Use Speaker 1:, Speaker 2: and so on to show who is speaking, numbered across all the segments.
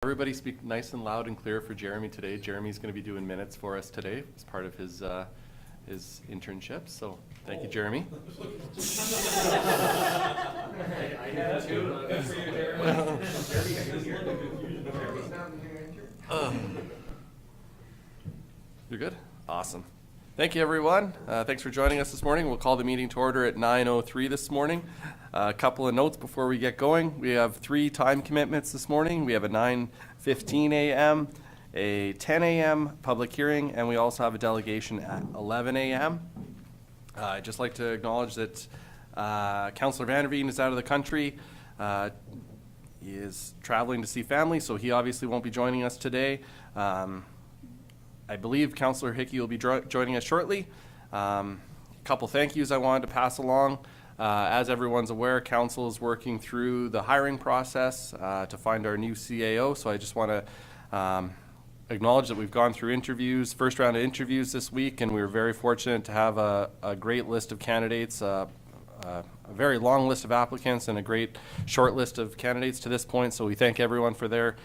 Speaker 1: Everybody speak nice and loud and clear for Jeremy today. Jeremy's going to be doing minutes for us today as part of his internship. So thank you, Jeremy.
Speaker 2: I had to. Good for you, Jeremy.
Speaker 1: You're good? Awesome. Thank you, everyone. Thanks for joining us this morning. We'll call the meeting to order at 9:03 this morning. A couple of notes before we get going. We have 3 time commitments this morning. We have a 9:15 a.m., a 10 a.m. public hearing, and we also have a delegation at 11 a.m. I'd just like to acknowledge that Councillor Vanderveen is out of the country. He is traveling to see family, so he obviously won't be joining us today. I believe Councillor Hickey will be joining us shortly. A couple thank yous I wanted to pass along. As everyone's aware, Council is working through the hiring process to find our new CAO, so I just want to acknowledge that we've gone through interviews, first round of interviews this week, and we were very fortunate to have a great list of candidates, a very long list of applicants and a great short list of candidates to this point, so we thank everyone for their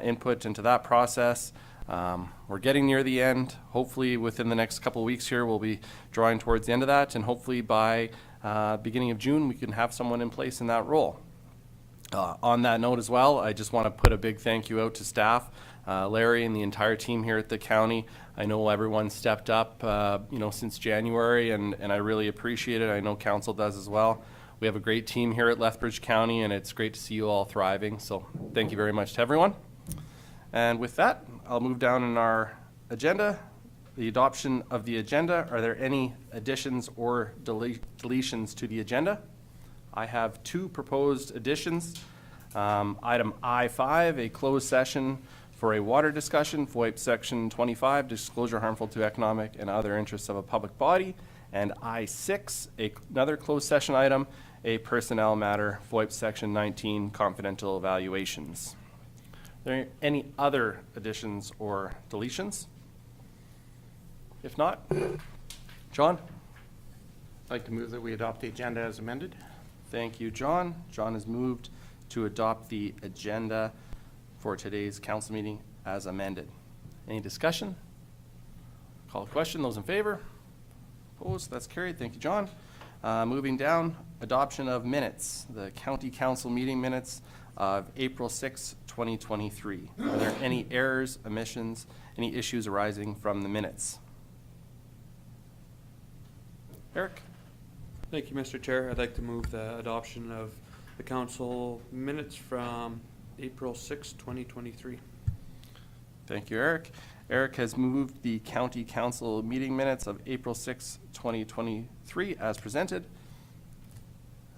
Speaker 1: input into that process. We're getting near the end. Hopefully within the next couple of weeks here, we'll be drawing towards the end of that, and hopefully by beginning of June, we can have someone in place in that role. On that note as well, I just want to put a big thank you out to staff, Larry and the entire team here at the county. I know everyone stepped up, since January, and I really appreciate it. I know Council does as well. We have a great team here at Lethbridge County, and it's great to see you all thriving. So thank you very much to everyone. And with that, I'll move down in our agenda. The adoption of the agenda. Are there any additions or deletions to the agenda? I have 2 proposed additions. Item I-5, a closed session for a water discussion, FOIP Section 25, disclosure harmful to economic and other interests of a public body. And I-6, another closed session item, a personnel matter, FOIP Section 19, confidential evaluations. Are there any other additions or deletions? If not, John?
Speaker 3: I'd like to move that we adopt the agenda as amended.
Speaker 1: Thank you, John. John has moved to adopt the agenda for today's council meeting as amended. Any discussion? Call the question. Those in favor? Opposed? That's carried. Thank you, John. Moving down, adoption of minutes. The county council meeting minutes of April 6, 2023. Are there any errors, omissions, any issues arising from the minutes? Eric?
Speaker 4: Thank you, Mr. Chair. I'd like to move the adoption of the council minutes from April 6, 2023.
Speaker 1: Thank you, Eric. Eric has moved the county council meeting minutes of April 6, 2023 as presented.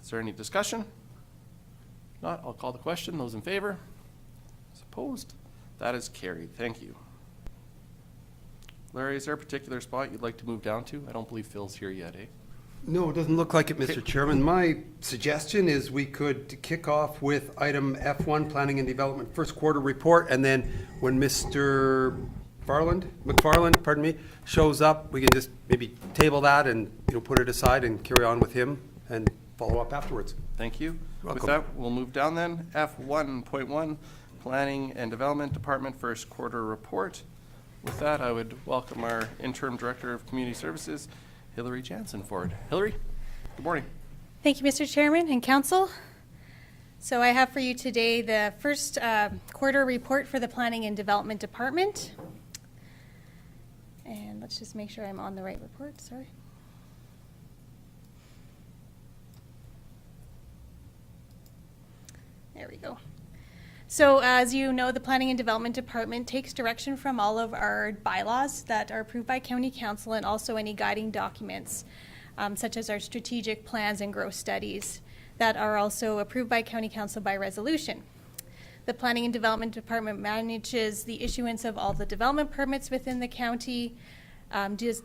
Speaker 1: Is there any discussion? If not, I'll call the question. Those in favor? Those opposed? That is carried. Thank you. Larry, is there a particular spot you'd like to move down to? I don't believe Phil's here yet, eh?
Speaker 5: No, it doesn't look like it, Mr. Chairman. My suggestion is we could kick off with item F1, Planning and Development First Quarter Report, and then when Mr. McFarland, shows up, we can just maybe table that and put it aside and carry on with him and follow up afterwards.
Speaker 1: Thank you.
Speaker 5: Welcome.
Speaker 1: With that, we'll move down then. F1.1, Planning and Development Department First Quarter Report. With that, I would welcome our Interim Director of Community Services, Hillary Jansen, forward. Hillary, good morning.
Speaker 6: Thank you, Mr. Chairman and Council. So I have for you today the first quarter report for the Planning and Development Department. And let's just make sure I'm on the right report, sorry. There we go. So as you know, the Planning and Development Department takes direction from all of our bylaws that are approved by County Council and also any guiding documents, such as our strategic plans and growth studies that are also approved by County Council by resolution. The Planning and Development Department manages the issuance of all the development permits within the county,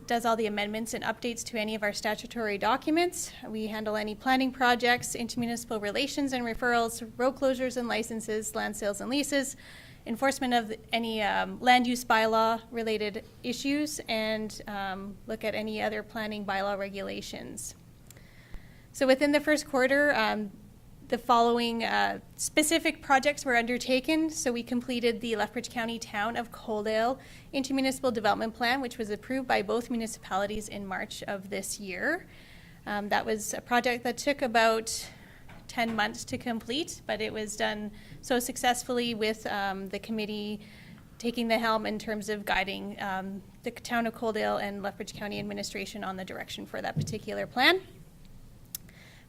Speaker 6: does all the amendments and updates to any of our statutory documents. We handle any planning projects, intermunicipal relations and referrals, road closures and licenses, land sales and leases, enforcement of any land use bylaw related issues, and look at any other planning bylaw regulations. So within the first quarter, the following specific projects were undertaken. So we completed the Lethbridge County Town of Coaldale Intermunicipal Development Plan, which was approved by both municipalities in March of this year. That was a project that took about 10 months to complete, but it was done so successfully with the committee taking the helm in terms of guiding the Town of Coaldale and Lethbridge County administration on the direction for that particular plan.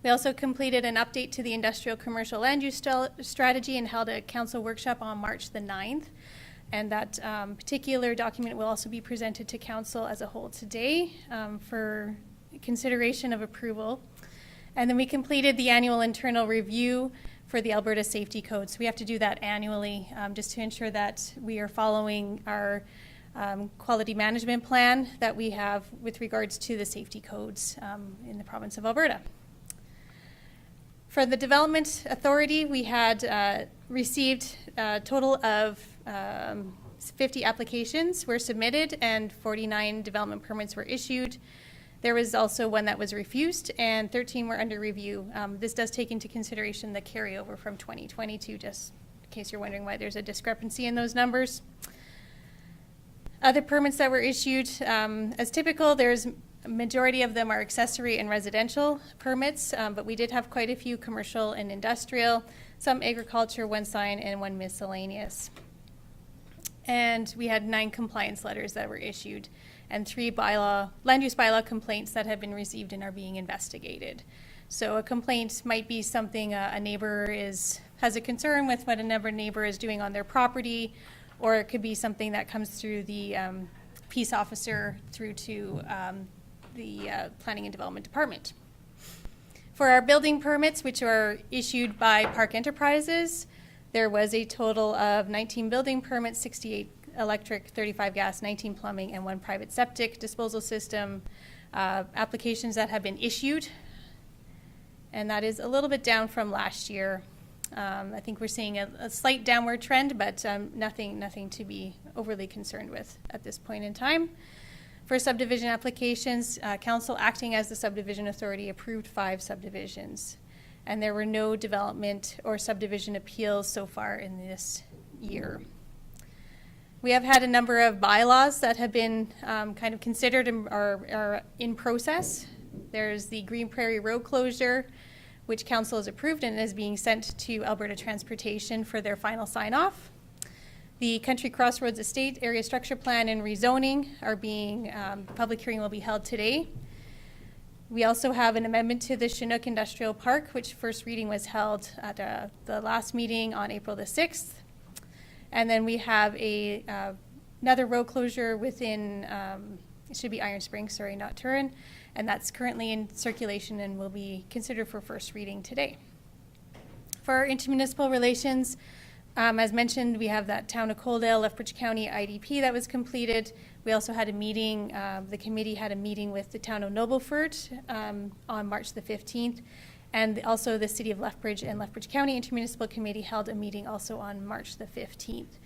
Speaker 6: We also completed an update to the industrial commercial land use strategy and held a council workshop on March the 9th. And that particular document will also be presented to council as a whole today for consideration of approval. And then we completed the annual internal review for the Alberta Safety Code. So we have to do that annually just to ensure that we are following our quality management plan that we have with regards to the safety codes in the province of Alberta. For the Development Authority, we had received a total of 50 applications were submitted and 49 development permits were issued. There was also one that was refused and 13 were under review. This does take into consideration the carryover from 2022, just in case you're wondering why there's a discrepancy in those numbers. Other permits that were issued, as typical, there's a majority of them are accessory and residential permits, but we did have quite a few commercial and industrial, some agriculture, 1 sign, and 1 miscellaneous. And we had 9 compliance letters that were issued and 3 land use bylaw complaints that have been received and are being investigated. So a complaint might be something a neighbor has a concern with what another neighbor is doing on their property, or it could be something that comes through the peace officer through to the Planning and Development Department. For our building permits, which are issued by Park Enterprises, there was a total of 19 building permits, 68 electric, 35 gas, 19 plumbing, and 1 private septic disposal system applications that have been issued. And that is a little bit down from last year. I think we're seeing a slight downward trend, but nothing to be overly concerned with at this point in time. For subdivision applications, council acting as the subdivision authority approved 5 subdivisions. And there were no development or subdivision appeals so far in this year. We have had a number of bylaws that have been kind of considered and are in process. There's the Green Prairie Road closure, which council has approved and is being sent to Alberta Transportation for their final sign-off. The Country Crossroads Estate Area Structure Plan and rezoning are being, public hearing will be held today. We also have an amendment to the Chinook Industrial Park, which first reading was held at the last meeting on April the 6th. And then we have another road closure within, it should be Iron Springs, sorry, not Turin, and that's currently in circulation and will be considered for first reading today. For our intermunicipal relations, as mentioned, we have that Town of Coaldale, Lethbridge County IDP that was completed. We also had a meeting, the committee had a meeting with the Town of Nobleford on March the 15th. And also the City of Lethbridge and Lethbridge County Intermunicipal Committee held a meeting also on March the 15th.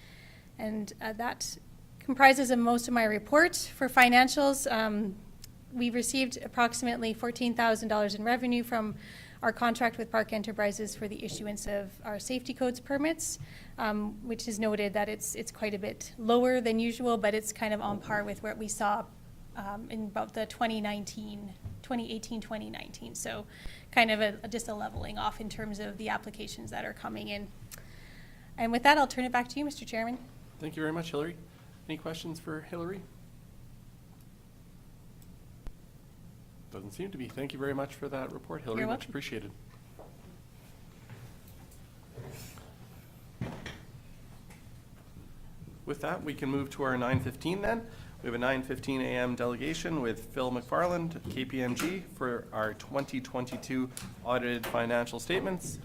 Speaker 6: And that comprises of most of my report. For financials, we received approximately $14,000 in revenue from our contract with Park Enterprises for the issuance of our safety codes permits, which is noted that it's quite a bit lower than usual, but it's kind of on par with what we saw in about the 2018-2019. So kind of just a leveling off in terms of the applications that are coming in. And with that, I'll turn it back to you, Mr. Chairman.
Speaker 1: Thank you very much, Hillary. Any questions for Hillary? Doesn't seem to be. Thank you very much for that report, Hillary.
Speaker 6: You're
Speaker 1: Much
Speaker 6: welcome.
Speaker 1: appreciated. With that, we can move to our 9:15 then. We have a 9:15 a.m. delegation with Phil McFarland, KPMG, for our 2022 audited financial statements.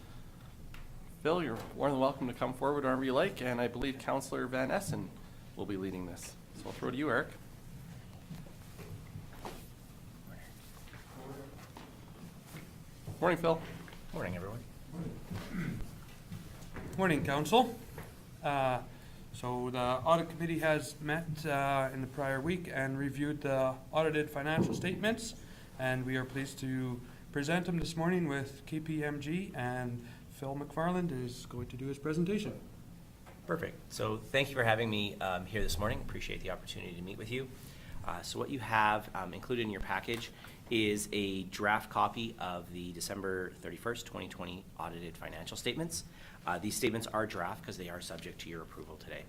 Speaker 1: Phil, you're more than welcome to come forward whenever you like, and I believe Councillor Van Essen will be leading this. So I'll throw to you, Eric. Morning, Phil.
Speaker 2: Morning, everyone.
Speaker 4: Morning, Council. So the Audit Committee has met in the prior week and reviewed the audited financial statements, and we are pleased to present them this morning with KPMG and Phil McFarland is going to do his presentation.
Speaker 2: Perfect. So thank you for having me here this morning. Appreciate the opportunity to meet with you. So what you have included in your package is a draft copy of the December 31st, 2020 audited financial statements. These statements are draft because they are subject to your approval today.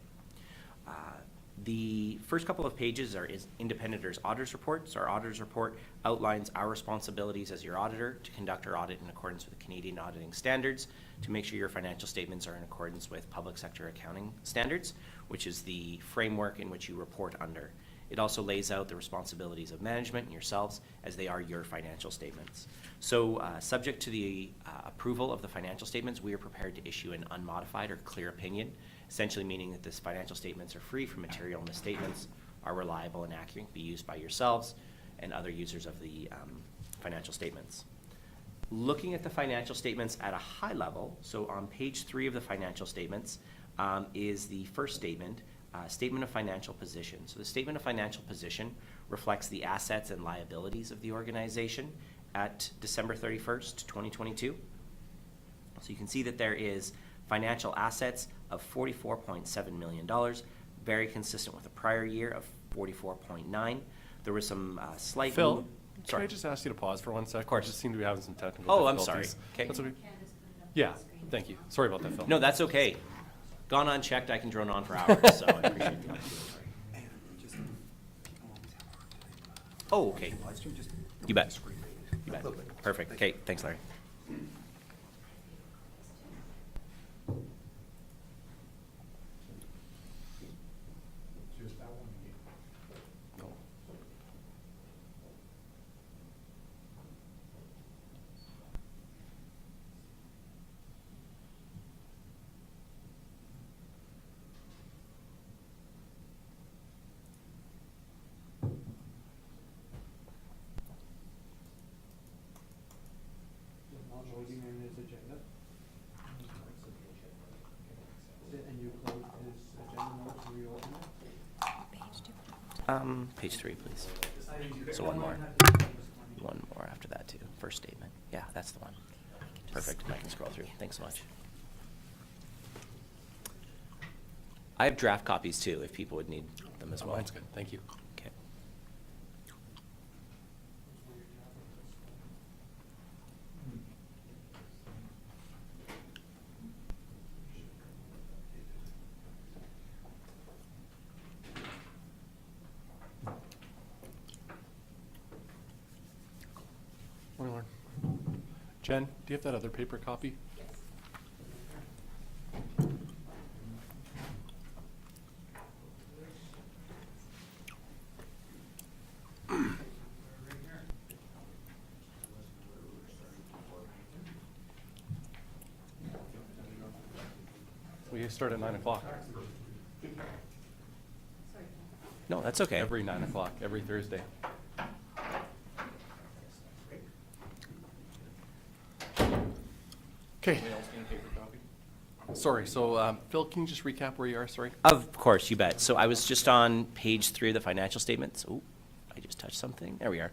Speaker 2: The first couple of pages are independent auditor's report. So our auditor's report outlines our responsibilities as your auditor to conduct our audit in accordance with the Canadian auditing standards, to make sure your financial statements are in accordance with public sector accounting standards, which is the framework in which you report under. It also lays out the responsibilities of management and yourselves as they are your financial statements. So subject to the approval of the financial statements, we are prepared to issue an unmodified or clear opinion, essentially meaning that these financial statements are free from material misstatements, are reliable and accurate, can be used by yourselves and other users of the financial statements. Looking at the financial statements at a high level, so on page 3 of the financial statements is the first statement, statement of financial position. So the statement of financial position reflects the assets and liabilities of the organization at December 31st, 2022. So you can see that there is financial assets of $44.7 million, very consistent with the prior year of 44.9. There was some slight...
Speaker 1: Phil, can
Speaker 2: Sorry.
Speaker 1: I just ask you to pause for 1 sec?
Speaker 2: Of course.
Speaker 1: I just seem to be having some technical
Speaker 2: Oh, I'm
Speaker 1: difficulties.
Speaker 2: sorry. Okay.
Speaker 1: That's okay. Yeah, thank you. Sorry about that, Phil.
Speaker 2: No, that's okay. Gone unchecked, I can drone on for hours, so I appreciate the opportunity. Oh, okay. You bet. You bet. Perfect. Okay, thanks, Larry.
Speaker 1: No.
Speaker 4: Not loading in his agenda. And you close his agenda notes and reopen it?
Speaker 2: Page 3, please. So one more. One more after that, too. First statement. Yeah, that's the one. Perfect. I can scroll through. Thanks so much. I have draft copies, too, if people would need them as well.
Speaker 1: Mine's good, thank you.
Speaker 2: Okay.
Speaker 1: Morning, Lauren. Jen, do you have that other paper copy? We start at 9 o'clock,
Speaker 2: No, that's okay.
Speaker 1: every 9 o'clock, every Thursday. Okay. Sorry, so Phil, can you just recap where you are, sorry?
Speaker 2: Of course, you bet. So I was just on page 3 of the financial statements. Oh, I just touched something. There we are.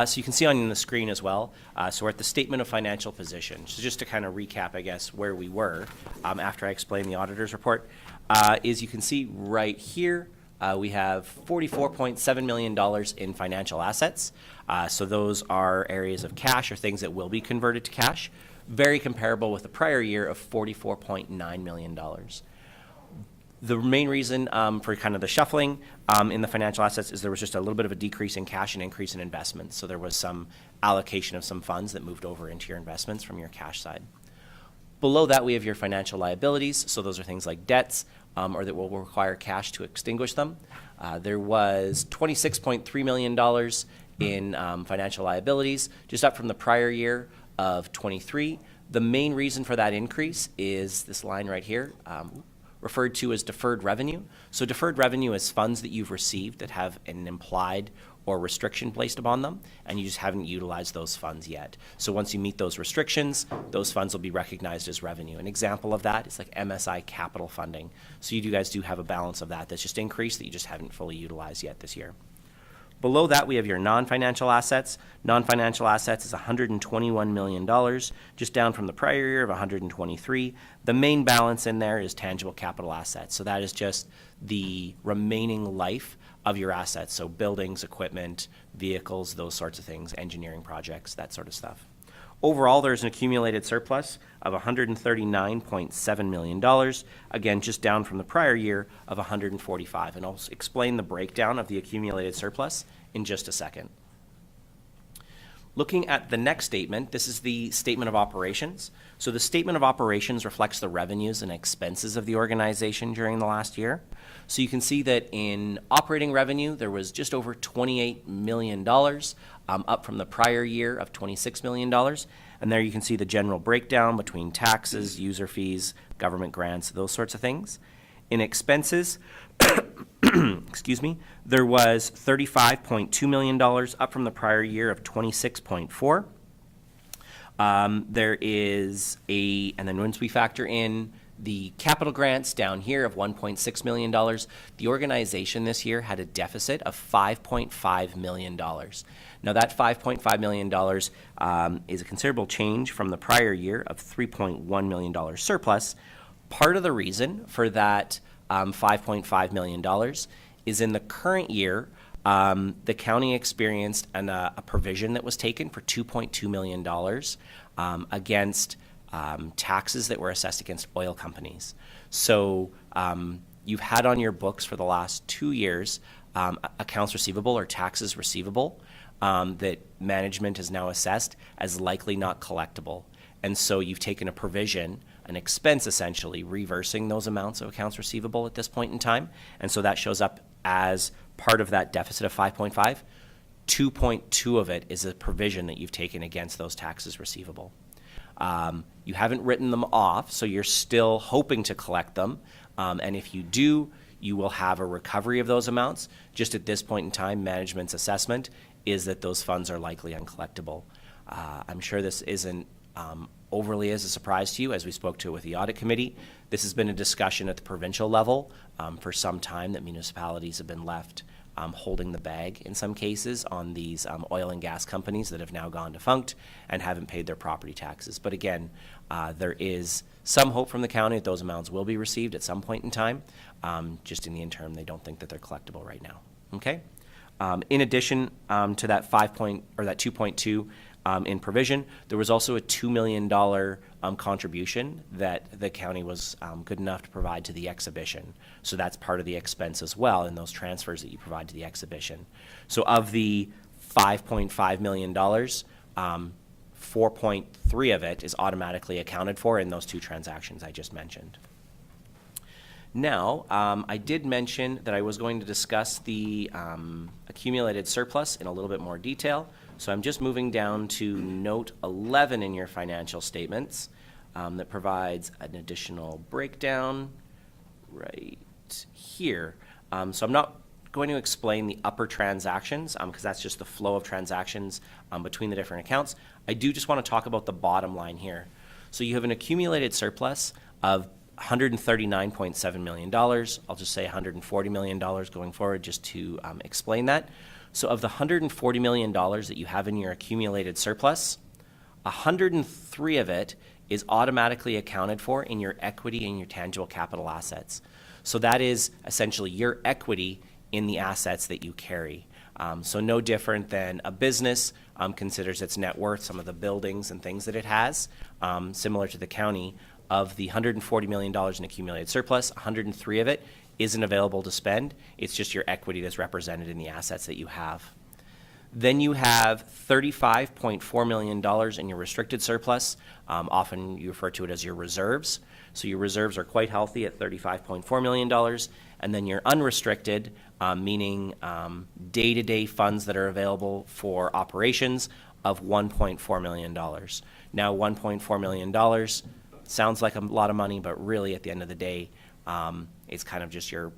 Speaker 2: So you can see on the screen as well. So we're at the statement of financial position. So just to kind of recap, I guess, where we were after I explained the auditor's report, is you can see right here, we have $44.7 million in financial assets. So those are areas of cash or things that will be converted to cash. Very comparable with the prior year of $44.9 million. The main reason for kind of the shuffling in the financial assets is there was just a little bit of a decrease in cash and increase in investments. So there was some allocation of some funds that moved over into your investments from your cash side. Below that, we have your financial liabilities. So those are things like debts or that will require cash to extinguish them. There was $26.3 million in financial liabilities, just up from the prior year of 23. The main reason for that increase is this line right here, referred to as deferred revenue. So deferred revenue is funds that you've received that have an implied or restriction placed upon them, and you just haven't utilized those funds yet. So once you meet those restrictions, those funds will be recognized as revenue. An example of that is like MSI capital funding. So you guys do have a balance of that that's just increased that you just haven't fully utilized yet this year. Below that, we have your non-financial assets. Non-financial assets is $121 million, just down from the prior year of 123. The main balance in there is tangible capital assets. So that is just the remaining life of your assets. So buildings, equipment, vehicles, those sorts of things, engineering projects, that sort of stuff. Overall, there's an accumulated surplus of $139.7 million, again, just down from the prior year of $145. And I'll explain the breakdown of the accumulated surplus in just a second. Looking at the next statement, this is the statement of operations. So the statement of operations reflects the revenues and expenses of the organization during the last year. So you can see that in operating revenue, there was just over $28 million, up from the prior year of $26 million. And there you can see the general breakdown between taxes, user fees, government grants, those sorts of things. In expenses, excuse me, there was $35.2 million, up from the prior year of $26.4. There is and then once we factor in the capital grants down here of $1.6 million, the organization this year had a deficit of $5.5 million. Now that $5.5 million is a considerable change from the prior year of $3.1 million surplus. Part of the reason for that $5.5 million is in the current year, the county experienced a provision that was taken for $2.2 million against taxes that were assessed against oil companies. So you've had on your books for the last 2 years accounts receivable or taxes receivable that management has now assessed as likely not collectible. And so you've taken a provision, an expense essentially, reversing those amounts of accounts receivable at this point in time. And so that shows up as part of that deficit of 5.5. 2.2 of it is a provision that you've taken against those taxes receivable. You haven't written them off, so you're still hoping to collect them. And if you do, you will have a recovery of those amounts. Just at this point in time, management's assessment is that those funds are likely uncollectible. I'm sure this isn't overly as a surprise to you, as we spoke to with the audit committee. This has been a discussion at the provincial level for some time, that municipalities have been left holding the bag in some cases on these oil and gas companies that have now gone defunct and haven't paid their property taxes. But again, there is some hope from the county that those amounts will be received at some point in time. Just in the interim, they don't think that they're collectible right now. Okay. In addition to that 2.2 in provision, there was also a $2 million contribution that the county was good enough to provide to the exhibition. So that's part of the expense as well in those transfers that you provide to the exhibition. So of the $5.5 million, 4.3 of it is automatically accounted for in those two transactions I just mentioned. Now, I did mention that I was going to discuss the accumulated surplus in a little bit more detail. So I'm just moving down to note 11 in your financial statements that provides an additional breakdown right here. So I'm not going to explain the upper transactions because that's just the flow of transactions between the different accounts. I do just want to talk about the bottom line here. So you have an accumulated surplus of $139.7 million. I'll just say $140 million going forward just to explain that. So of the $140 million that you have in your accumulated surplus, 103 of it is automatically accounted for in your equity and your tangible capital assets. So that is essentially your equity in the assets that you carry. So no different than a business considers its net worth, some of the buildings and things that it has, similar to the county. Of the $140 million in accumulated surplus, 103 of it isn't available to spend. It's just your equity that's represented in the assets that you have. Then you have $35.4 million in your restricted surplus. Often you refer to it as your reserves. So your reserves are quite healthy at $35.4 million. And then your unrestricted, meaning day-to-day funds that are available for operations, of $1.4 million. Now, $1.4 million sounds like a lot of money, but really at the end of the day, it's kind of just your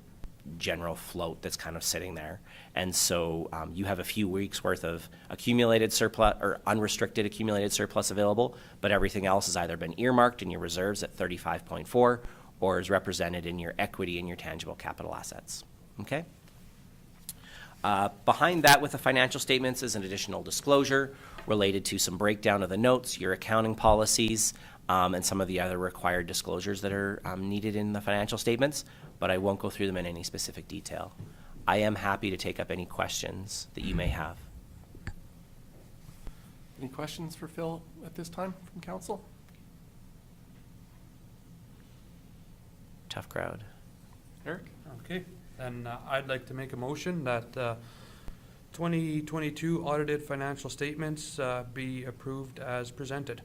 Speaker 2: general float that's kind of sitting there. And so you have a few weeks worth of accumulated surplus or unrestricted accumulated surplus available, but everything else has either been earmarked in your reserves at 35.4 or is represented in your equity and your tangible capital assets. Okay? Behind that with the financial statements is an additional disclosure related to some breakdown of the notes, your accounting policies, and some of the other required disclosures that are needed in the financial statements, but I won't go through them in any specific detail. I am happy to take up any questions that you may have.
Speaker 1: Any questions for Phil at this time from council?
Speaker 2: Tough crowd.
Speaker 1: Eric?
Speaker 4: Okay, then I'd like to make a motion that 2022 audited financial statements be approved as presented.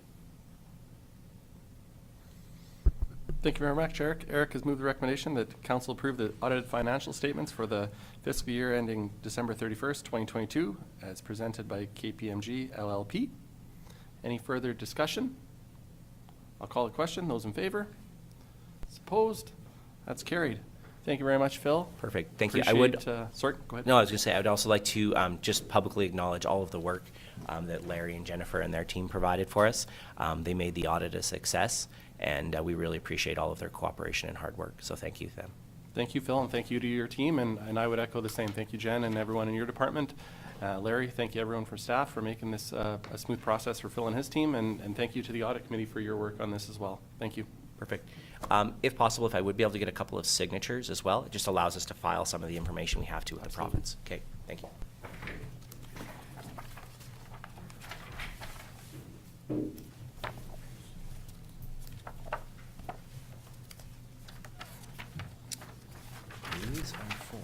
Speaker 1: Thank you very much, Eric. Eric has moved the recommendation that council approve the audited financial statements for the fiscal year ending December 31st, 2022, as presented by KPMG LLP. Any further discussion? I'll call a question. Those in favor? Opposed? That's carried. Thank you very much, Phil.
Speaker 2: Perfect. Thank you. I would.
Speaker 1: Sorry, go ahead.
Speaker 2: No, I was going to say I would also like to just publicly acknowledge all of the work that Larry and Jennifer and their team provided for us. They made the audit a success, and we really appreciate all of their cooperation and hard work. So thank you to them.
Speaker 1: Thank you, Phil, and thank you to your team, and I would echo the same. Thank you, Jen, and everyone in your department. Larry, thank you everyone for staff for making this a smooth process for Phil and his team, and thank you to the audit committee for your work on this as well. Thank you.
Speaker 2: Perfect. If possible, if I would be able to get a couple of signatures as well, it just allows us to file some of the information we have to with the province. Okay, thank you. These are for,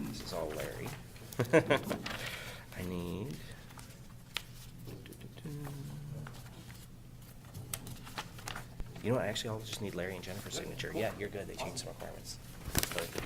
Speaker 2: this is all Larry. I need, you know what, actually, I'll just need Larry and Jennifer's signature. Yeah, you're good, they changed some requirements. Perfect.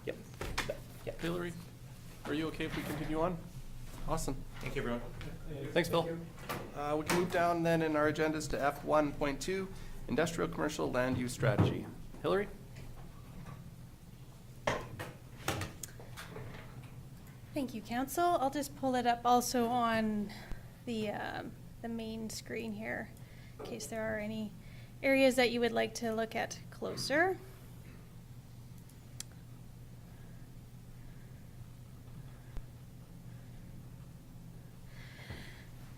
Speaker 2: Yep. Yep.
Speaker 1: Hillary, are you okay if we continue on? Awesome.
Speaker 2: Thank you, everyone.
Speaker 1: Thanks, Phil. We can move down then in our agendas to F1.2, Industrial Commercial Land Use Strategy. Hillary?
Speaker 6: Thank you, Council. I'll just pull it up also on the main screen here, in case there are any areas that you would like to look at closer.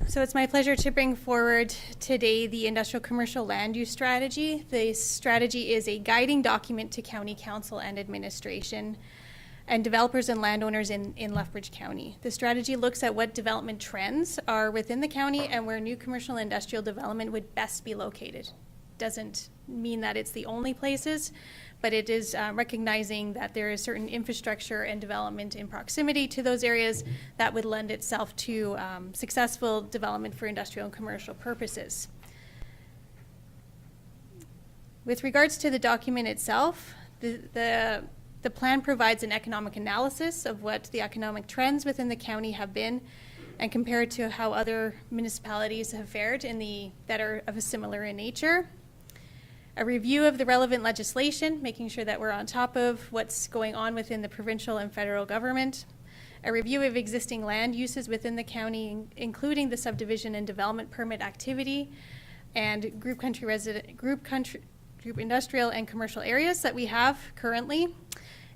Speaker 6: So it's my pleasure to bring forward today the Industrial Commercial Land Use Strategy. This strategy is a guiding document to County Council and administration and developers and landowners in Lethbridge County. The strategy looks at what development trends are within the county and where new commercial and industrial development would best be located. Doesn't mean that it's the only places, but it is recognizing that there is certain infrastructure and development in proximity to those areas that would lend itself to successful development for industrial and commercial purposes. With regards to the document itself, the plan provides an economic analysis of what the economic trends within the county have been and compared to how other municipalities have fared that are of a similar in nature. A review of the relevant legislation, making sure that we're on top of what's going on within the provincial and federal government. A review of existing land uses within the county, including the subdivision and development permit activity and group industrial and commercial areas that we have currently.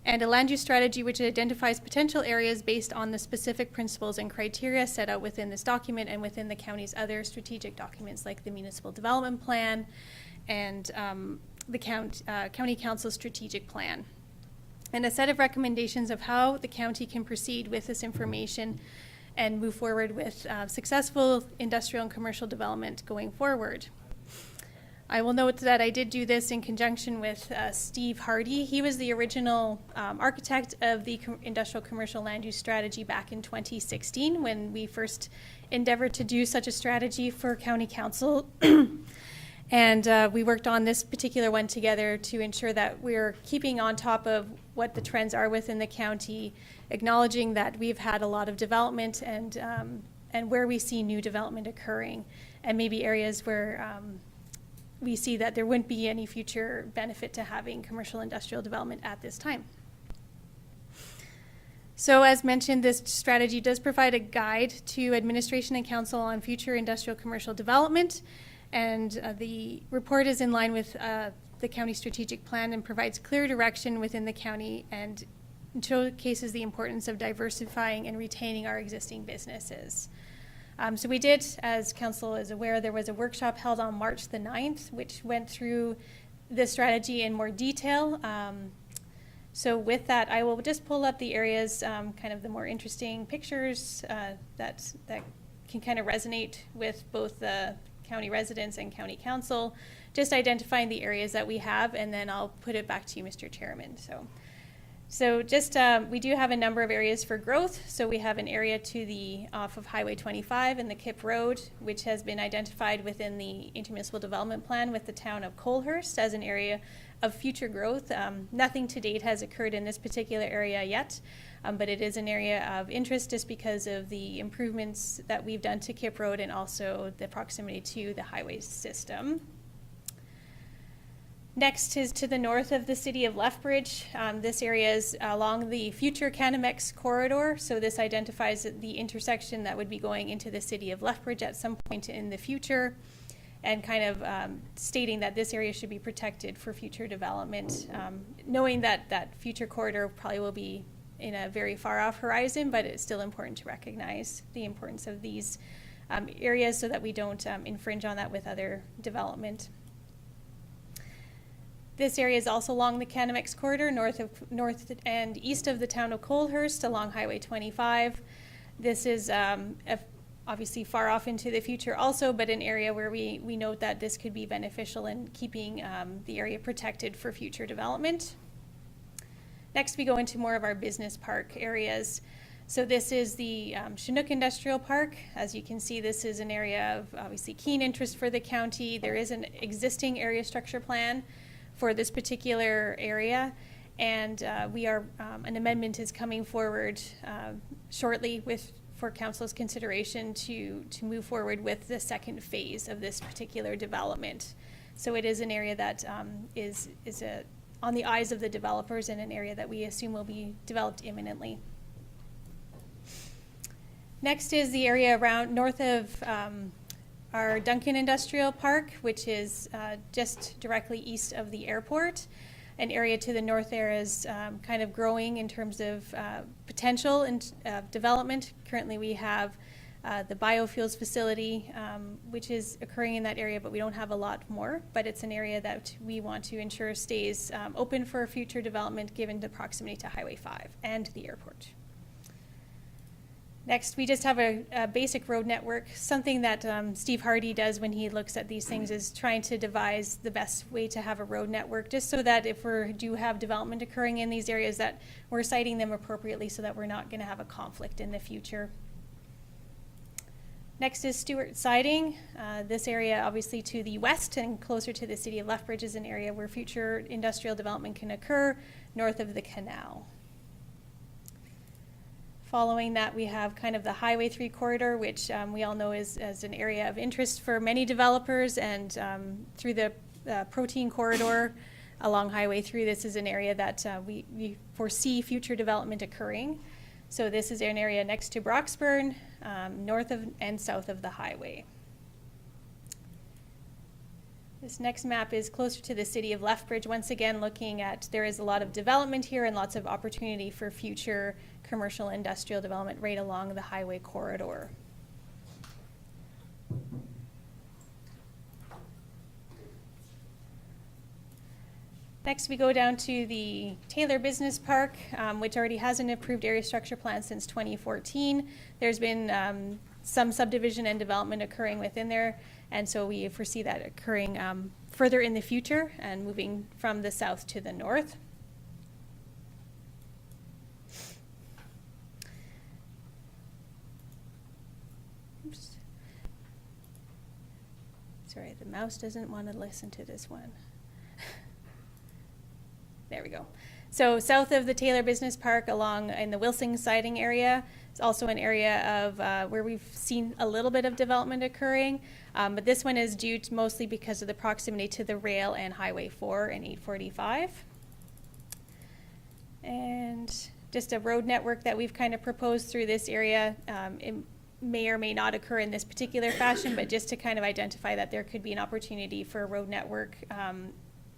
Speaker 6: And a land use strategy which identifies potential areas based on the specific principles and criteria set out within this document and within the county's other strategic documents like the municipal development plan and the county council's strategic plan. And a set of recommendations of how the county can proceed with this information and move forward with successful industrial and commercial development going forward. I will note that I did do this in conjunction with Steve Hardy. He was the original architect of the industrial commercial land use strategy back in 2016 when we first endeavored to do such a strategy for County Council. And we worked on this particular one together to ensure that we're keeping on top of what the trends are within the county, acknowledging that we've had a lot of development and where we see new development occurring, and maybe areas where we see that there wouldn't be any future benefit to having commercial industrial development at this time. So as mentioned, this strategy does provide a guide to administration and council on future industrial commercial development, and the report is in line with the county strategic plan and provides clear direction within the county and showcases the importance of diversifying and retaining our existing businesses. So we did, as council is aware, there was a workshop held on March the 9th, which went through the strategy in more detail. So with that, I will just pull up the areas, kind of the more interesting pictures that can kind of resonate with both the county residents and county council, just identifying the areas that we have, and then I'll put it back to you, Mr. Chairman. So just, we do have a number of areas for growth. So we have an area to the off of Highway 25 and the Kip Road, which has been identified within the intermunicipal development plan with the town of Colehurst as an area of future growth. Nothing to date has occurred in this particular area yet, but it is an area of interest just because of the improvements that we've done to Kip Road and also the proximity to the highway system. Next is to the north of the city of Lethbridge. This area is along the future Canamex corridor, so this identifies the intersection that would be going into the city of Lethbridge at some point in the future, and kind of stating that this area should be protected for future development, knowing that that future corridor probably will be in a very far off horizon, but it's still important to recognize the importance of these areas so that we don't infringe on that with other development. This area is also along the Canamex corridor, north and east of the town of Colehurst along Highway 25. This is obviously far off into the future also, but an area where we note that this could be beneficial in keeping the area protected for future development. Next, we go into more of our business park areas. So this is the Chinook Industrial Park. As you can see, this is an area of obviously keen interest for the county. There is an existing area structure plan for this particular area, and an amendment is coming forward shortly for council's consideration to move forward with the second phase of this particular development. So it is an area that is on the eyes of the developers, and an area that we assume will be developed imminently. Next is the area around north of our Duncan Industrial Park, which is just directly east of the airport. An area to the north there is kind of growing in terms of potential and development. Currently we have the biofuels facility, which is occurring in that area, but we don't have a lot more. But it's an area that we want to ensure stays open for future development given the proximity to Highway 5 and the airport. Next, we just have a basic road network. Something that Steve Hardy does when he looks at these things is trying to devise the best way to have a road network, just so that if we do have development occurring in these areas, that we're citing them appropriately so that we're not going to have a conflict in the future. Next is Stewart Siding. This area, obviously to the west and closer to the city of Lethbridge, is an area where future industrial development can occur north of the canal. Following that, we have kind of the Highway 3 corridor, which we all know is as an area of interest for many developers, and through the Protein corridor along Highway 3, this is an area that we foresee future development occurring. So this is an area next to Broxburn, north of and south of the highway. This next map is closer to the city of Lethbridge. Once again, looking at, there is a lot of development here and lots of opportunity for future commercial industrial development right along the highway corridor. Next, we go down to the Taylor Business Park, which already has an approved area structure plan since 2014. There's been some subdivision and development occurring within there, And so we foresee that occurring further in the future and moving from the south to the north. Oops. Sorry, the mouse doesn't want to listen to this one. There we go. So south of the Taylor Business Park along in the Wilsing siding area, it's also an area of where we've seen a little bit of development occurring, but this one is due to mostly because of the proximity to the rail and Highway 4 and 845. And just a road network that we've kind of proposed through this area. It may or may not occur in this particular fashion, but just to kind of identify that there could be an opportunity for a road network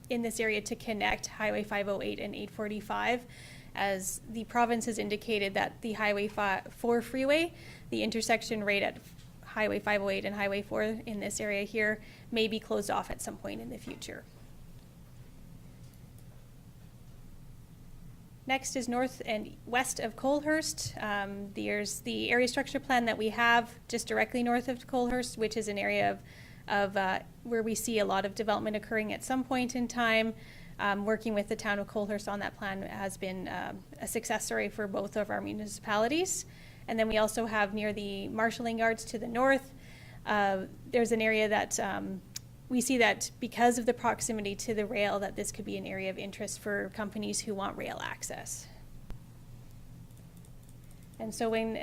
Speaker 6: in this area to connect Highway 508 and 845, as the province has indicated that the Highway 4 freeway, the intersection right at Highway 508 and Highway 4 in this area here, may be closed off at some point in the future. Next is north and west of Colehurst. There's the area structure plan that we have just directly north of Colehurst, which is an area of where we see a lot of development occurring at some point in time. Working with the town of Colehurst on that plan has been a success story for both of our municipalities. And then we also have near the marshalling yards to the north, there's an area that we see that because of the proximity to the rail, that this could be an area of interest for companies who want rail access. And so when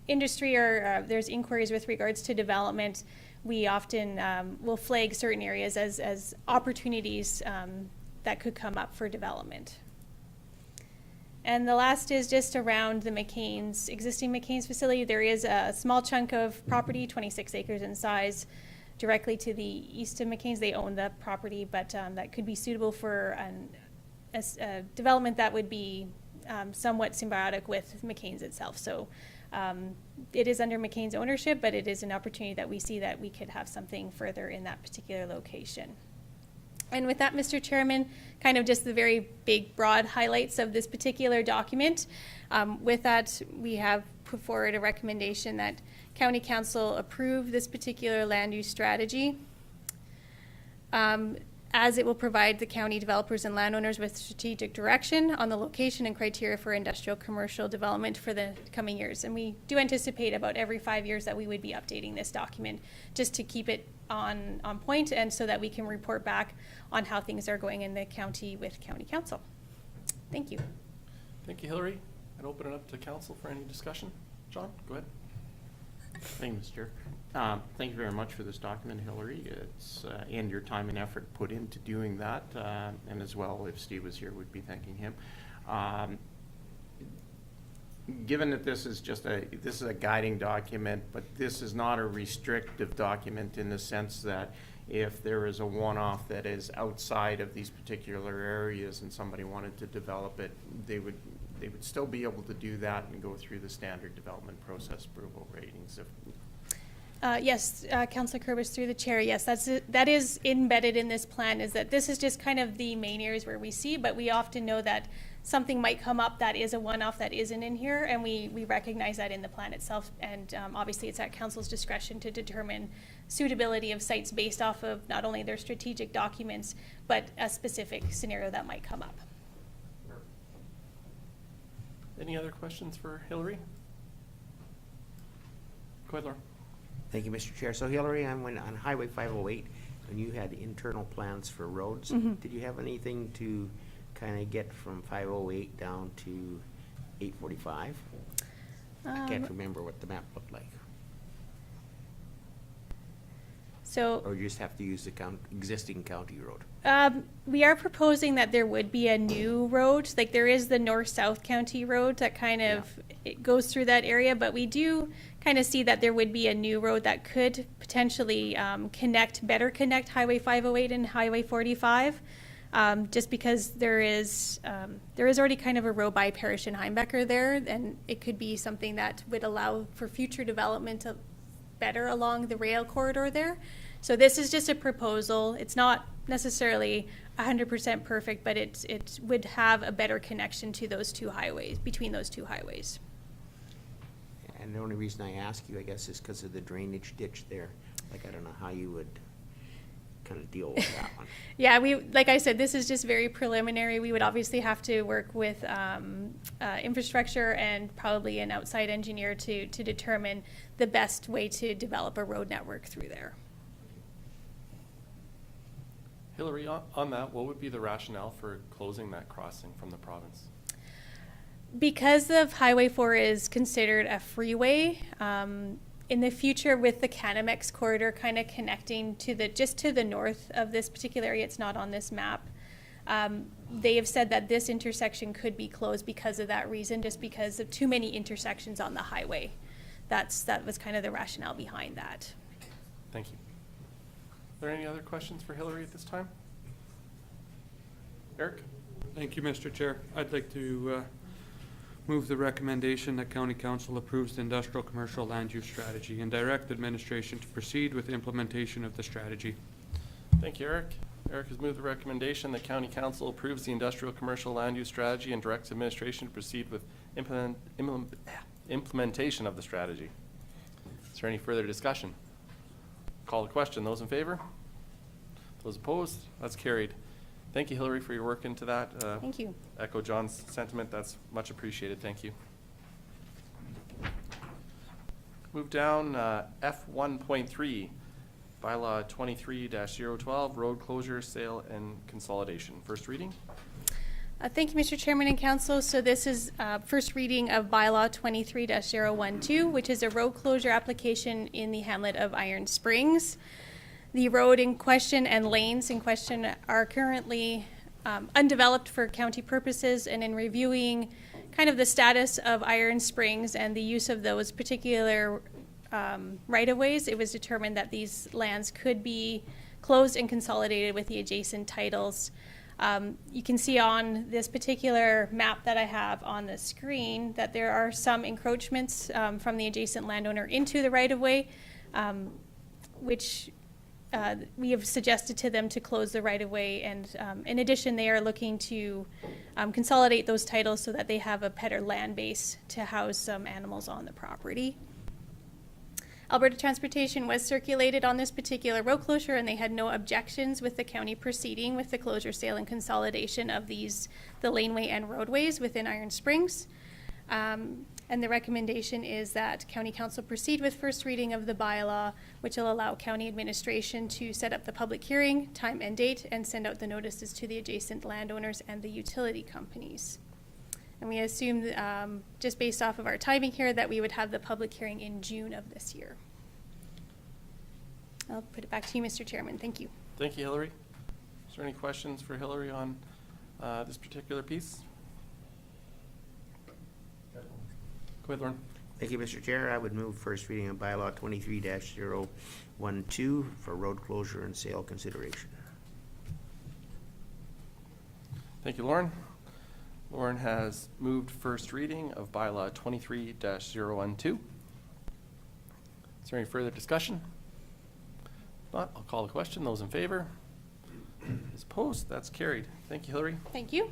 Speaker 6: industry or there's inquiries with regards to development, we often will flag certain areas as opportunities that could come up for development. And the last is just around the McCain's, existing McCain's facility. There is a small chunk of property, 26 acres in size, directly to the east of McCain's. They own the property, but that could be suitable for a development that would be somewhat symbiotic with McCain's itself. So it is under McCain's ownership, but it is an opportunity that we see that we could have something further in that particular location. And with that, Mr. Chairman, kind of just the very big, broad highlights of this particular document. With that, we have put forward a recommendation that County Council approve this particular land use strategy, as it will provide the county developers and landowners with strategic direction on the location and criteria for industrial commercial development for the coming years. And we do anticipate about every 5 years that we would be updating this document just to keep it on point, and so that we can report back on how things are going in the county with County Council. Thank you.
Speaker 1: Thank you, Hillary. I'd open it up to council for any discussion. John, go ahead.
Speaker 3: Thank you, Mr. Chair. Thank you very much for this document, Hillary. It's and your time and effort put into doing that, and as well, if Steve was here, we'd be thanking him. Given that this is just a guiding document, but this is not a restrictive document in the sense that if there is a one-off that is outside of these particular areas and somebody wanted to develop it, they would still be able to do that and go through the standard development process approval ratings.
Speaker 6: Yes, Councilor Kurbis, through the chair, yes, that is embedded in this plan, is that this is just kind of the main areas where we see, but we often know that something might come up that is a one-off that isn't in here, and we recognize that in the plan itself, and obviously it's at council's discretion to determine suitability of sites based off of not only their strategic documents, but a specific scenario that might come up.
Speaker 1: Any other questions for Hillary? Go ahead, Laura.
Speaker 7: Thank you, Mr. Chair. So Hillary, on Highway 508, when you had internal plans for roads, did you have anything to kind of get from 508 down to 845? I can't remember what the map looked like.
Speaker 6: So,
Speaker 7: Or you just have to use the existing county road?
Speaker 6: we are proposing that there would be a new road, like there is the north-south county road that kind of it goes through that area, but we do kind of see that there would be a new road that could potentially better connect Highway 508 and Highway 45, just because there is already kind of a road by Parrish and Heimbecker there, and it could be something that would allow for future development of better along the rail corridor there. So this is just a proposal. It's not necessarily 100% perfect, but it would have a better connection to those two highways, between those two highways.
Speaker 7: And the only reason I ask you, I guess, is because of the drainage ditch there. Like, I don't know how you would kind of deal with that one.
Speaker 6: Yeah, like I said, this is just very preliminary. We would obviously have to work with infrastructure and probably an outside engineer to determine the best way to develop a road network through there.
Speaker 1: Hillary, on that, what would be the rationale for closing that crossing from the province?
Speaker 6: Because of Highway 4 is considered a freeway, in the future with the Canamex corridor kind of connecting to just to the north of this particular area, it's not on this map. They have said that this intersection could be closed because of that reason, just because of too many intersections on the highway. That was kind of the rationale behind that.
Speaker 1: Thank you. Are there any other questions for Hillary at this time? Eric?
Speaker 4: Thank you, Mr. Chair. I'd like to move the recommendation that County Council approves the industrial commercial land use strategy and direct administration to proceed with implementation of the strategy.
Speaker 1: Thank you, Eric. Eric has moved the recommendation that County Council approves the industrial commercial land use strategy and directs administration to proceed with implementation of the strategy. Is there any further discussion? Call the question. Those in favor? Those opposed? That's carried. Thank you, Hillary, for your work into that.
Speaker 6: Thank you.
Speaker 1: Echo John's sentiment. That's much appreciated. Thank you. Move down, F1.3, Bylaw 23-012, road closure, sale, and consolidation. First reading.
Speaker 6: Thank you, Mr. Chairman and Council. So this is first reading of Bylaw 23-012, which is a road closure application in the hamlet of Iron Springs. The road in question and lanes in question are currently undeveloped for county purposes, and in reviewing kind of the status of Iron Springs and the use of those particular right-of-ways, it was determined that these lands could be closed and consolidated with the adjacent titles. You can see on this particular map that I have on the screen that there are some encroachments from the adjacent landowner into the right-of-way, which we have suggested to them to close the right-of-way, and in addition, they are looking to consolidate those titles so that they have a better land base to house some animals on the property. Alberta Transportation was circulated on this particular road closure, and they had no objections with the county proceeding with the closure, sale, and consolidation of the laneway and roadways within Iron Springs. And the recommendation is that County Council proceed with first reading of the bylaw, which will allow county administration to set up the public hearing, time and date, and send out the notices to the adjacent landowners and the utility companies. And we assume, just based off of our timing here, that we would have the public hearing in June of this year. I'll put it back to you, Mr. Chairman. Thank you.
Speaker 1: Thank you, Hillary. Is there any questions for Hillary on this particular piece? Go ahead, Lauren.
Speaker 7: Thank you, Mr. Chair. I would move first reading of bylaw 23-012 for road closure and sale consideration. Thank
Speaker 1: you, Lauren. Lauren has moved first reading of bylaw 23-012. Is there any further discussion? If not, I'll call the question. Those in favor? Those opposed? That's carried. Thank you, Hillary.
Speaker 6: Thank you.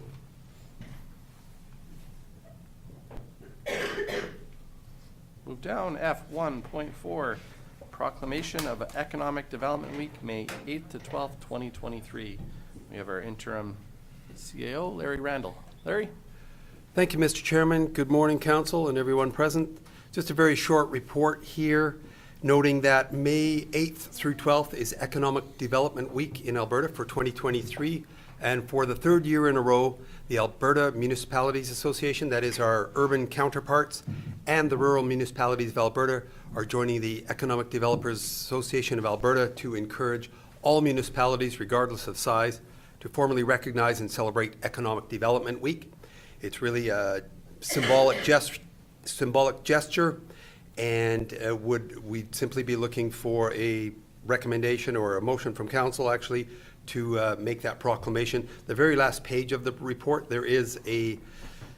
Speaker 1: Move down, F1.4, Proclamation of Economic Development Week, May 8th to 12th, 2023. We have our interim CAO, Larry Randall. Larry?
Speaker 5: Thank you, Mr. Chairman. Good morning, Council and everyone present. Just a very short report here, noting that May 8th through 12th is Economic Development Week in Alberta for 2023. And for the third year in a row, the Alberta Municipalities Association, that is our urban counterparts, and the Rural Municipalities of Alberta are joining the Economic Developers Association of Alberta to encourage all municipalities, regardless of size, to formally recognize and celebrate Economic Development Week. It's really a symbolic gesture, and we'd simply be looking for a recommendation or a motion from council, actually, to make that proclamation. The very last page of the report, there is a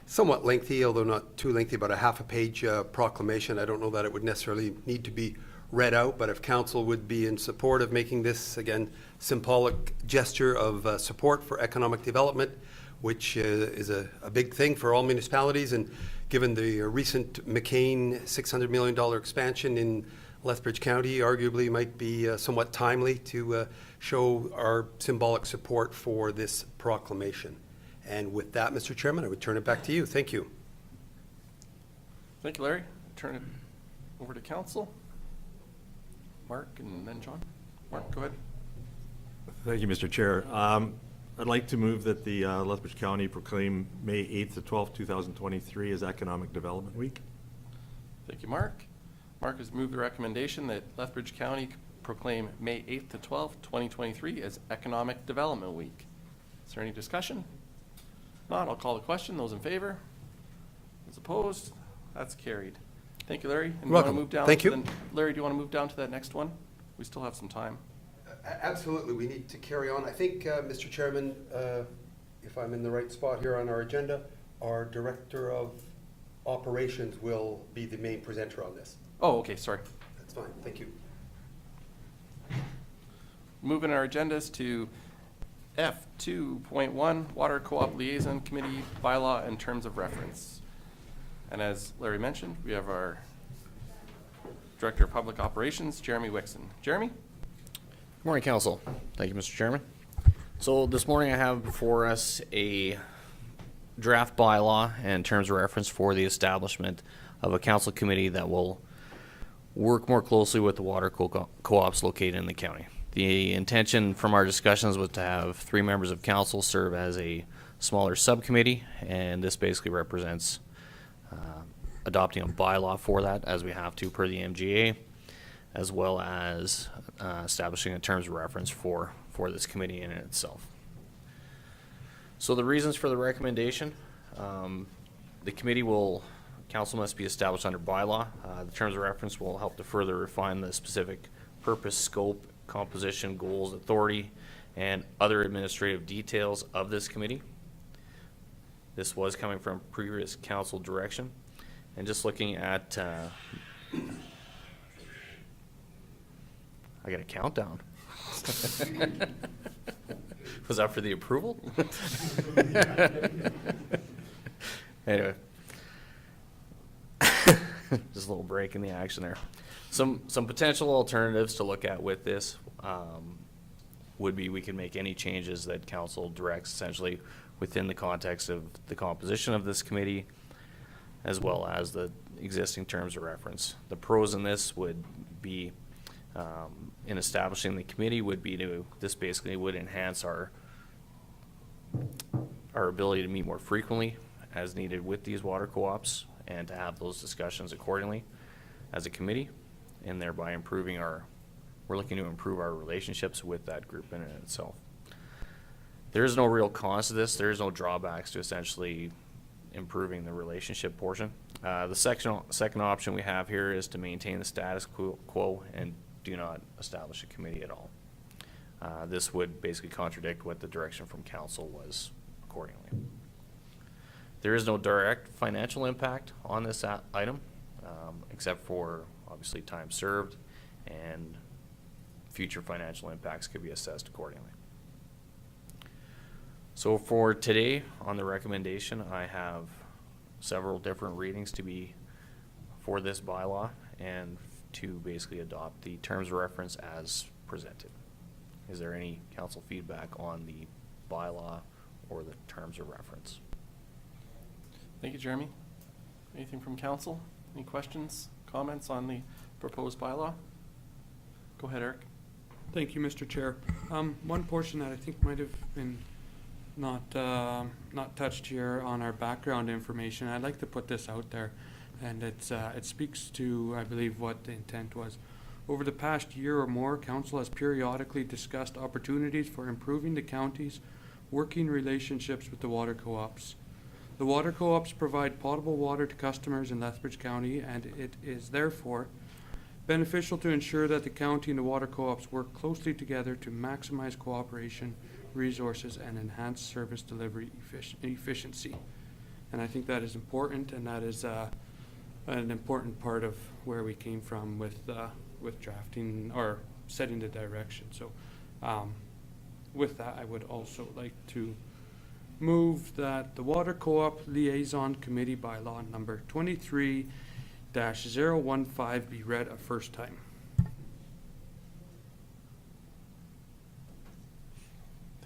Speaker 5: somewhat lengthy, although not too lengthy, about a half a page proclamation. I don't know that it would necessarily need to be read out, but if council would be in support of making this, again, symbolic gesture of support for economic development, which is a big thing for all municipalities, and given the recent McCain $600 million expansion in Lethbridge County arguably might be somewhat timely to show our symbolic support for this proclamation. And with that, Mr. Chairman, I would turn it back to you. Thank you.
Speaker 1: Thank you, Larry. Turn it over to council. Mark and then John. Mark, go ahead.
Speaker 8: Thank you, Mr. Chair. I'd like to move that the Lethbridge County proclaim May 8th to 12th, 2023 as Economic Development Week.
Speaker 1: Thank you, Mark. Mark has moved the recommendation that Lethbridge County proclaim May 8th to 12th, 2023 as Economic Development Week. Is there any discussion? Not, I'll call the question. Those in favor? Those opposed? That's carried. Thank you, Larry. And do you wanna
Speaker 5: Welcome.
Speaker 1: move down
Speaker 5: Thank
Speaker 1: to
Speaker 5: you.
Speaker 1: Larry, do you want to move down to that next one? We still have some time.
Speaker 5: Absolutely, we need to carry on. I think, Mr. Chairman, if I'm in the right spot here on our agenda, our Director of Operations will be the main presenter on this.
Speaker 1: Oh, okay, sorry.
Speaker 5: That's fine, thank you.
Speaker 1: Moving our agendas to F2.1, Water Co-op Liaison Committee Bylaw and Terms of Reference. And as Larry mentioned, we have our Director of Public Operations, Jeremy Wixon. Jeremy?
Speaker 9: Good morning, Council. Thank you, Mr. Chairman. So this morning I have before us a draft bylaw and terms of reference for the establishment of a council committee that will work more closely with the water co-ops located in the county. The intention from our discussions was to have 3 members of council serve as a smaller subcommittee, and this basically represents adopting a bylaw for that, as we have to per the MGA, as well as establishing a terms of reference for this committee in itself. So the reasons for the recommendation, the council must be established under bylaw. The terms of reference will help to further refine the specific purpose, scope, composition, goals, authority, and other administrative details of this committee. This was coming from previous council direction. And just looking at, I got a countdown. Was that for the approval? Anyway. Just a little break in the action there. Some potential alternatives to look at with this would be we can make any changes that council directs essentially within the context of the composition of this committee, as well as the existing terms of reference. The pros in this would be, in establishing the committee, would be this basically would enhance our ability to meet more frequently as needed with these water co-ops and to have those discussions accordingly as a committee, and thereby we're looking to improve our relationships with that group in and of itself. There is no real cons to this. There is no drawbacks to essentially improving the relationship portion. The second option we have here is to maintain the status quo and do not establish a committee at all. This would basically contradict what the direction from council was accordingly. There is no direct financial impact on this item, except for obviously time served, and future financial impacts could be assessed accordingly. So for today, on the recommendation, I have several different readings to be for this bylaw and to basically adopt the terms of reference as presented. Is there any council feedback on the bylaw or the terms of reference?
Speaker 1: Thank you, Jeremy. Anything from council? Any questions, comments on the proposed bylaw? Go ahead, Eric.
Speaker 4: Thank you, Mr. Chair. One portion that I think might have been not touched here on our background information, I'd like to put this out there, and it speaks to, I believe, what the intent was. Over the past year or more, council has periodically discussed opportunities for improving the county's working relationships with the water co-ops. The water co-ops provide potable water to customers in Lethbridge County, and it is therefore beneficial to ensure that the county and the water co-ops work closely together to maximize cooperation, resources, and enhance service delivery efficiency. And I think that is important, and that is an important part of where we came from with drafting or setting the direction. So with that, I would also like to move that the Water Co-op Liaison Committee Bylaw number 23-015 be read a first time.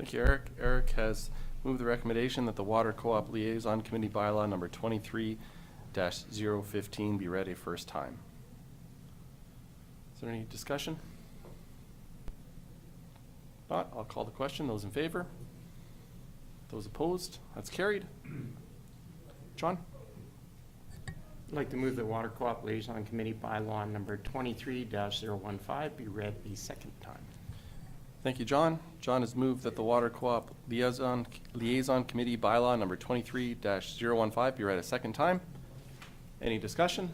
Speaker 1: Thank you, Eric. Eric has moved the recommendation that the Water Co-op Liaison Committee Bylaw number 23-015 be read a first time. Is there any discussion? Not, I'll call the question. Those in favor? Those opposed? That's carried. John?
Speaker 3: I'd like to move the Water Co-op Liaison Committee Bylaw number 23-015 be read a second time.
Speaker 1: Thank you, John. John has moved that the Water Co-op Liaison Committee Bylaw number 23-015 be read a second time. Any discussion?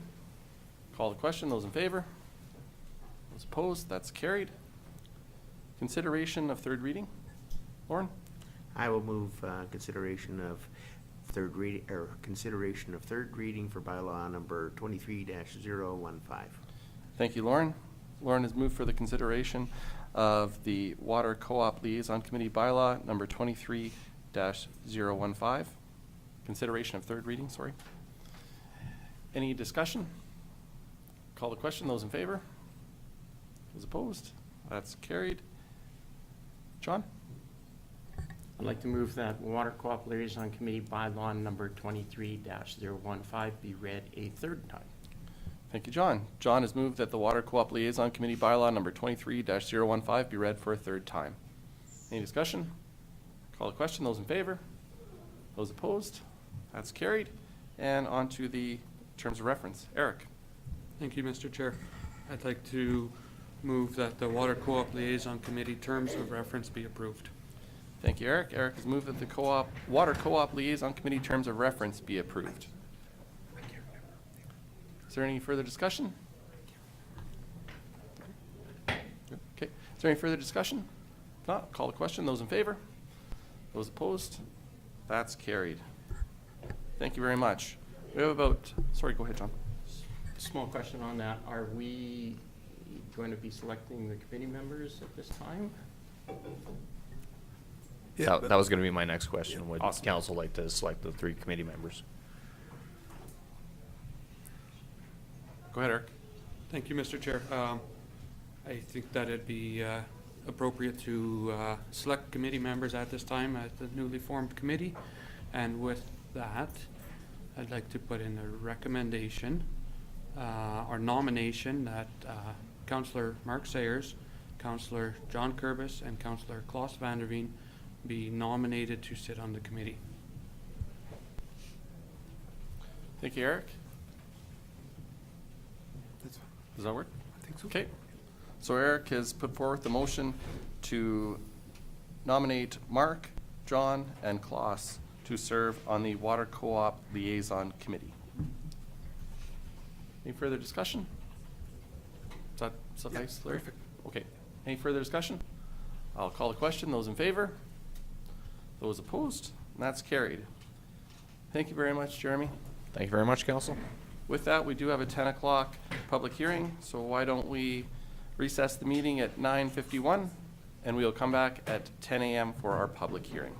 Speaker 1: Call the question. Those in favor? Those opposed? That's carried. Consideration of third reading. Lauren?
Speaker 7: I will move consideration of third reading for bylaw number 23-015.
Speaker 1: Thank you, Lauren. Lauren has moved for the consideration of the Water Co-op Liaison Committee Bylaw number 23-015. Consideration of third reading, sorry. Any discussion? Call the question. Those in favor? Those opposed? That's carried. John?
Speaker 3: I'd like to move that Water Co-op Liaison Committee Bylaw number 23-015 be read a third time.
Speaker 1: Thank you, John. John has moved that the Water Co-op Liaison Committee Bylaw number 23-015 be read for a third time. Any discussion? Call the question. Those in favor? Those opposed? That's carried. And on to the terms of reference. Eric?
Speaker 4: Thank you, Mr. Chair. I'd like to move that the Water Co-op Liaison Committee terms of reference be approved.
Speaker 1: Thank you, Eric. Eric has moved that the Water Co-op Liaison Committee terms of reference be approved. Is there any further discussion? Okay. Is there any further discussion? If not, call the question. Those in favor? Those opposed? That's carried. Thank you very much. We have about, sorry, go ahead, John.
Speaker 3: Small question on that. Are we going to be selecting the committee members at this time?
Speaker 5: Yeah,
Speaker 9: That was going to be my next question. Would
Speaker 1: Awesome.
Speaker 9: council like to select the 3 committee members?
Speaker 1: Go ahead, Eric.
Speaker 4: Thank you, Mr. Chair. I think that it'd be appropriate to select committee members at this time at the newly formed committee. And with that, I'd like to put in a recommendation or nomination that Councillor Mark Sayers, Councillor John Kurbis, and Councillor Klaus Vanderveen be nominated to sit on the committee.
Speaker 1: Thank you, Eric.
Speaker 5: That's fine.
Speaker 1: Does that work?
Speaker 5: I think so.
Speaker 1: Okay. So Eric has put forth the motion to nominate Mark, John, and Klaus to serve on the Water Co-op Liaison Committee. Any further discussion? Does that suffice, Larry?
Speaker 5: perfect.
Speaker 1: Okay. Any further discussion? I'll call the question. Those in favor? Those opposed? And that's carried. Thank you very much, Jeremy.
Speaker 9: Thank you very much, council.
Speaker 1: With that, we do have a 10 o'clock public hearing, so why don't we recess the meeting at 9:51, and we'll come back at 10 a.m. for our public hearing.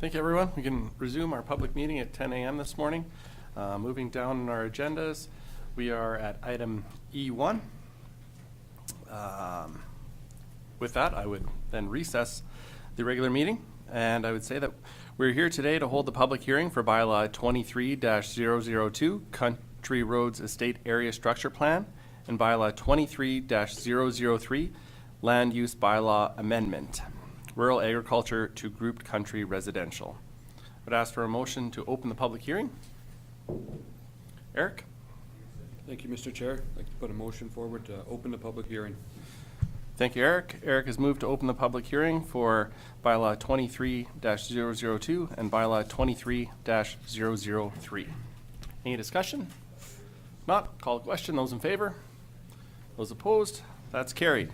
Speaker 1: Thank you, everyone. We can resume our public meeting at 10 a.m. this morning. Moving down in our agendas, we are at item E1. With that, I would then recess the regular meeting, and I would say that we're here today to hold the public hearing for Bylaw 23-002, Country Roads Estate Area Structure Plan, and Bylaw 23-003, Land Use Bylaw Amendment, Rural Agriculture to Grouped Country Residential. I would ask for a motion to open the public hearing. Eric?
Speaker 4: Thank you, Mr. Chair. I'd like to put a motion forward to open the public hearing.
Speaker 1: Thank you, Eric. Eric has moved to open the public hearing for Bylaw 23-002 and Bylaw 23-003. Any discussion? Not, call the question. Those in favor? Those opposed? That's carried.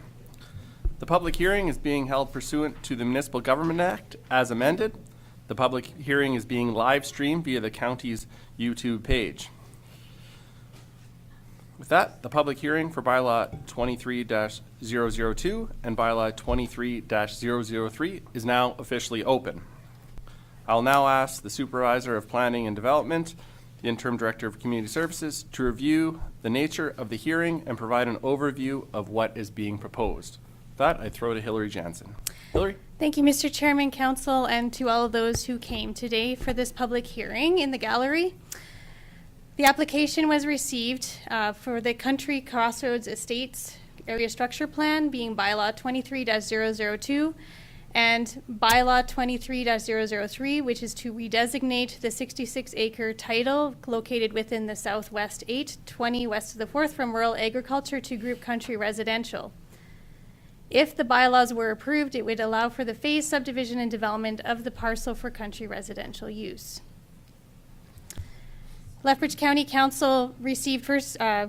Speaker 1: The public hearing is being held pursuant to the Municipal Government Act as amended. The public hearing is being live streamed via the county's YouTube page. With that, the public hearing for Bylaw 23-002 and Bylaw 23-003 is now officially open. I'll now ask the Supervisor of Planning and Development, the Interim Director of Community Services, to review the nature of the hearing and provide an overview of what is being proposed. With that, I throw to Hillary Jansen. Hillary?
Speaker 6: Thank you, Mr. Chairman, Council, and to all of those who came today for this public hearing in the gallery. The application was received for the Country Crossroads Estates Area Structure Plan, being Bylaw 23-002 and Bylaw 23-003, which is to redesignate the 66-acre title located within the Southwest 820 west of the 4th from rural agriculture to group country residential. If the bylaws were approved, it would allow for the phased subdivision and development of the parcel for country residential use. Lethbridge County Council received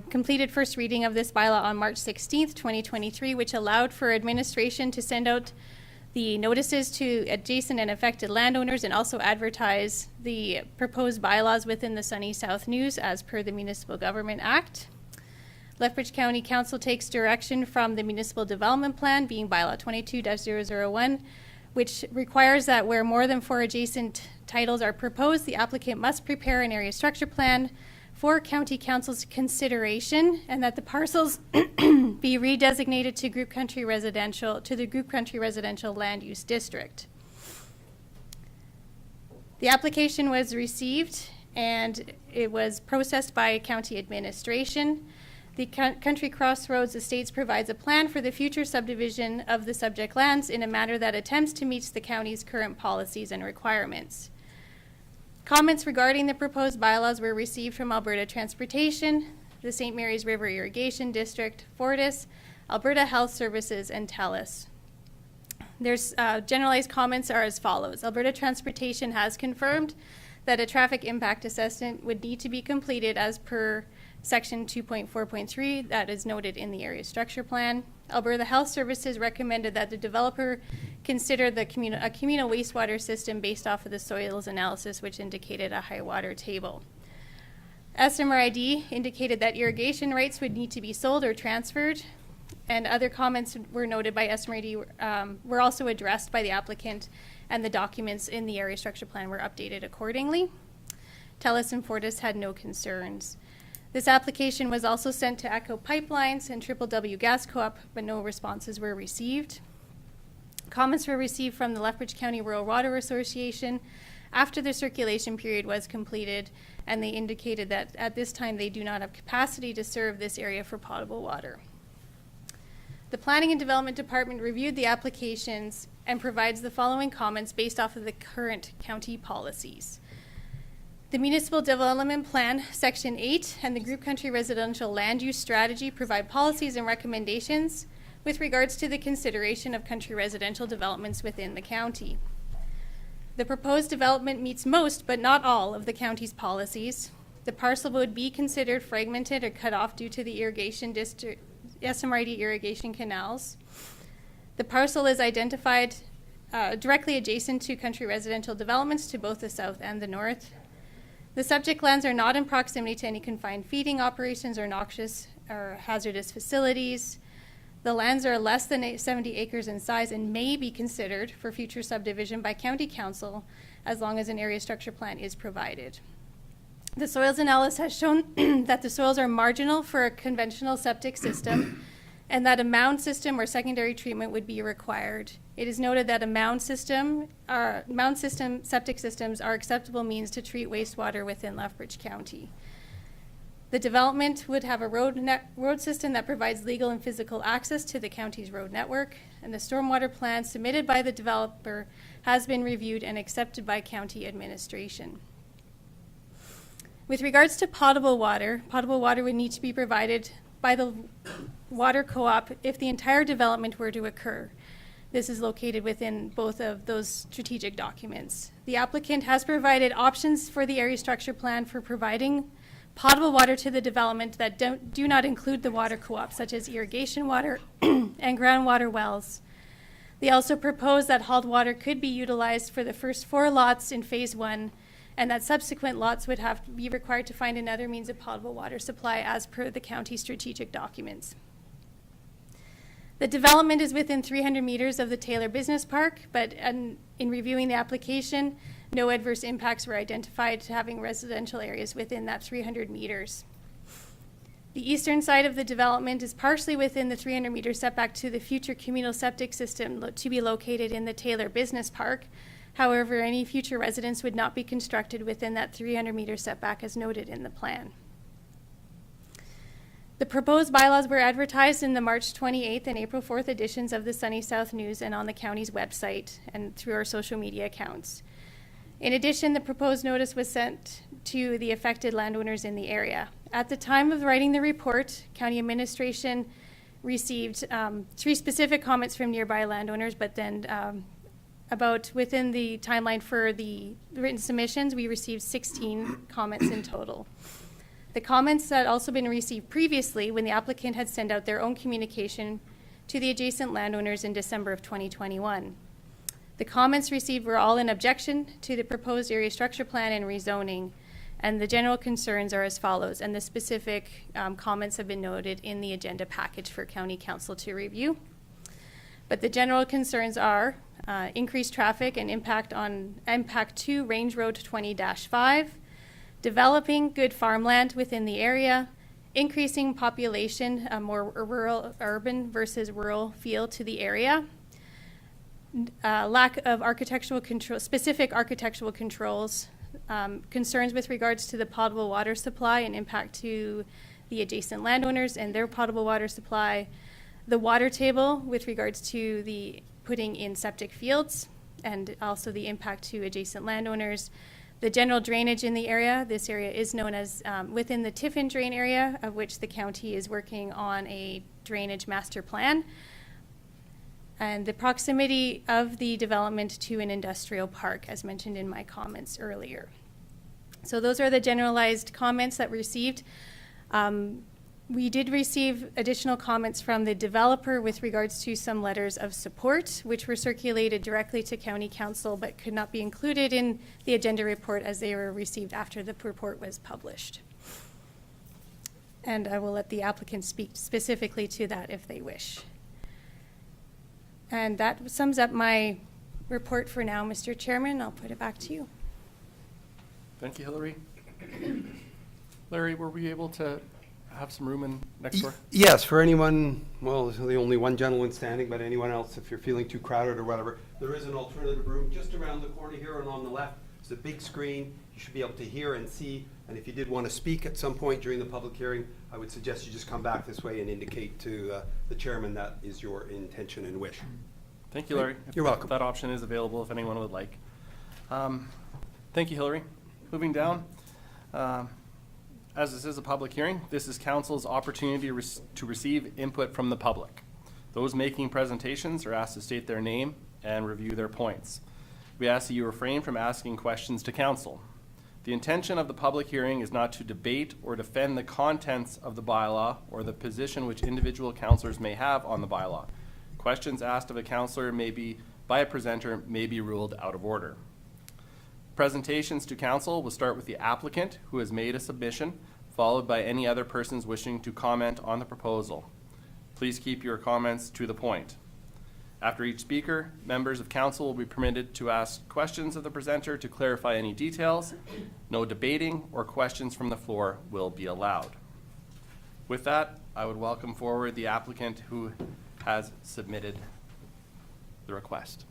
Speaker 6: completed first reading of this bylaw on March 16th, 2023, which allowed for administration to send out the notices to adjacent and affected landowners and also advertise the proposed bylaws within the Sunny South News as per the Municipal Government Act. Lethbridge County Council takes direction from the Municipal Development Plan, being Bylaw 22-001, which requires that where more than 4 adjacent titles are proposed, the applicant must prepare an area structure plan for County Council's consideration, and that the parcels be redesignated to group country residential, to the group country residential land use district. The application was received and it was processed by county administration. The Country Crossroads Estates provides a plan for the future subdivision of the subject lands in a manner that attempts to meet the county's current policies and requirements. Comments regarding the proposed bylaws were received from Alberta Transportation, the St. Mary's River Irrigation District, Fortis, Alberta Health Services, and TELUS. There's generalized comments are as follows. Alberta Transportation has confirmed that a traffic impact assessment would need to be completed as per Section 2.4.3 that is noted in the area structure plan. Alberta Health Services recommended that the developer consider a communal wastewater system based off of the soils analysis, which indicated a high water table. SMRID indicated that irrigation rights would need to be sold or transferred, and other comments were noted by SMRID were also addressed by the applicant, and the documents in the area structure plan were updated accordingly. TELUS and Fortis had no concerns. This application was also sent to Echo Pipelines and Triple W Gas Co-op, but no responses were received. Comments were received from the Lethbridge County Rural Water Association after the circulation period was completed, and they indicated that at this time they do not have capacity to serve this area for potable water. The Planning and Development Department reviewed the applications and provides the following comments based off of the current county policies. The Municipal Development Plan, Section 8, and the Group Country Residential Land Use Strategy provide policies and recommendations with regards to the consideration of country residential developments within the county. The proposed development meets most, but not all, of the county's policies. The parcel would be considered fragmented or cut off due to the irrigation district, SMRD irrigation canals. The parcel is identified directly adjacent to country residential developments to both the south and the north. The subject lands are not in proximity to any confined feeding operations or noxious or hazardous facilities. The lands are less than 70 acres in size and may be considered for future subdivision by County Council as long as an area structure plan is provided. The soils analysis has shown that the soils are marginal for a conventional septic system and that a mound system or secondary treatment would be required. It is noted that a mound system septic systems are acceptable means to treat wastewater within Lethbridge County. The development would have a road system that provides legal and physical access to the county's road network, and the stormwater plan submitted by the developer has been reviewed and accepted by county administration. With regards to potable water would need to be provided by the water co-op if the entire development were to occur. This is located within both of those strategic documents. The applicant has provided options for the area structure plan for providing potable water to the development that do not include the water co-op, such as irrigation water and groundwater wells. They also propose that hauled water could be utilized for the first 4 lots in phase 1, and that subsequent lots would have to be required to find another means of potable water supply as per the county strategic documents. The development is within 300 meters of the Taylor Business Park, but in reviewing the application, no adverse impacts were identified to having residential areas within that 300 meters. The eastern side of the development is partially within the 300-meter setback to the future communal septic system to be located in the Taylor Business Park. However, any future residence would not be constructed within that 300-meter setback as noted in the plan. The proposed bylaws were advertised in the March 28th and April 4th editions of the Sunny South News and on the county's website and through our social media accounts. In addition, the proposed notice was sent to the affected landowners in the area. At the time of writing the report, county administration received 3 specific comments from nearby landowners, but then about within the timeline for the written submissions, we received 16 comments in total. The comments had also been received previously when the applicant had sent out their own communication to the adjacent landowners in December of 2021. The comments received were all in objection to the proposed area structure plan and rezoning, and the general concerns are as follows, and the specific comments have been noted in the agenda package for County Council to review. But the general concerns are increased traffic and impact to Range Road 20-5, developing good farmland within the area, increasing population, a more urban versus rural feel to the area, lack of specific architectural controls, concerns with regards to the potable water supply and impact to the adjacent landowners and their potable water supply, the water table with regards to the putting in septic fields, and also the impact to adjacent landowners, the general drainage in the area. This area is known as within the Tiffin drain area, of which the county is working on a drainage master plan, and the proximity of the development to an industrial park, as mentioned in my comments earlier. So those are the generalized comments that we received. We did receive additional comments from the developer with regards to some letters of support, which were circulated directly to County Council but could not be included in the agenda report as they were received after the report was published. And I will let the applicant speak specifically to that if they wish. And that sums up my report for now, Mr. Chairman. I'll put it back to you.
Speaker 1: Thank you, Hillary. Larry, were we able to have some room in next door?
Speaker 5: Yes, for anyone, well, there's the only one gentleman standing, but anyone else, if you're feeling too crowded or whatever, there is an alternative room just around the corner here and on the left. It's a big screen. You should be able to hear and see. And if you did want to speak at some point during the public hearing, I would suggest you just come back this way and indicate to the chairman that is your intention and wish.
Speaker 1: Thank you, Larry.
Speaker 5: You're welcome.
Speaker 1: That option is available if anyone would like. Thank you, Hillary. Moving down. As this is a public hearing, this is council's opportunity to receive input from the public. Those making presentations are asked to state their name and review their points. We ask that you refrain from asking questions to council. The intention of the public hearing is not to debate or defend the contents of the bylaw or the position which individual councillors may have on the bylaw. Questions asked of a councillor by a presenter may be ruled out of order. Presentations to council will start with the applicant who has made a submission, followed by any other persons wishing to comment on the proposal. Please keep your comments to the point. After each speaker, members of council will be permitted to ask questions of the presenter to clarify any details. No debating or questions from the floor will be allowed. With that, I would welcome forward the applicant who has submitted the request.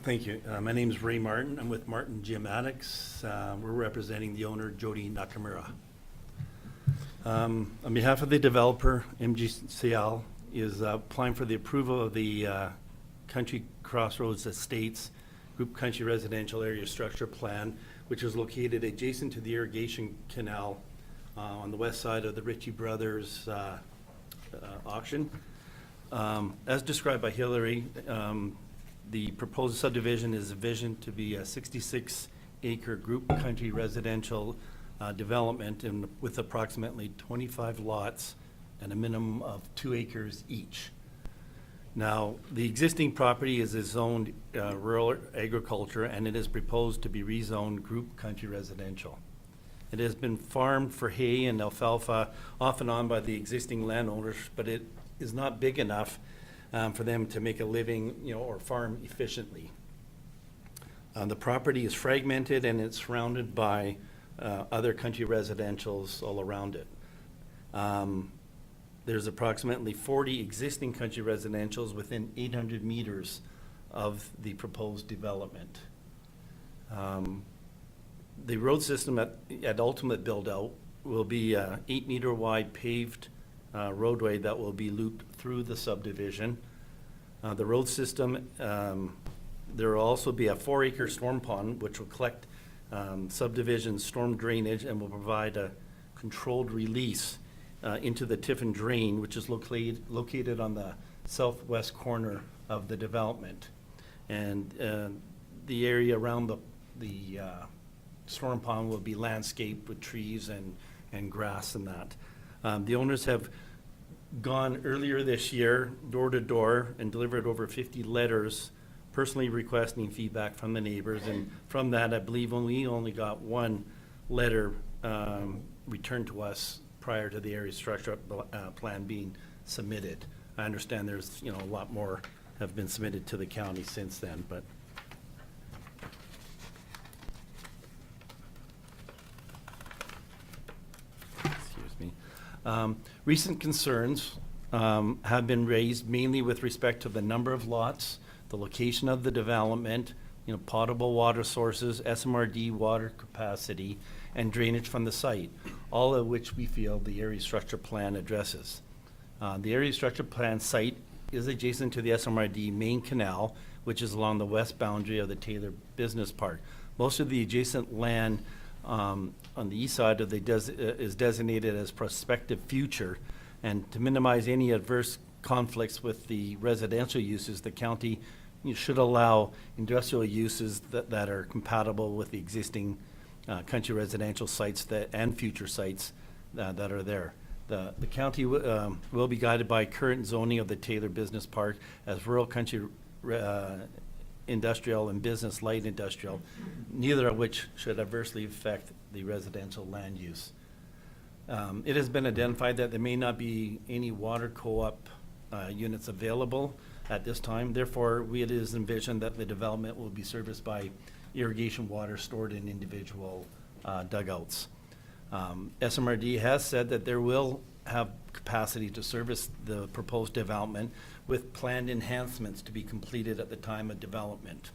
Speaker 10: Thank you. My name is Ray Martin. I'm with Martin Geomatics. We're representing the owner, Jody Nakamura. On behalf of the developer, MGCL is applying for the approval of the Country Crossroads Estates Group Country Residential Area Structure Plan, which is located adjacent to the irrigation canal on the west side of the Ritchie Brothers auction. As described by Hillary, the proposed subdivision is envisioned to be a 66-acre group country residential development with approximately 25 lots and a minimum of 2 acres each. Now, the existing property is zoned rural agriculture, and it is proposed to be rezoned group country residential. It has been farmed for hay and alfalfa off and on by the existing landowners, but it is not big enough for them to make a living, or farm efficiently. The property is fragmented and it's surrounded by other country residentials all around it. There's approximately 40 existing country residentials within 800 meters of the proposed development. The road system at ultimate build-out will be an 8-meter wide paved roadway that will be looped through the subdivision. The road system, there will also be a 4-acre storm pond which will collect subdivision storm drainage and will provide a controlled release into the Tiffin Drain, which is located on the southwest corner of the development. And the area around the storm pond will be landscaped with trees and grass and that. The owners have gone earlier this year, door to door, and delivered over 50 letters personally requesting feedback from the neighbors. And from that, I believe we only got one letter returned to us prior to the area structure plan being submitted. I understand there's, a lot more have been submitted to the county since then, but. Excuse me. Recent concerns have been raised mainly with respect to the number of lots, the location of the development, potable water sources, SMRD water capacity, and drainage from the site, all of which we feel the area structure plan addresses. The area structure plan site is adjacent to the SMRD main canal, which is along the west boundary of the Taylor Business Park. Most of the adjacent land on the east side of is designated as prospective future, and to minimize any adverse conflicts with the residential uses, the county should allow industrial uses that are compatible with the existing country residential sites and future sites that are there. The county will be guided by current zoning of the Taylor Business Park as rural country industrial and business light industrial, neither of which should adversely affect the residential land use. It has been identified that there may not be any water co-op units available at this time. Therefore, it is envisioned that the development will be serviced by irrigation water stored in individual dugouts. SMRD has said that there will have capacity to service the proposed development with planned enhancements to be completed at the time of development,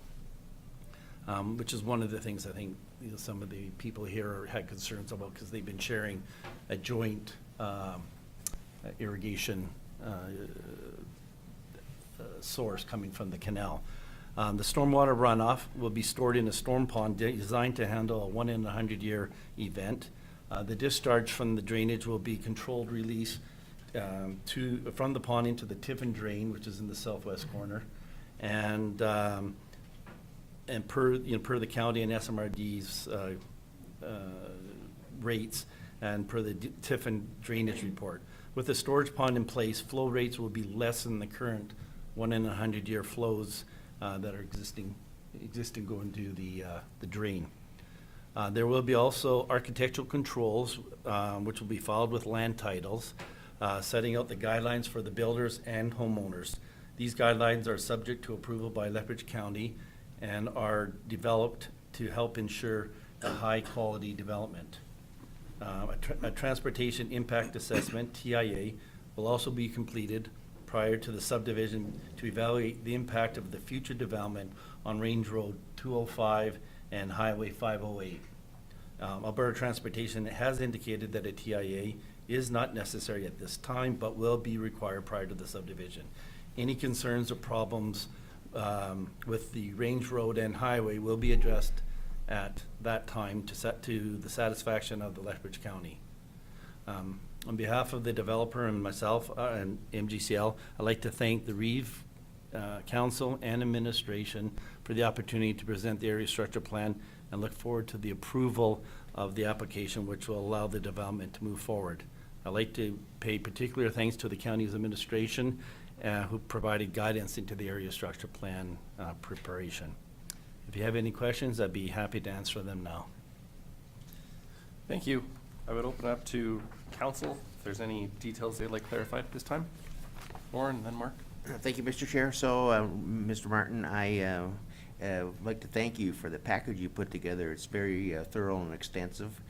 Speaker 10: which is one of the things I think some of the people here had concerns about because they've been sharing a joint irrigation source coming from the canal. The stormwater runoff will be stored in a storm pond designed to handle a 1-in-100-year event. The discharge from the drainage will be controlled release from the pond into the Tiffin Drain, which is in the southwest corner, and per the county and SMRD's rates, and per the Tiffin drainage report. With the storage pond in place, flow rates will be less than the current 1-in-100-year flows that are existing going to the drain. There will be also architectural controls, which will be followed with land titles, setting out the guidelines for the builders and homeowners. These guidelines are subject to approval by Lethbridge County and are developed to help ensure a high-quality development. A transportation impact assessment, TIA, will also be completed prior to the subdivision to evaluate the impact of the future development on Range Road 205 and Highway 508. Alberta Transportation has indicated that a TIA is not necessary at this time, but will be required prior to the subdivision. Any concerns or problems with the Range Road and Highway will be addressed at that time to the satisfaction of the Lethbridge County. On behalf of the developer and myself and MGCL, I'd like to thank the Reeve Council and administration for the opportunity to present the area structure plan and look forward to the approval of the application, which will allow the development to move forward. I'd like to pay particular thanks to the county's administration who provided guidance into the area structure plan preparation. If you have any questions, I'd be happy to answer them now.
Speaker 1: Thank you. I would open up to council if there's any details they'd like clarified at this time. Warren, then Mark.
Speaker 7: Thank you, Mr. Chair. So, Mr. Martin, I would like to thank you for the package you put together. It's very thorough and extensive.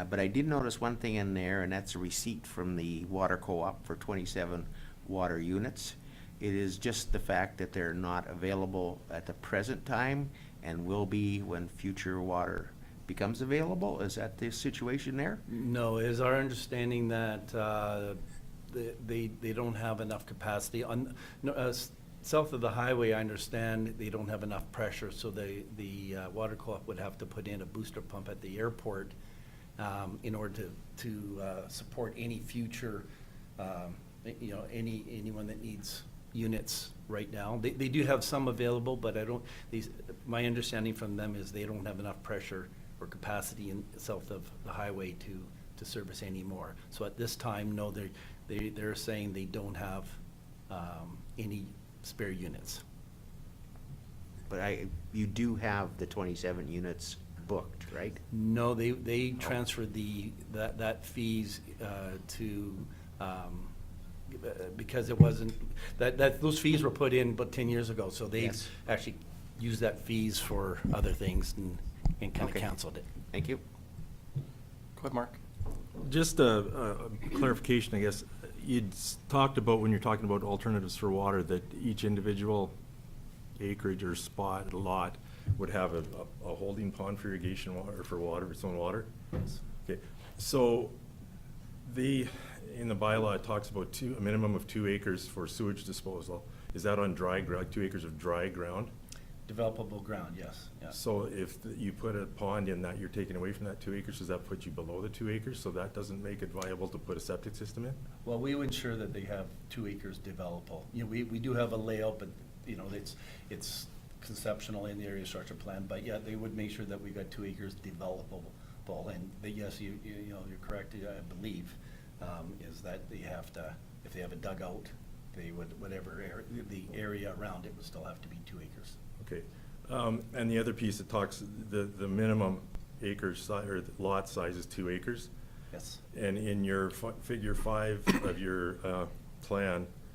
Speaker 7: But I did notice one thing in there, and that's a receipt from the water co-op for 27 water units. It is just the fact that they're not available at the present time and will be when future water becomes available. Is that the situation there?
Speaker 10: No, it is our understanding that they don't have enough capacity. South of the highway, I understand they don't have enough pressure, so the water co-op would have to put in a booster pump at the airport in order to support any future, anyone that needs units right now. They do have some available, but my understanding from them is they don't have enough pressure or capacity in south of the highway to service any more. So at this time, no, they're saying they don't have any spare units.
Speaker 7: But you do have the 27 units booked, right?
Speaker 10: No, they transferred that fees to because it wasn't those fees were put in about 10 years ago, so they
Speaker 7: Yes.
Speaker 10: actually used that fees for other things and kind of
Speaker 7: Okay.
Speaker 10: canceled it.
Speaker 7: Thank you.
Speaker 1: Go ahead, Mark.
Speaker 8: Just a clarification, I guess. You'd talked about, when you're talking about alternatives for water, that each individual acreage or spot, lot, would have a holding pond for irrigation water, for water, its own water?
Speaker 10: Yes.
Speaker 8: Okay, so in the bylaw, it talks about a minimum of 2 acres for sewage disposal. Is that on dry ground, 2 acres of dry ground?
Speaker 10: Developable ground, yes. Yeah.
Speaker 8: So if you put a pond in that, you're taking away from that 2 acres, does that put you below the 2 acres? So that doesn't make it viable to put a septic system in?
Speaker 10: Well, we would ensure that they have 2 acres developable. We do have a layout, but, it's conceptual in the area structure plan, but yeah, they would make sure that we got 2 acres developable. And yes, you're correct, I believe, is that they have to, if they have a dugout, they would, the area around it would still have to be 2 acres.
Speaker 8: Okay, and the other piece that talks, the minimum acre size, or lot size is 2 acres?
Speaker 10: Yes.
Speaker 8: And in your figure 5 of your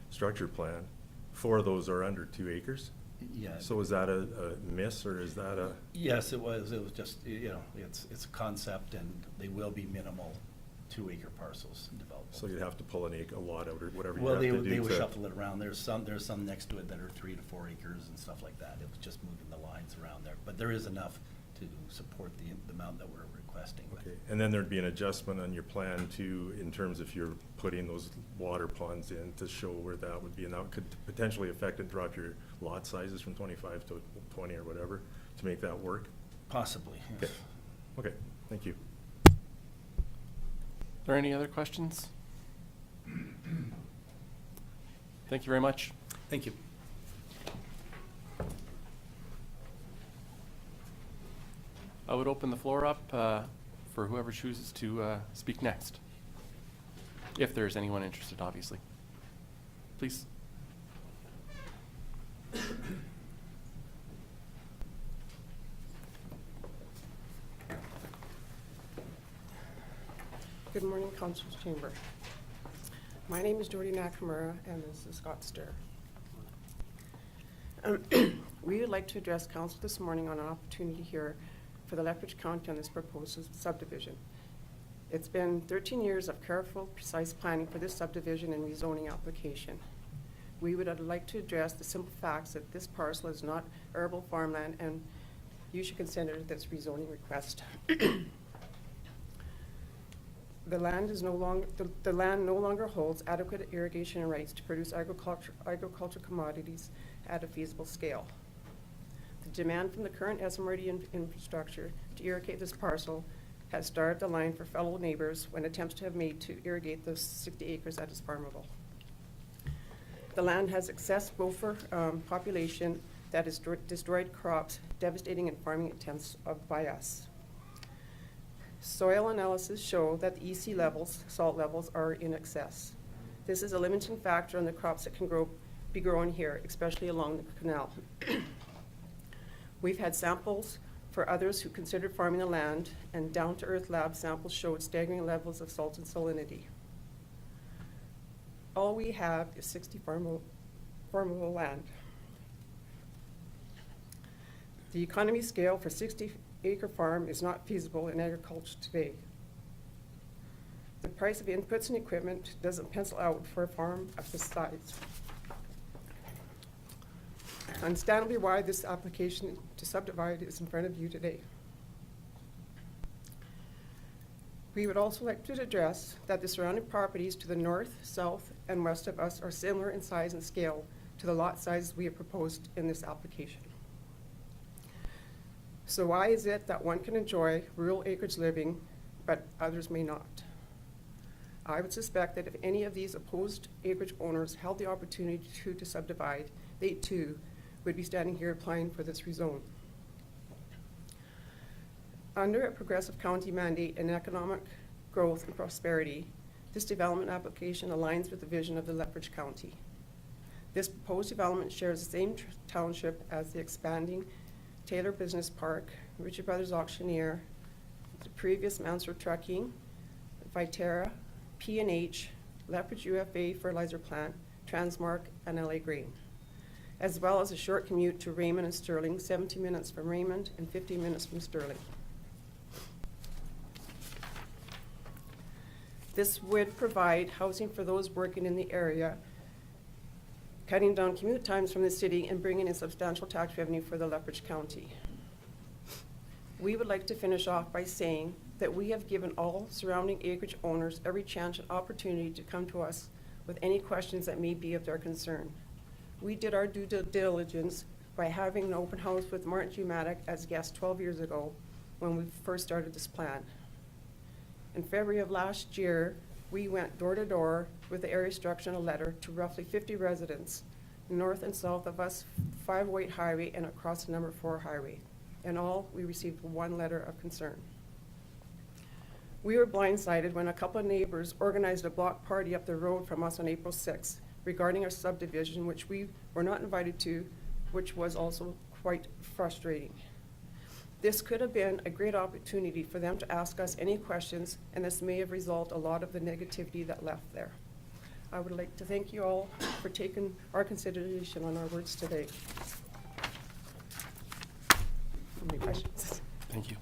Speaker 8: structure plan, 4 of those are under 2 acres?
Speaker 10: Yeah.
Speaker 8: So is that a miss, or is that a?
Speaker 10: Yes, it was just, it's a concept, and they will be minimal 2 acre parcels developable.
Speaker 8: So you'd have to pull a lot out, or whatever you
Speaker 10: Well,
Speaker 8: have to do
Speaker 10: they would
Speaker 8: to-
Speaker 10: shuffle it around. There's some next to it that are 3 to 4 acres and stuff like that. It was just moving the lines around there. But there is enough to support the amount that we're requesting.
Speaker 8: Okay, and then there'd be an adjustment on your plan too, in terms if you're putting those water ponds in, to show where that would be, and that could potentially affect and drop your lot sizes from 25 to 20 or whatever, to make that work?
Speaker 10: Possibly, yes.
Speaker 8: Okay, thank you.
Speaker 1: Are there any other questions? Thank you very much.
Speaker 10: Thank you.
Speaker 1: I would open the floor up for whoever chooses to speak next. If there's anyone interested, obviously. Please.
Speaker 11: Good morning, Council's Chamber. My name is Jody Nakamura, and this is Scott Sturr. We would like to address Council this morning on an opportunity here for the Lethbridge County on this proposed subdivision. It's been 13 years of careful, precise planning for this subdivision and rezoning application. We would like to address the simple facts that this parcel is not arable farmland, and you should consider this rezoning request. The land no longer holds adequate irrigation rights to produce agricultural commodities at a feasible scale. The demand from the current SMRD infrastructure to irrigate this parcel has started the line for fellow neighbors when attempts have been made to irrigate the 60 acres that is farmable. The land has excess gopher population that has destroyed crops, devastating in farming attempts by us. Soil analysis show that the EC levels, salt levels, are in excess. This is a limiting factor on the crops that can be grown here, especially along the canal. We've had samples for others who considered farming the land, and down-to-earth lab samples showed staggering levels of salt and salinity. All we have is 60 farmable land. The economy scale for 60-acre farm is not feasible in agriculture today. The price of inputs and equipment doesn't pencil out for a farm of this size. Understandably why this application to subdivide is in front of you today. We would also like to address that the surrounding properties to the north, south, and west of us are similar in size and scale to the lot sizes we have proposed in this application. So why is it that one can enjoy rural acreage living, but others may not? I would suspect that if any of these opposed acreage owners held the opportunity to subdivide, they too would be standing here applying for this rezone. Under a progressive county mandate and economic growth and prosperity, this development application aligns with the vision of the Lethbridge County. This proposed development shares the same township as the expanding Taylor Business Park, Ritchie Brothers Auctioneer, the previous Mansfield Trucking, Viterra, P&H, Lethbridge UFA Fertilizer Plant, Transmark, and LA Grain, as well as a short commute to Raymond and Sterling, 17 minutes from Raymond and 15 minutes from Sterling. This would provide housing for those working in the area, cutting down commute times from the city and bringing in substantial tax revenue for the Lethbridge County. We would like to finish off by saying that we have given all surrounding acreage owners every chance and opportunity to come to us with any questions that may be of their concern. We did our due diligence by having an open house with Martin G. Maddock as guest 12 years ago when we first started this plan. In February of last year, we went door to door with the area instructional letter to roughly 50 residents, north and south of us, 508 highway and across the number 4 highway. In all, we received 1 letter of concern. We were blindsided when a couple of neighbors organized a block party up the road from us on April 6th regarding our subdivision, which we were not invited to, which was also quite frustrating. This could have been a great opportunity for them to ask us any questions, and this may have resolved a lot of the negativity that left there. I would like to thank you all for taking our consideration on our words today. Any questions?
Speaker 1: Thank you.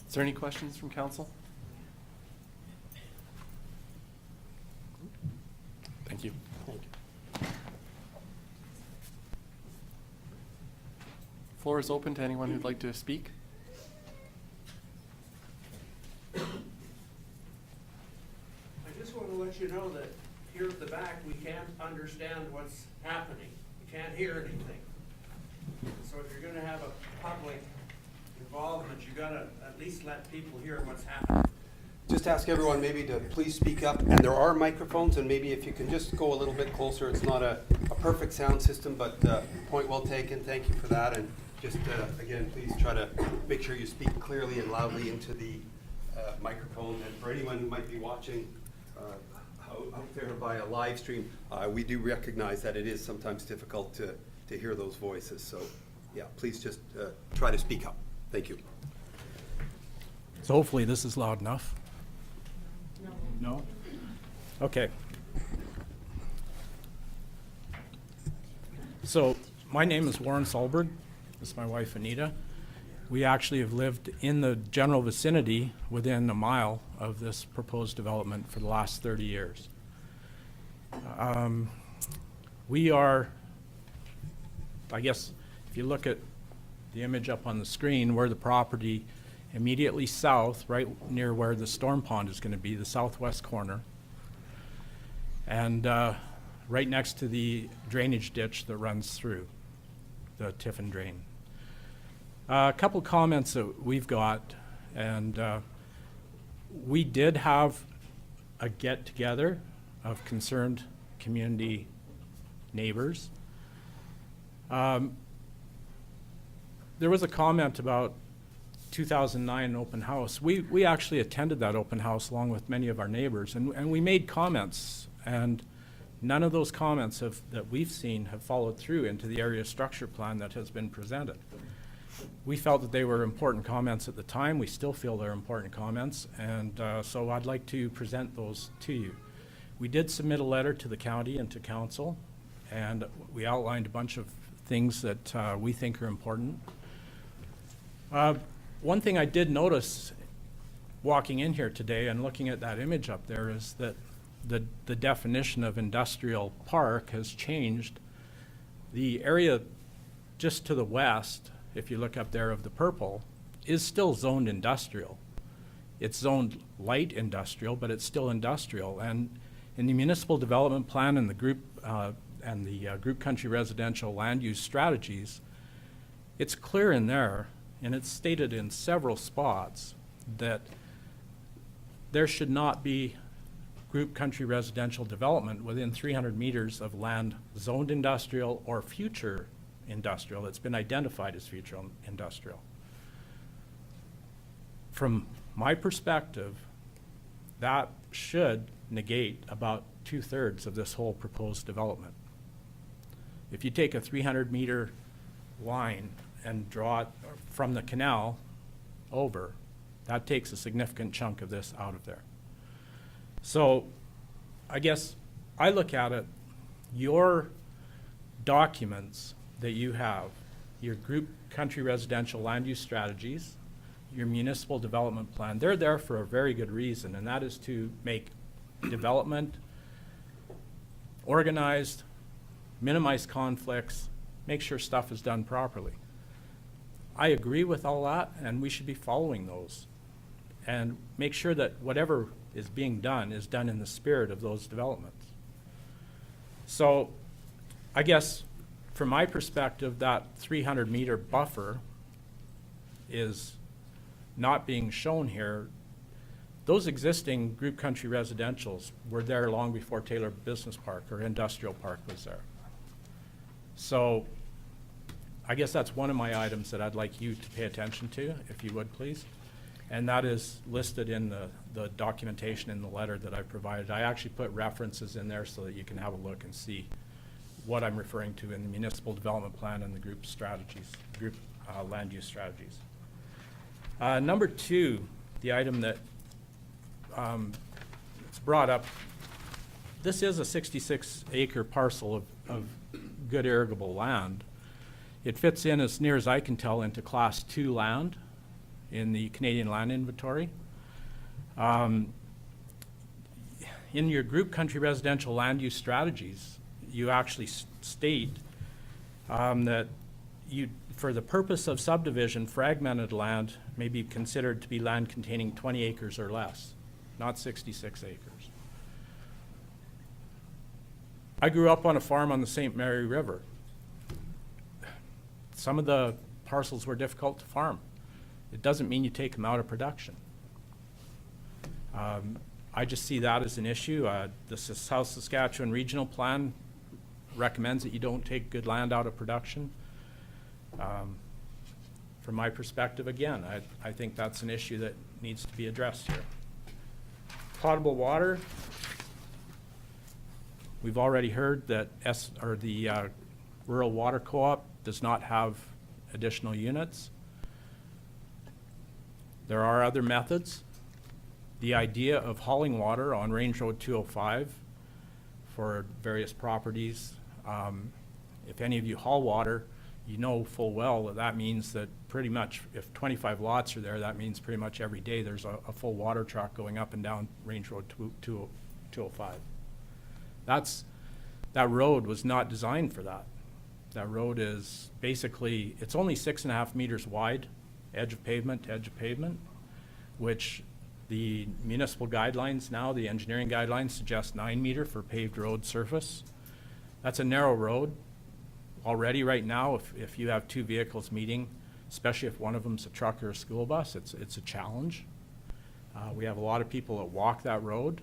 Speaker 1: Is there any questions from council? Thank you.
Speaker 3: Thank you.
Speaker 1: Floor is open to anyone who'd like to speak.
Speaker 12: I just want to let you know that here at the back, we can't understand what's happening. We can't hear anything. So if you're gonna have a public involvement, you gotta at least let people hear what's happening.
Speaker 5: Just ask everyone maybe to please speak up, and there are microphones, and maybe if you can just go a little bit closer. It's not a perfect sound system, but point well taken. Thank you for that, and just again, please try to make sure you speak clearly and loudly into the microphone. And for anyone who might be watching out there by a live stream, we do recognize that it is sometimes difficult to hear those voices. So yeah, please just try to speak up. Thank you.
Speaker 13: So hopefully this is loud enough. No? Okay. So, my name is Warren Solberg. This is my wife, Anita. We actually have lived in the general vicinity within a mile of this proposed development for the last 30 years. We are, I guess, if you look at the image up on the screen, we're the property immediately south, right near where the storm pond is going to be, the southwest corner. And right next to the drainage ditch that runs through the Tiffin drain. A couple comments that we've got, and we did have a get-together of concerned community neighbors. There was a comment about 2009 open house. We actually attended that open house along with many of our neighbors, and we made comments, and none of those comments that we've seen have followed through into the area structure plan that has been presented. We felt that they were important comments at the time. We still feel they're important comments, and so I'd like to present those to you. We did submit a letter to the county and to council, and we outlined a bunch of things that we think are important. One thing I did notice walking in here today and looking at that image up there is that the definition of industrial park has changed. The area just to the west, if you look up there of the purple, is still zoned industrial. It's zoned light industrial, but it's still industrial. And in the municipal development plan and the group country residential land use strategies, it's clear in there, and it's stated in several spots, that there should not be group country residential development within 300 meters of land zoned industrial or future industrial that's been identified as future industrial. From my perspective, that should negate about 2/3 of this whole proposed development. If you take a 300-meter line and draw it from the canal over, that takes a significant chunk of this out of there. So I guess I look at it, your documents that you have, your group country residential land use strategies, your municipal development plan, they're there for a very good reason, and that is to make development organized, minimize conflicts, make sure stuff is done properly. I agree with all that, and we should be following those and make sure that whatever is being done is done in the spirit of those developments. So I guess from my perspective, that 300-meter buffer is not being shown here. Those existing group country residentials were there long before Taylor Business Park or Industrial Park was there. So I guess that's one of my items that I'd like you to pay attention to, if you would, please. And that is listed in the documentation in the letter that I provided. I actually put references in there so that you can have a look and see what I'm referring to in the municipal development plan and the group strategies, group land use strategies. Number two, the item that it's brought up, this is a 66-acre parcel of good irrigable land. It fits in, as near as I can tell, into Class 2 land in the Canadian Land Inventory. In your group country residential land use strategies, you actually state that for the purpose of subdivision, fragmented land may be considered to be land containing 20 acres or less, not 66 acres. I grew up on a farm on the St. Mary River. Some of the parcels were difficult to farm. It doesn't mean you take them out of production. I just see that as an issue. The South Saskatchewan Regional Plan recommends that you don't take good land out of production. From my perspective, again, I think that's an issue that needs to be addressed here. Potable water. We've already heard that the Rural Water Co-op does not have additional units. There are other methods. the idea of hauling water on Range Road 205 for various properties, if any of you haul water, you know full well that that means that pretty much if 25 lots are there, that means pretty much every day there's a full water truck going up and down Range Road 205. That road was not designed for that. That road is basically, it's only 6.5 meters wide, edge of pavement to edge of pavement, which the municipal guidelines now, the engineering guidelines suggest 9 meter for paved road surface. That's a narrow road. Already right now, if you have two vehicles meeting, especially if one of them's a truck or a school bus, it's a challenge. We have a lot of people that walk that road.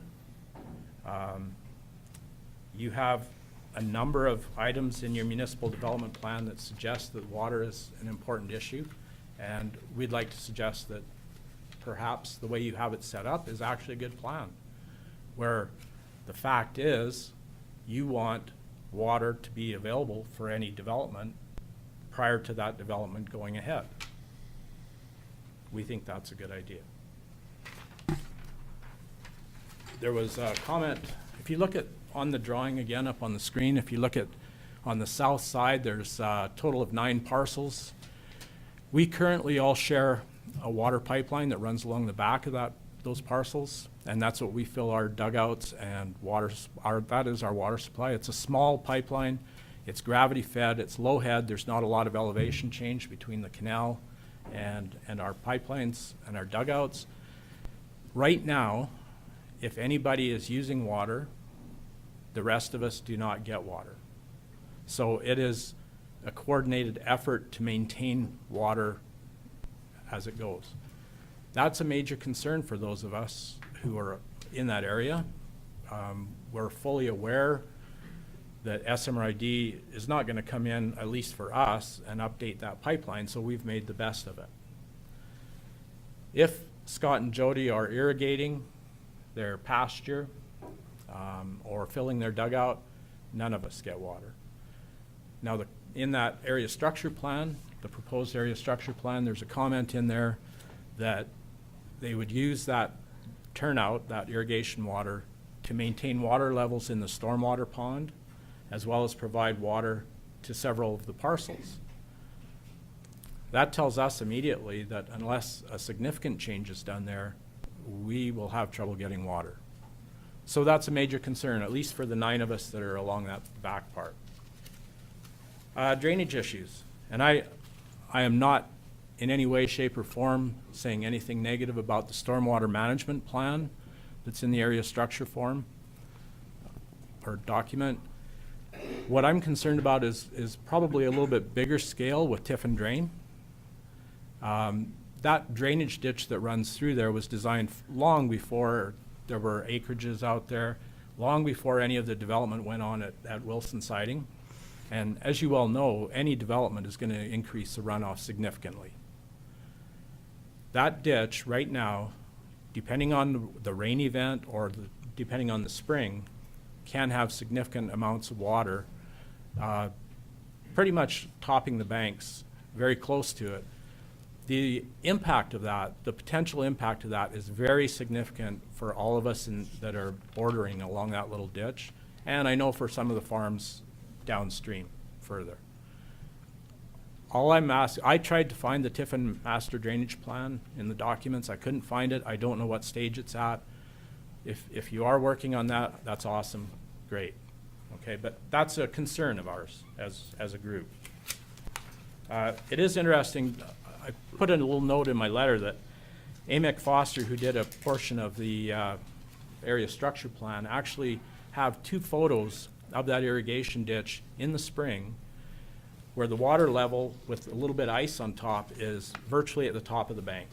Speaker 13: You have a number of items in your municipal development plan that suggest that water is an important issue, and we'd like to suggest that perhaps the way you have it set up is actually a good plan, where the fact is you want water to be available for any development prior to that development going ahead. We think that's a good idea. There was a comment, if you look at on the drawing again up on the screen, if you look at on the south side, there's a total of 9 parcels. We currently all share a water pipeline that runs along the back of those parcels, and that's what we fill our dugouts and that is our water supply. It's a small pipeline, it's gravity fed, it's low head, there's not a lot of elevation change between the canal and our pipelines and our dugouts. Right now, if anybody is using water, the rest of us do not get water. So it is a coordinated effort to maintain water as it goes. That's a major concern for those of us who are in that area. We're fully aware that SMRID is not going to come in, at least for us, and update that pipeline, so we've made the best of it. If Scott and Jody are irrigating their pasture or filling their dugout, none of us get water. Now, in that area structure plan, the proposed area structure plan, there's a comment in there that they would use that turnout, that irrigation water, to maintain water levels in the stormwater pond, as well as provide water to several of the parcels. That tells us immediately that unless a significant change is done there, we will have trouble getting water. So that's a major concern, at least for the 9 of us that are along that back part. Drainage issues, and I am not in any way, shape, or form saying anything negative about the stormwater management plan that's in the area structure form or document. What I'm concerned about is probably a little bit bigger scale with TIF and drain. That drainage ditch that runs through there was designed long before there were acreages out there, long before any of the development went on at Wilson Siding. And as you all know, any development is going to increase the runoff significantly. That ditch right now, depending on the rain event or depending on the spring, can have significant amounts of water, pretty much topping the banks, very close to it. The impact of that, the potential impact of that is very significant for all of us that are bordering along that little ditch. And I know for some of the farms downstream further. All I'm asking, I tried to find the Tiffin Master Drainage Plan in the documents. I couldn't find it. I don't know what stage it's at. If you are working on that, that's awesome, great. Okay, but that's a concern of ours as a group. It is interesting, I put in a little note in my letter that Amick Foster, who did a portion of the area structure plan, actually have 2 photos of that irrigation ditch in the spring where the water level with a little bit of ice on top is virtually at the top of the bank.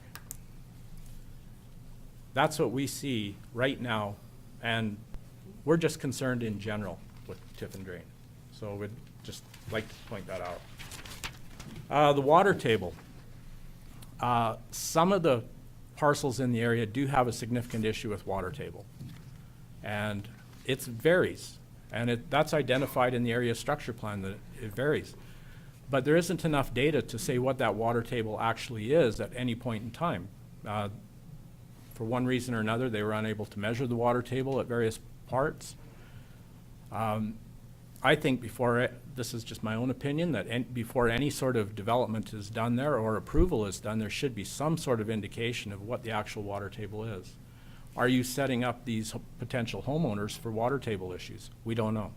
Speaker 13: That's what we see right now, and we're just concerned in general with tip and drain. So we'd just like to point that out. The water table. Some of the parcels in the area do have a significant issue with water table, and it varies. And that's identified in the area structure plan that it varies. But there isn't enough data to say what that water table actually is at any point in time. for one reason or another, they were unable to measure the water table at various parts. I think this is just my own opinion, that before any sort of development is done there or approval is done, there should be some sort of indication of what the actual water table is. Are you setting up these potential homeowners for water table issues? We don't know.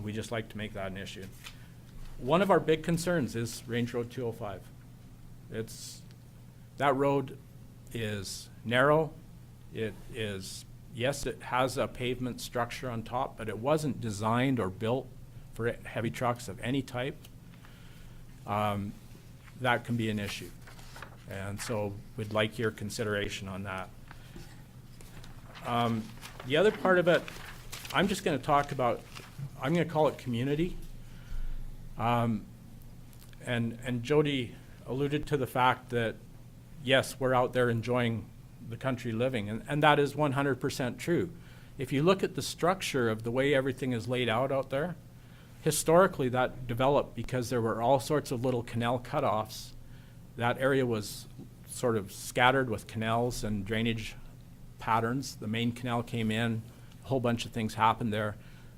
Speaker 13: We just like to make that an issue. One of our big concerns is Range Road 205. That road is narrow. It is, yes, it has a pavement structure on top, but it wasn't designed or built for heavy trucks of any type. That can be an issue. And so we'd like your consideration on that. The other part of it, I'm just going to talk about, I'm going to call it community. And Jody alluded to the fact that, yes, we're out there enjoying the country living, and that is 100% true. If you look at the structure of the way everything is laid out there, historically that developed because there were all sorts of little canal cutoffs. That area was sort of scattered with canals and drainage patterns. The main canal came in, a whole bunch of things happened there.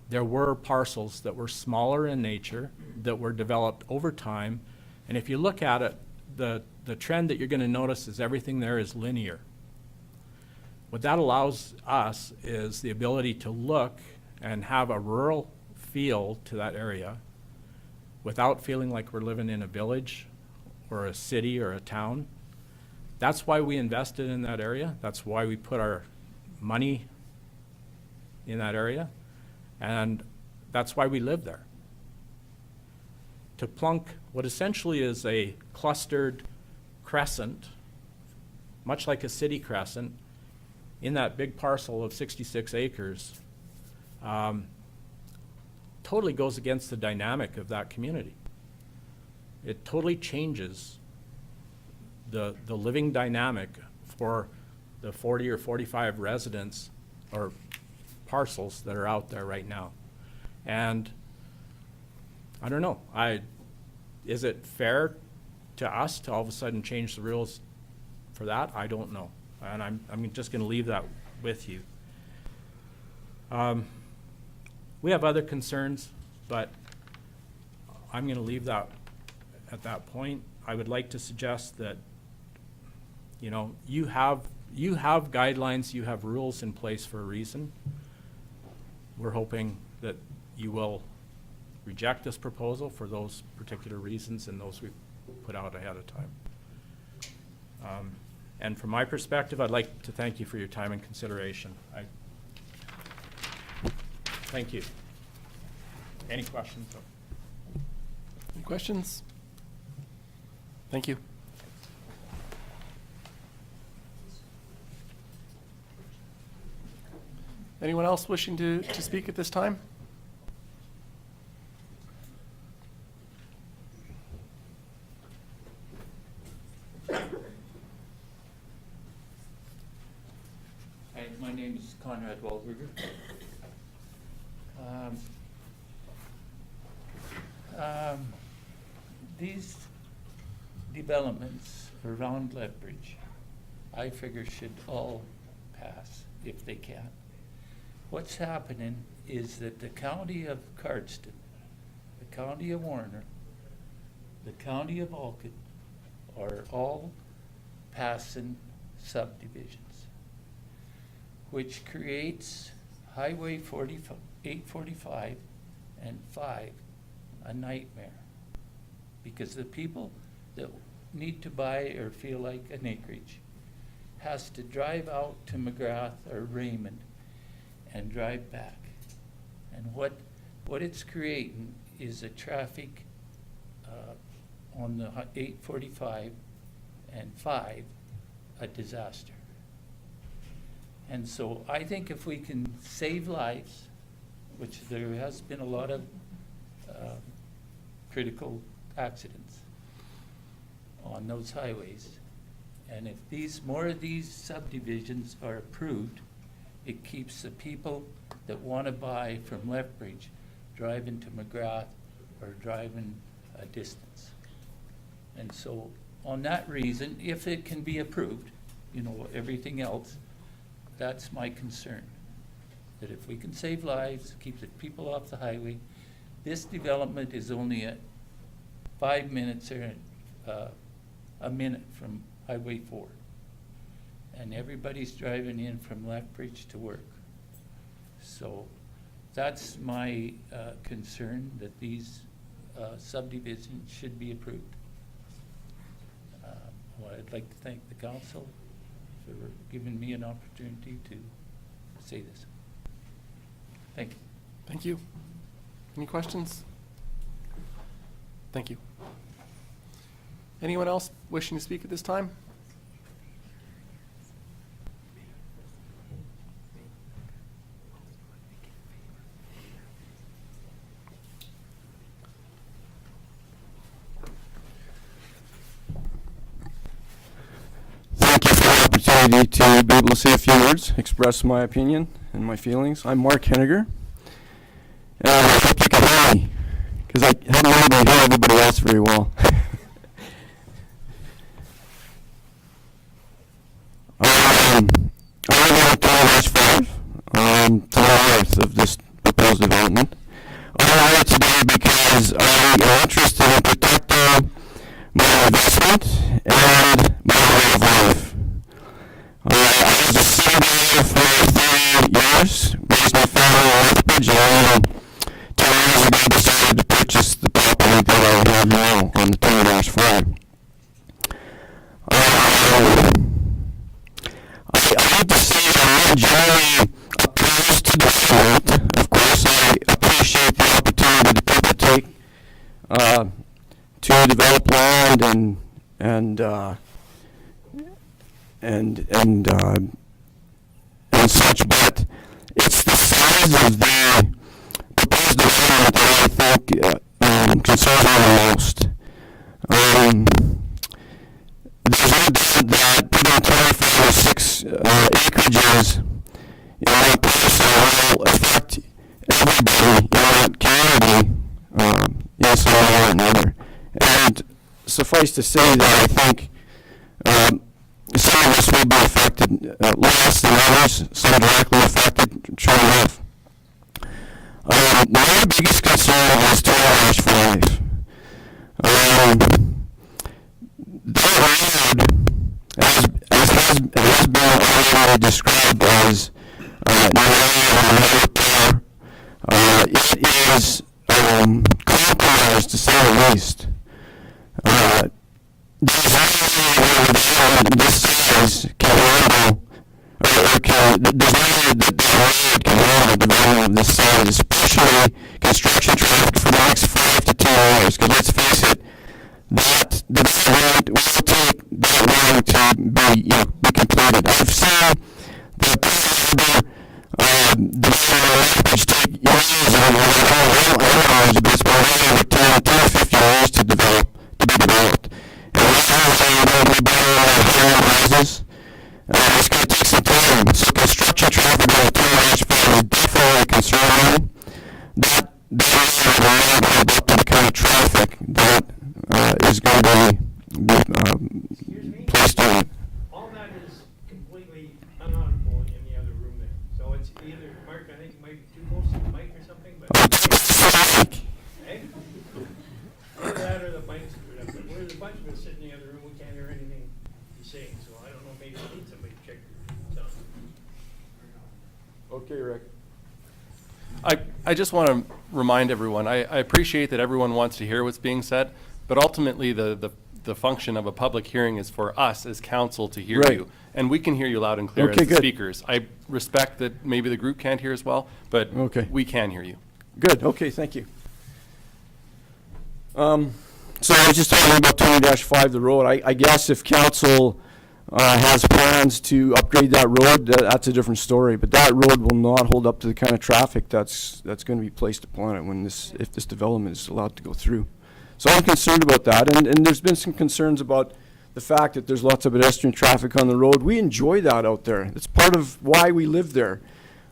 Speaker 13: There were parcels that were smaller in nature that were developed over time. And if you look at it, the trend that you're going to notice is everything there is linear. What that allows us is the ability to look and have a rural feel to that area without feeling like we're living in a village or a city or a town. That's why we invested in that area. That's why we put our money in that area. And that's why we live there. To plunk what essentially is a clustered crescent, much like a city crescent, in that big parcel of 66 acres, totally goes against the dynamic of that community. It totally changes the living dynamic for the 40 or 45 residents or parcels that are out there right now. And I don't know, is it fair to us to all of a sudden change the rules for that? I don't know. And I'm just going to leave that with you. We have other concerns, but I'm going to leave that at that point. I would like to suggest that, you know, you have guidelines, you have rules in place for a reason. We're hoping that you will reject this proposal for those particular reasons and those we've put out ahead of time. And from my perspective, I'd like to thank you for your time and consideration. Thank you. Any questions?
Speaker 1: Any questions? Thank you. Anyone else wishing to speak at this time?
Speaker 14: Hi, my name is Conrad Wahlberger. These developments around Lethbridge, I figure should all pass if they can. What's happening is that the county of Cardston, the county of Warner, the county of Alcott are all passing subdivisions, which creates Highway 845 and 5 a nightmare. Because the people that need to buy or feel like an acreage has to drive out to McGrath or Raymond and drive back. And what it's creating is a traffic on the 845 and 5, a disaster. And so I think if we can save lives, which there has been a lot of critical accidents on those highways, and if more of these subdivisions are approved, it keeps the people that want to buy from Lethbridge driving to McGrath or driving a distance. And so on that reason, if it can be approved, you know, everything else. That's my concern. That if we can save lives, keep the people off the highway, this development is only at 5 minutes or a minute from Highway 4. And everybody's driving in from Lethbridge to work. So that's my concern, that these subdivisions should be approved. Well, I'd like to thank the council for giving me an opportunity to say this. Thank you.
Speaker 1: Thank you. Any questions? Thank you. Anyone else wishing to speak at this time?
Speaker 15: Thank you for the opportunity to be able to say a few words, express my opinion and my feelings. I'm Mark Henniger, and I hope you can hear me, because I haven't been able to hear everybody else very well. I live on 5 to the north of this proposed development. I'm here today because I'm interested in protecting my investment and my way of life. I was a city for 30 years, raised my family in Lethbridge, and 2 years ago decided to purchase the property that I have now on the 20-5. I need to say that I'm generally opposed to development. Of course, I appreciate the opportunity that people take to develop land and such, but it's the size of the proposed development that I think concerns me the most. There's no doubt that putting 25 or 6 acreages in one place will affect everybody in that community in some way or another. And suffice to say that I think some of us will be affected less than others, some directly affected, true enough. My biggest concern is 20-5. That road, has been already described as it is compromised, to say the least. This size can handle, there's no way that this road can handle development of this size, especially construction traffic for the next 5 to 10 years. Because let's face it, that road will take that long to be completed. I've seen that the take years and but it's been over 10 to 50 years to be developed. And we're houses. It's going to take some time. So construction traffic on the 2-5 is definitely a concern. That is up to the kind of traffic that is going to be placed on it.
Speaker 16: All that is completely unaudible in the other room there. So it's either, Mark, I think you might be too close to the mic or something, but. Hey? Either that or the mic's screwed up. But there's a bunch of us sitting in the other room, we can't hear anything you're saying, so I don't know, maybe I need somebody to check your sound.
Speaker 15: Okay, Rick.
Speaker 1: I just want to remind everyone, I appreciate that everyone wants to hear what's being said, but ultimately the function of a public hearing is for us as council to hear
Speaker 15: Right.
Speaker 1: you. And we can hear you loud and clear
Speaker 15: Okay,
Speaker 1: as the
Speaker 15: good.
Speaker 1: speakers. I respect that maybe the group can't hear as well, but
Speaker 15: Okay.
Speaker 1: we can hear you.
Speaker 15: Good, okay, thank you. So I was just talking about 20-5, the road. I guess if council has plans to upgrade that road, that's a different story. But that road will not hold up to the kind of traffic that's going to be placed upon it if this development is allowed to go through. So I'm concerned about that, and there's been some concerns about the fact that there's lots of pedestrian traffic on the road. We enjoy that out there. It's part of why we live there.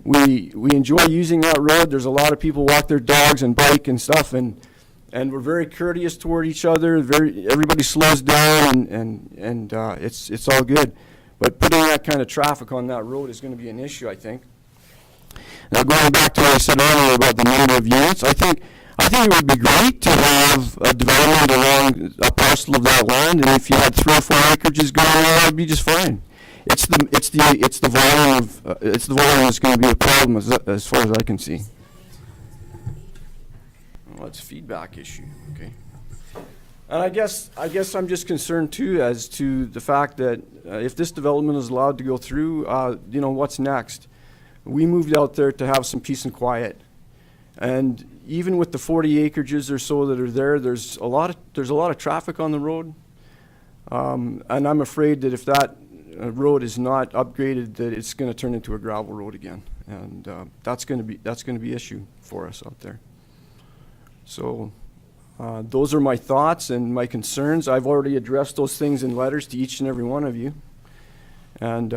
Speaker 15: We enjoy using that road. There's a lot of people walk their dogs and bike and stuff, and we're very courteous toward each other. Everybody slows down, and it's all good. But putting that kind of traffic on that road is going to be an issue, I think. Now, going back to what I said earlier about the number of units, I think it would be great to have a development along a parcel of that land, and if you had 3 or 4 acreages going on, that would be just fine. It's the volume that's going to be a problem as far as I can see. Well, it's a feedback issue, okay. And I guess I'm just concerned too as to the fact that if this development is allowed to go through, you know, what's next? We moved out there to have some peace and quiet, and even with the 40 acreages or so that are there, there's a lot of traffic on the road, and I'm afraid that if that road is not upgraded, that it's going to turn into a gravel road again, and that's going to be an issue for us out there. So those are my thoughts and my concerns. I've already addressed those things in letters to each and every one of you, and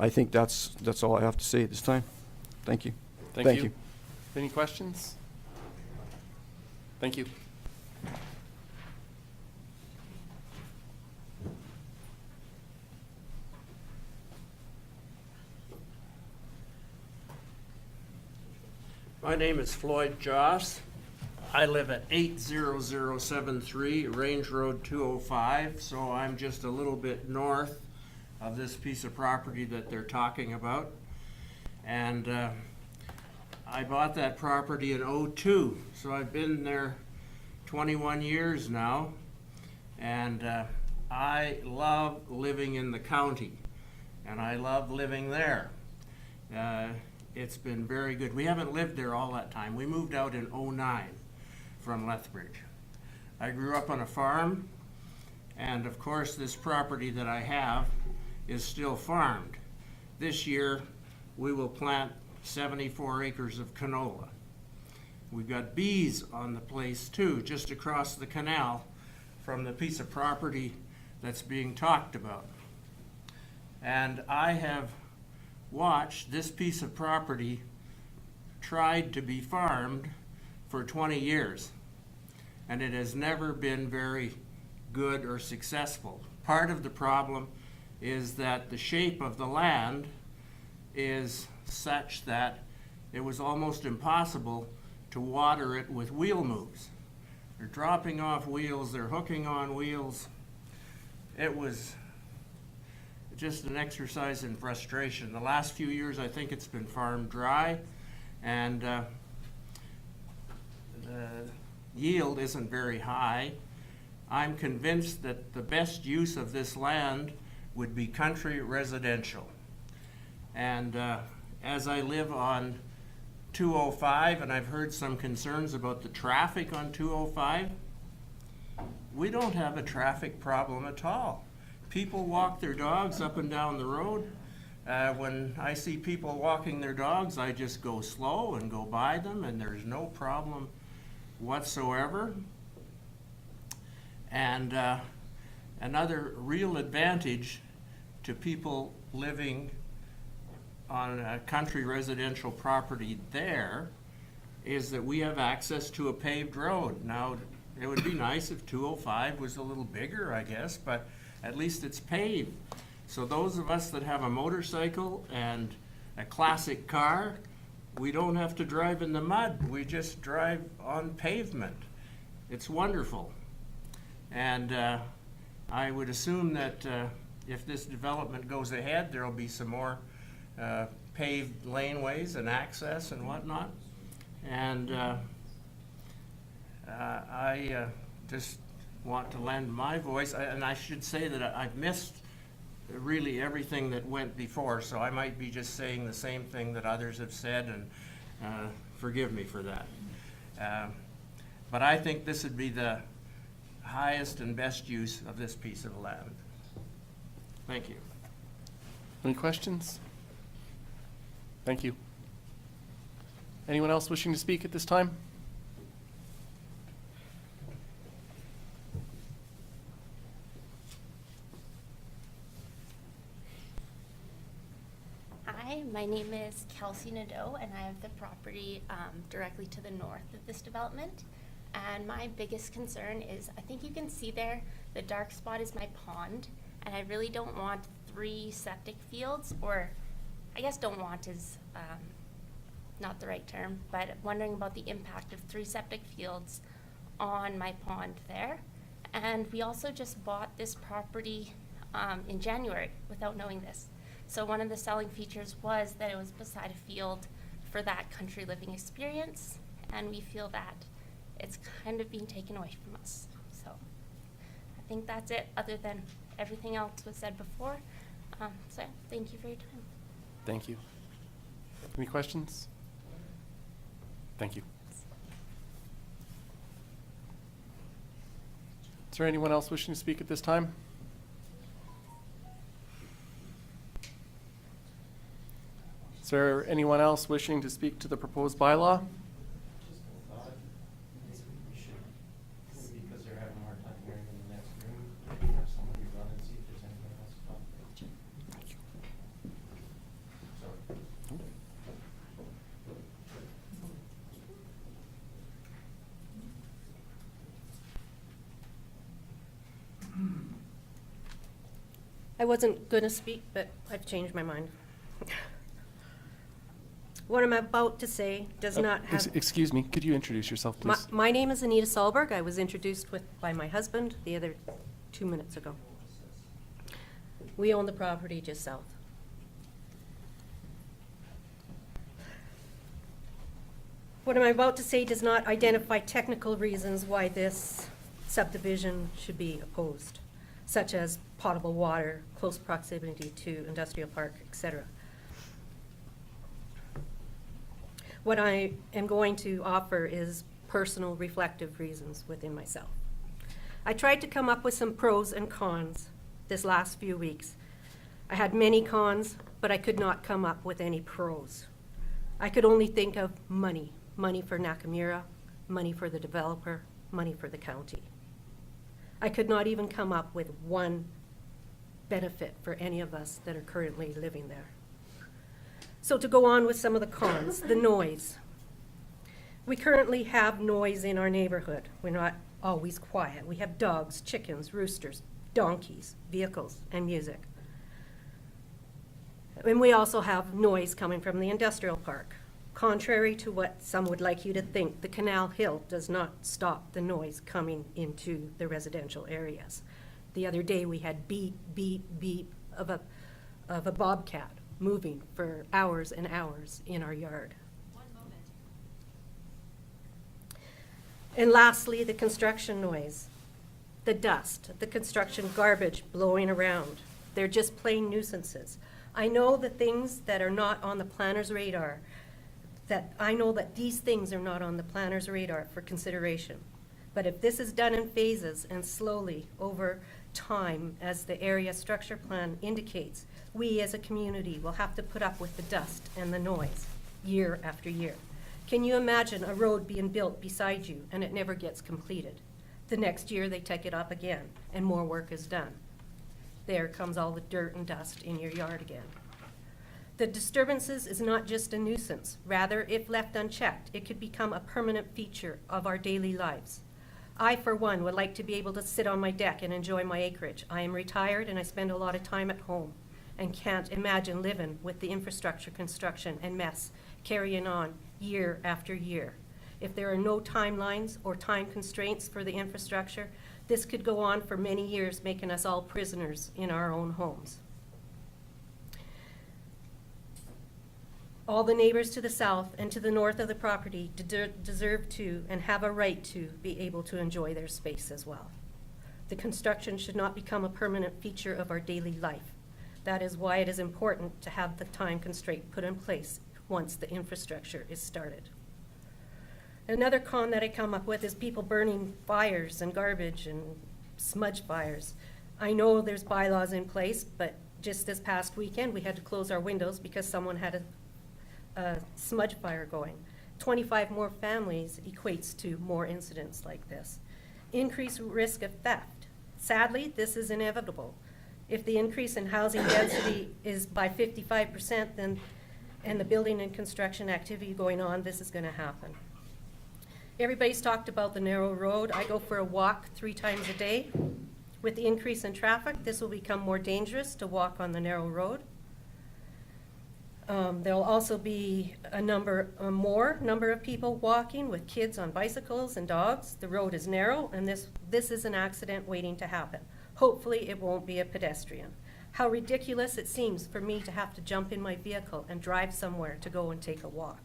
Speaker 15: I think that's all I have to say at this time. Thank you.
Speaker 1: Thank you. Any questions? Thank you.
Speaker 12: My name is Floyd Joss. I live at 80073 Range Road 205, so I'm just a little bit north of this piece of property that they're talking about. And I bought that property in '02, so I've been there 21 years now. And I love living in the county, and I love living there. It's been very good. We haven't lived there all that time. We moved out in '09 from Lethbridge. I grew up on a farm, and of course this property that I have is still farmed. This year we will plant 74 acres of canola. We've got bees on the place too, just across the canal from the piece of property that's being talked about. And I have watched this piece of property tried to be farmed for 20 years, and it has never been very good or successful. Part of the problem is that the shape of the land is such that it was almost impossible to water it with wheel moves. They're dropping off wheels, they're hooking on wheels. It was just an exercise in frustration. The last few years I think it's been farmed dry, and the yield isn't very high. I'm convinced that the best use of this land would be country residential. And as I live on 205, and I've heard some concerns about the traffic on 205, we don't have a traffic problem at all. People walk their dogs up and down the road. When I see people walking their dogs, I just go slow and go by them, and there's no problem whatsoever. And another real advantage to people living on a country residential property there is that we have access to a paved road. Now, it would be nice if 205 was a little bigger, I guess, but at least it's paved. So those of us that have a motorcycle and a classic car, we don't have to drive in the mud. We just drive on pavement. It's wonderful. And I would assume that if this development goes ahead, there'll be some more paved laneways and access and whatnot. And I just want to lend my voice, and I should say that I've missed really everything that went before, so I might be just saying the same thing that others have said, and forgive me for that. But I think this would be the highest and best use of this piece of land. Thank you.
Speaker 1: Any questions? Thank you. Anyone else wishing to speak at this time?
Speaker 17: Hi, my name is Kelsey Nadeau, and I have the property directly to the north of this development. And my biggest concern is, I think you can see there, the dark spot is my pond. And I really don't want 3 septic fields, or I guess don't want is not the right term, but wondering about the impact of 3 septic fields on my pond there. And we also just bought this property in January without knowing this. So one of the selling features was that it was beside a field for that country living experience, and we feel that it's kind of being taken away from us. So I think that's it, other than everything else was said before. So thank you for your time.
Speaker 1: Thank you. Any questions? Thank you. Is there anyone else wishing to speak at this time? Is there anyone else wishing to speak to the proposed bylaw?
Speaker 3: Because they're having a hard time hearing in the next room, maybe have somebody run and see if there's anyone else to talk to. Sorry.
Speaker 18: I wasn't going to speak, but I've changed my mind. What I'm about to say does not have...
Speaker 1: Excuse me, could you introduce yourself, please?
Speaker 18: My name is Anita Solberg. I was introduced by my husband the other 2 minutes ago. We own the property just south. What I'm about to say does not identify technical reasons why this subdivision should be opposed, such as potable water, close proximity to industrial park, etc. What I am going to offer is personal reflective reasons within myself. I tried to come up with some pros and cons this last few weeks. I had many cons, but I could not come up with any pros. I could only think of money. Money for Nakamura, money for the developer, money for the county. I could not even come up with one benefit for any of us that are currently living there. So to go on with some of the cons, the noise. We currently have noise in our neighborhood. We're not always quiet. We have dogs, chickens, roosters, donkeys, vehicles, and music. And we also have noise coming from the industrial park. Contrary to what some would like you to think, the Canal Hill does not stop the noise coming into the residential areas. The other day we had beep, beep, beep of a bobcat moving for hours and hours in our yard.
Speaker 17: One moment.
Speaker 18: And lastly, the construction noise, the dust, the construction garbage blowing around. They're just plain nuisances. I know the things that are not on the planner's radar, I know that these things are not on the planner's radar for consideration. But if this is done in phases and slowly over time, as the area structure plan indicates, we as a community will have to put up with the dust and the noise year after year. Can you imagine a road being built beside you and it never gets completed? The next year they take it up again and more work is done. There comes all the dirt and dust in your yard again. The disturbances is not just a nuisance. Rather, if left unchecked, it could become a permanent feature of our daily lives. I, for one, would like to be able to sit on my deck and enjoy my acreage. I am retired and I spend a lot of time at home and can't imagine living with the infrastructure construction and mess carrying on year after year. If there are no timelines or time constraints for the infrastructure, this could go on for many years, making us all prisoners in our own homes. All the neighbors to the south and to the north of the property deserve to and have a right to be able to enjoy their space as well. The construction should not become a permanent feature of our daily life. That is why it is important to have the time constraint put in place once the infrastructure is started. Another con that I come up with is people burning fires and garbage and smudge fires. I know there's bylaws in place, but just this past weekend we had to close our windows because someone had a smudge fire going. 25 more families equates to more incidents like this. Increased risk of theft. Sadly, this is inevitable. If the increase in housing density is by 55%, and the building and construction activity going on, this is going to happen. Everybody's talked about the narrow road. I go for a walk 3 times a day. With the increase in traffic, this will become more dangerous to walk on the narrow road. There'll also be a more number of people walking with kids on bicycles and dogs. The road is narrow, and this is an accident waiting to happen. Hopefully, it won't be a pedestrian. How ridiculous it seems for me to have to jump in my vehicle and drive somewhere to go and take a walk.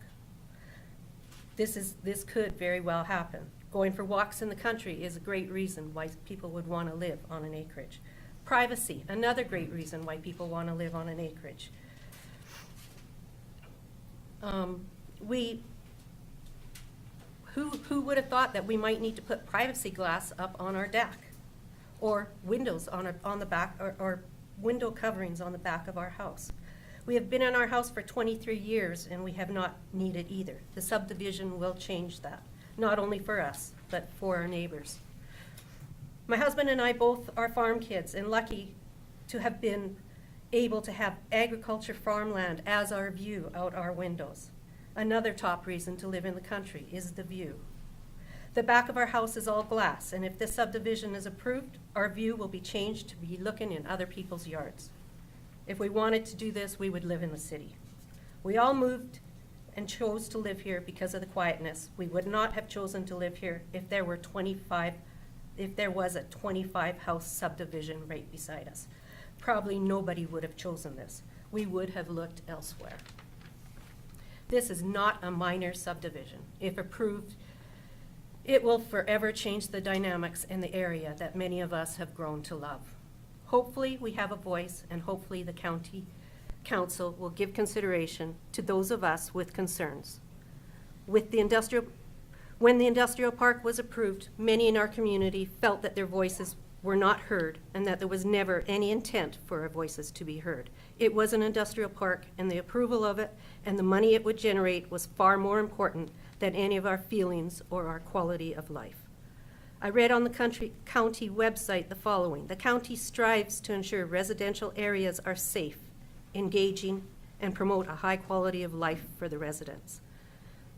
Speaker 18: This could very well happen. Going for walks in the country is a great reason why people would want to live on an acreage. Privacy, another great reason why people want to live on an acreage. Who would have thought that we might need to put privacy glass up on our deck, or windows on the back, or window coverings on the back of our house? We have been in our house for 23 years and we have not needed either. The subdivision will change that, not only for us, but for our neighbors. My husband and I both are farm kids and lucky to have been able to have agriculture farmland as our view out our windows. Another top reason to live in the country is the view. The back of our house is all glass, and if this subdivision is approved, our view will be changed to be looking in other people's yards. If we wanted to do this, we would live in the city. We all moved and chose to live here because of the quietness. We would not have chosen to live here if there was a 25 house subdivision right beside us. Probably nobody would have chosen this. We would have looked elsewhere. This is not a minor subdivision. If approved, it will forever change the dynamics in the area that many of us have grown to love. Hopefully we have a voice, and hopefully the county council will give consideration to those of us with concerns. When the industrial park was approved, many in our community felt that their voices were not heard and that there was never any intent for our voices to be heard. It was an industrial park, and the approval of it and the money it would generate was far more important than any of our feelings or our quality of life. I read on the county website the following: the county strives to ensure residential areas are safe, engaging, and promote a high quality of life for the residents.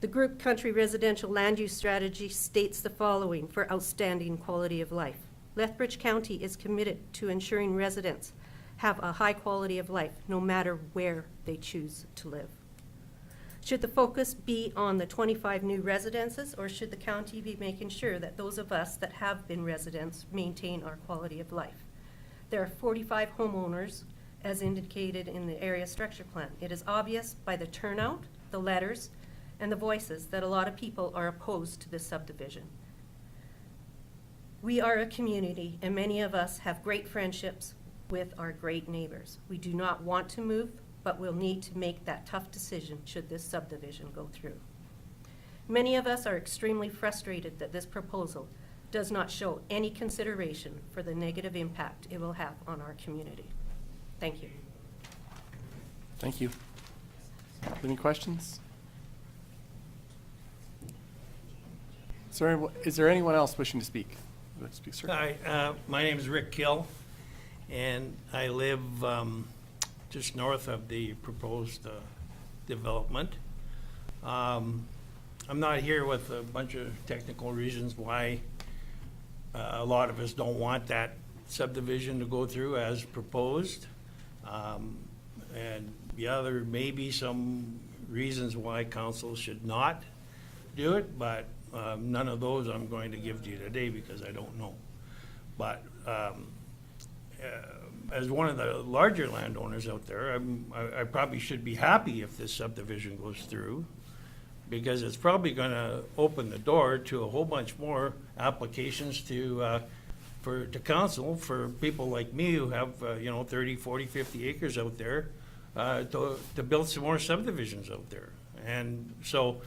Speaker 18: The Group Country Residential Land Use Strategy states the following for outstanding quality of life: Lethbridge County is committed to ensuring residents have a high quality of life no matter where they choose to live. Should the focus be on the 25 new residences, or should the county be making sure that those of us that have been residents maintain our quality of life? There are 45 homeowners as indicated in the area structure plan. It is obvious by the turnout, the letters, and the voices that a lot of people are opposed to this subdivision. We are a community, and many of us have great friendships with our great neighbors. We do not want to move, but we'll need to make that tough decision should this subdivision go through. Many of us are extremely frustrated that this proposal does not show any consideration for the negative impact it will have on our community. Thank you.
Speaker 1: Thank you. Any questions? Is there anyone else wishing to speak? Sir.
Speaker 12: Hi, my name is Rick Kill, and I live just north of the proposed development. I'm not here with a bunch of technical reasons why a lot of us don't want that subdivision to go through as proposed. And yeah, there may be some reasons why council should not do it, but none of those I'm going to give to you today because I don't know. But as one of the larger landowners out there, I probably should be happy if this subdivision goes through, because it's probably going to open the door to a whole bunch more applications to council for people like me who have 30, 40, 50 acres out there to build some more subdivisions out there. And so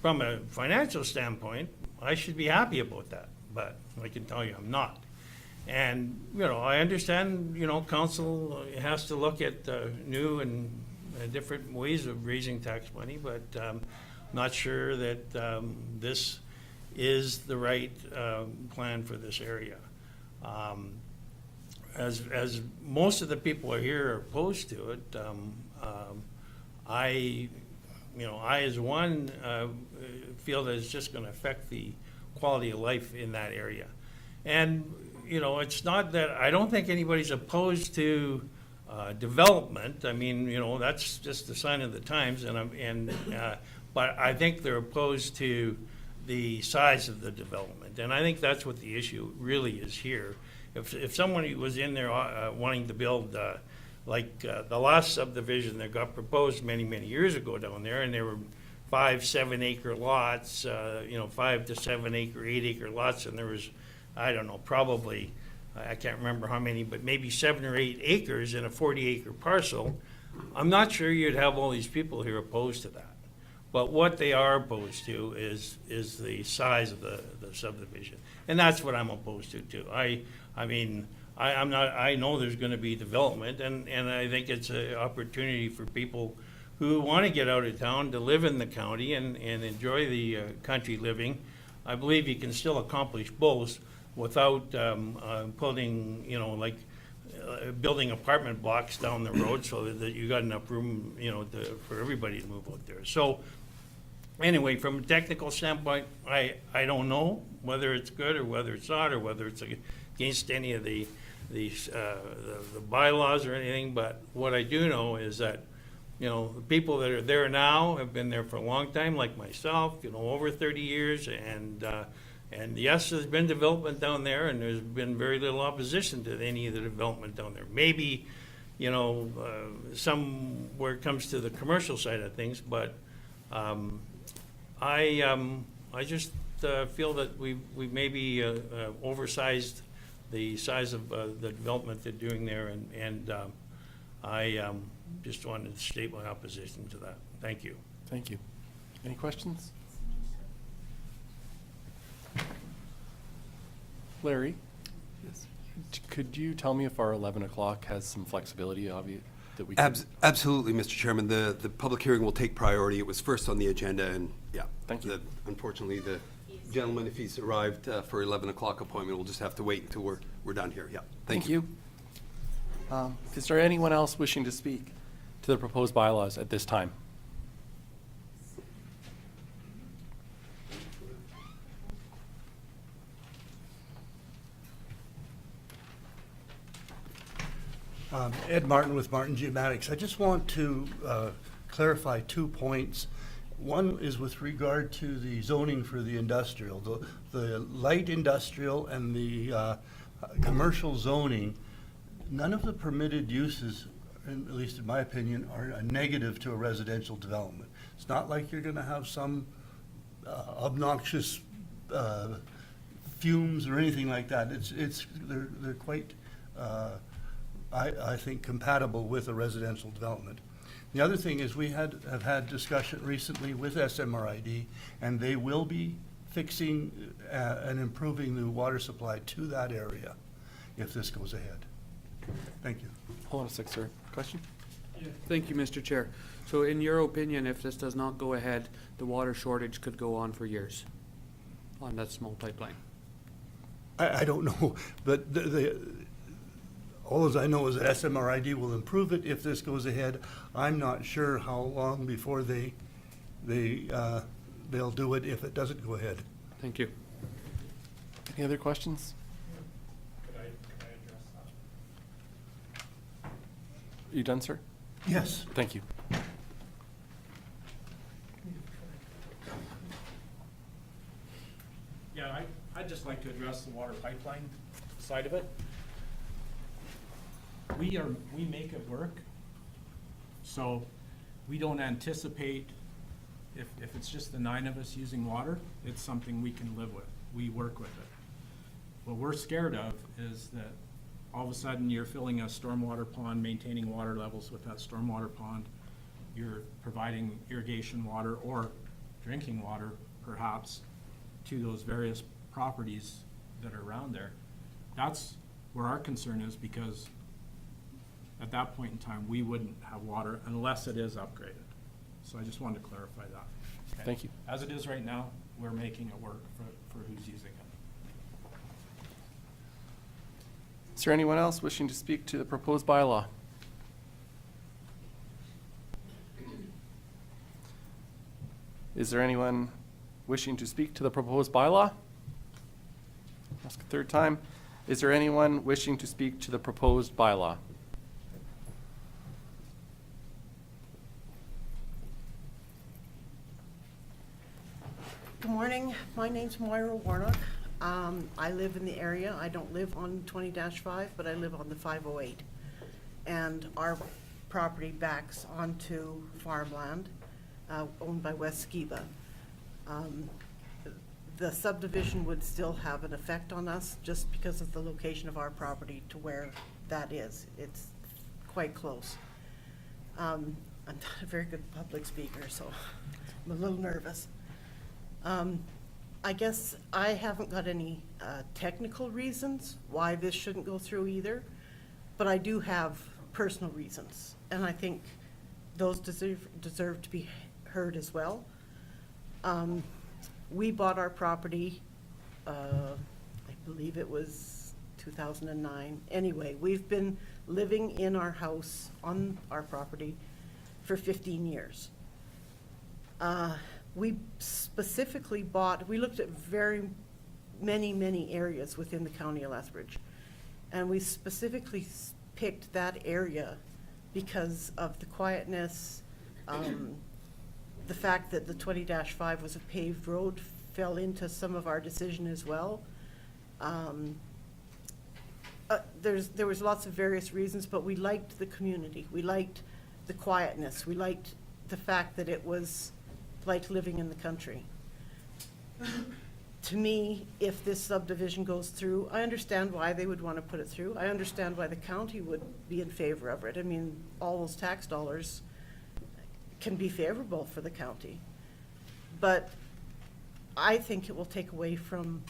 Speaker 12: from a financial standpoint, I should be happy about that, but I can tell you I'm not. And, I understand, council has to look at new and different ways of raising tax money, but not sure that this is the right plan for this area. As most of the people are here are opposed to it, I as one feel that it's just going to affect the quality of life in that area. And
Speaker 10: you know, it's not that, I don't think anybody's opposed to development. I mean, you know, that's just the sign of the times, but I think they're opposed to the size of the development. And I think that's what the issue really is here. If someone was in there wanting to build, the last subdivision that got proposed many, many years ago down there, and there were 5-7 acre lots, 5 to 7 acre, 8 acre lots, and there was, I don't know, probably, I can't remember how many, but maybe 7 or 8 acres in a 40 acre parcel. I'm not sure you'd have all these people here opposed to that. But what they are opposed to is the size of the subdivision. And that's what I'm opposed to too. I know there's gonna be development, and I think it's an opportunity for people who want to get out of town to live in the county and enjoy the country living. I believe you can still accomplish both without putting, building apartment blocks down the road so that you got enough room, for everybody to move out there. So anyway, from a technical standpoint, I don't know whether it's good or whether it's not, or whether it's against any of the bylaws or anything. But what I do know is that, the people that are there now have been there for a long time, like myself, over 30 years, and yes, there's been development down there, and there's been very little opposition to any of the development down there. Maybe, some where it comes to the commercial side of things, but I just feel that we maybe oversized the size of the development they're doing there, and I just wanted to state my opposition to that. Thank you.
Speaker 1: Thank you. Any questions? Larry? Yes. Could you tell me if our 11 o'clock has some flexibility that we can?
Speaker 5: Absolutely, Mr. Chairman. The public hearing will take priority. It was first on the agenda, and yeah.
Speaker 1: Thank you.
Speaker 5: Unfortunately, the gentleman, if he's arrived for 11 o'clock appointment, we'll just have to wait until we're done here. Yeah. Thank you.
Speaker 1: Is there anyone else wishing to speak to the proposed bylaws at this time?
Speaker 19: Ed Martin with Martin Geomatics. I just want to clarify 2 points. One is with regard to the zoning for the industrial. The light industrial and the commercial zoning, none of the permitted uses, at least in my opinion, are a negative to a residential development. It's not like you're going to have some obnoxious fumes or anything like that. They're quite, I think, compatible with a residential development. The other thing is we have had discussion recently with SMRID, and they will be fixing and improving the water supply to that area if this goes ahead. Thank you.
Speaker 1: Hold on a sec, sir. Question?
Speaker 4: Yeah. Thank you, Mr. Chair. So in your opinion, if this does not go ahead, the water shortage could go on for years on that small pipeline?
Speaker 19: I don't know, but all I know is that SMRID will improve it if this goes ahead. I'm not sure how long before they'll do it if it doesn't go ahead.
Speaker 4: Thank you.
Speaker 1: Any other questions?
Speaker 13: Could I address that?
Speaker 1: Are you done, sir?
Speaker 19: Yes.
Speaker 1: Thank you.
Speaker 13: Yeah, I'd just like to address the water pipeline side of it. We make it work, so we don't anticipate, if it's just the 9 of us using water, it's something we can live with. We work with it. What we're scared of is that all of a sudden you're filling a stormwater pond, maintaining water levels with that stormwater pond. You're providing irrigation water or drinking water, perhaps, to those various properties that are around there. That's where our concern is, because at that point in time, we wouldn't have water unless it is upgraded. So I just wanted to clarify that. Okay?
Speaker 1: Thank you.
Speaker 13: As it is right now, we're making it work for who's using it.
Speaker 1: Is there anyone else wishing to speak to the proposed bylaw? Is there anyone wishing to speak to the proposed bylaw? Ask a third time. Is there anyone wishing to speak to the proposed bylaw?
Speaker 20: Good morning. My name's Moira Warnock. I live in the area. I don't live on 20-5, but I live on the 508. And our property backs onto farmland owned by West Skiba. The subdivision would still have an effect on us just because of the location of our property to where that is. It's quite close. I'm not a very good public speaker, so I'm a little nervous. I guess I haven't got any technical reasons why this shouldn't go through either, but I do have personal reasons, and I think those deserve to be heard as well. We bought our property, I believe it was 2009. Anyway, we've been living in our house on our property for 15 years. We specifically we looked at very many areas within the county of Lethbridge, and we specifically picked that area because of the quietness, the fact that the 20-5 was a paved road fell into some of our decision as well. There was lots of various reasons, but we liked the community. We liked the quietness. We liked the fact that it was like living in the country. To me, if this subdivision goes through, I understand why they would want to put it through. I understand why the county would be in favor of it. I mean, all those tax dollars can be favorable for the county. But I think it will take away from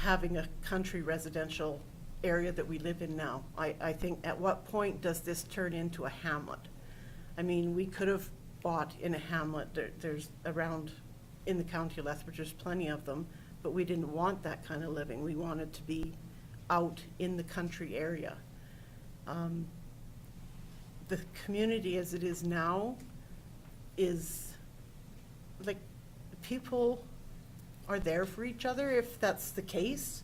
Speaker 20: having a country residential area that we live in now. I think at what point does this turn into a hamlet? I mean, we could have bought in a hamlet. There's around in the county of Lethbridge, there's plenty of them, but we didn't want that kind of living. We wanted to be out in the country area. The community as it is now is like people are there for each other if that's the case.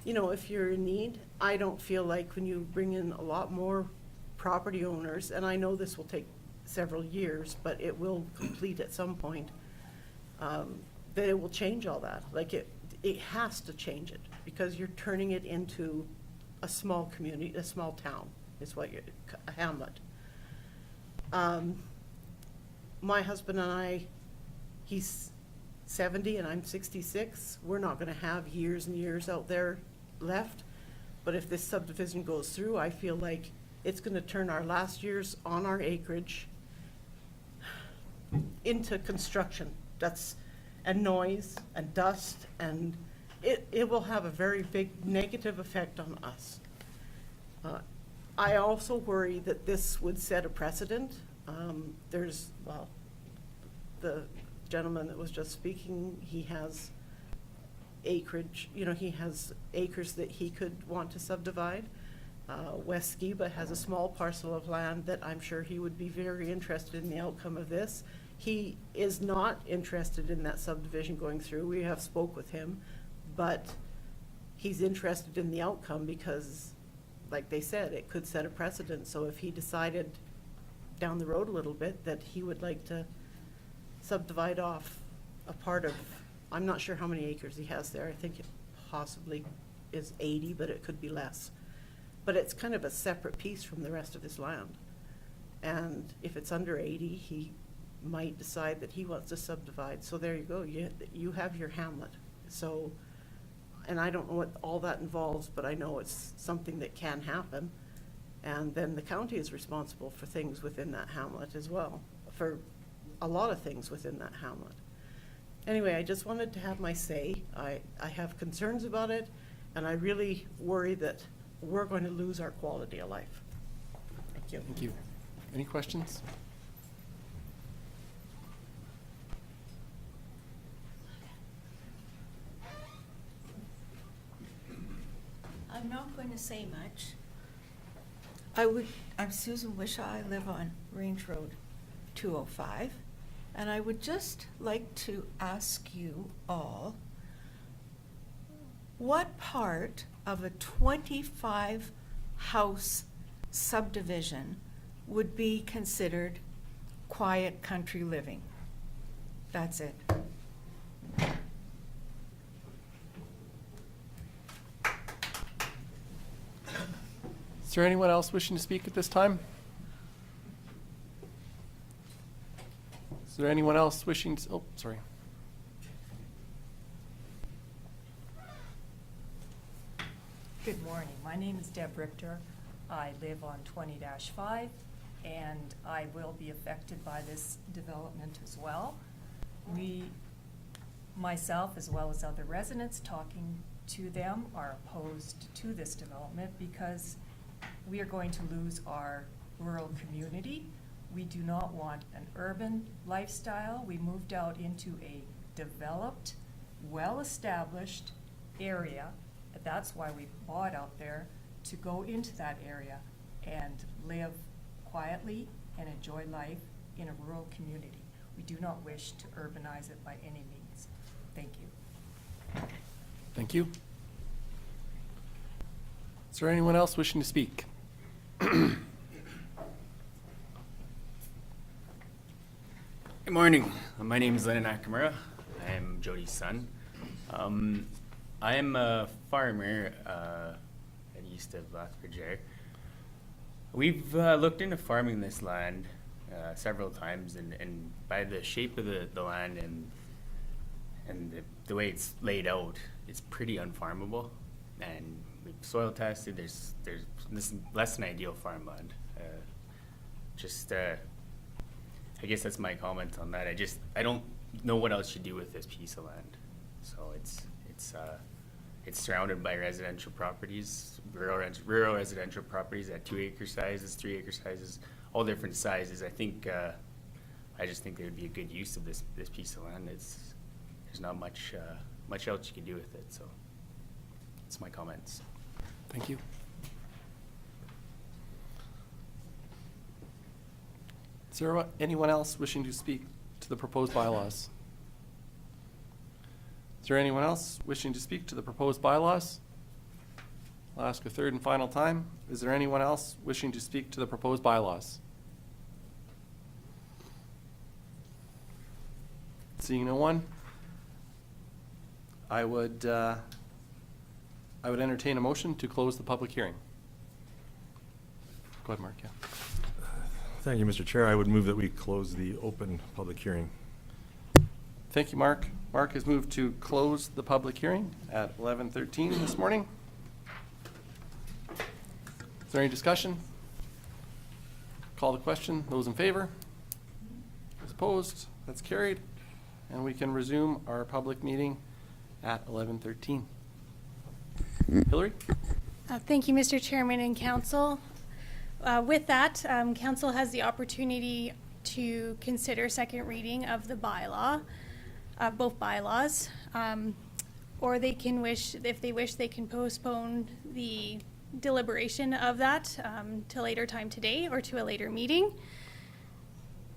Speaker 20: You know, if you're in need, I don't feel like when you bring in a lot more property owners, and I know this will take several years, but it will complete at some point, that it will change all that. Like it has to change it because you're turning it into a small community, a small town is what you're, a hamlet. My husband and I, he's 70 and I'm 66. We're not going to have years and years out there left. But if this subdivision goes through, I feel like it's going to turn our last years on our acreage into construction. And noise and dust, and it will have a very big negative effect on us. I also worry that this would set a precedent. The gentleman that was just speaking, he has acreage, he has acres that he could want to subdivide. West Skiba has a small parcel of land that I'm sure he would be very interested in the outcome of this. He is not interested in that subdivision going through. We have spoke with him, but he's interested in the outcome because, like they said, it could set a precedent. So if he decided down the road a little bit that he would like to subdivide off a part of, I'm not sure how many acres he has there. I think it possibly is 80, but it could be less. But it's kind of a separate piece from the rest of his land. And if it's under 80, he might decide that he wants to subdivide. So there you go. You have your hamlet. So, and I don't know what all that involves, but I know it's something that can happen. And then the county is responsible for things within that hamlet as well, for a lot of things within that hamlet. Anyway, I just wanted to have my say. I have concerns about it, and I really worry that we're going to lose our quality of life. Thank you.
Speaker 1: Thank you. Any questions?
Speaker 21: I'm not going to say much. I'm Susan Wishaw. I live on Range Road 205. And I would just like to ask you all, what part of a 25-house subdivision would be considered quiet country living? That's it.
Speaker 1: Is there anyone else wishing to speak at this time? Is there anyone else wishing to, oh, sorry.
Speaker 2: Good morning. My name is Deb Richter. I live on 20-5, and I will be affected by this development as well. Myself, as well as other residents, talking to them, are opposed to this development because we are going to lose our rural community. We do not want an urban lifestyle. We moved out into a developed, well-established area. That's why we bought out there, to go into that area and live quietly and enjoy life in a rural community. We do not wish to urbanize it by any means. Thank you.
Speaker 1: Thank you. Is there anyone else wishing to speak?
Speaker 22: Good morning. My name is Lennon Nakamura. I am Jody's son. I am a farmer east of Lethbridge. We've looked into farming this land several times, and by the shape of the land and the way it's laid out, it's pretty unfarmable. And we've soil tested. This is less than ideal farmland. I guess that's my comment on that. I don't know what else you do with this piece of land. So it's surrounded by residential properties, rural residential properties at 2-acre sizes, 3-acre sizes, all different sizes. I just think there would be a good use of this piece of land. There's not much else you can do with it. So that's my comments.
Speaker 1: Thank you. Is there anyone else wishing to speak to the proposed bylaws? Is there anyone else wishing to speak to the proposed bylaws? I'll ask a third and final time. Is there anyone else wishing to speak to the proposed bylaws? Seeing no one, I would entertain a motion to close the public hearing. Go ahead, Mark. Yeah.
Speaker 8: Thank you, Mr. Chair. I would move that we close the open public hearing.
Speaker 1: Thank you, Mark. Mark has moved to close the public hearing at 11:13 this morning. Is there any discussion? Call the question. Those in favor? Those opposed? That's carried. And we can resume our public meeting at 11:13. Hillary?
Speaker 6: Thank you, Mr. Chairman and Council. With that, Council has the opportunity to consider second reading of the bylaw, both bylaws, or they can wish, if they wish, they can postpone the deliberation of that to later time today or to a later meeting.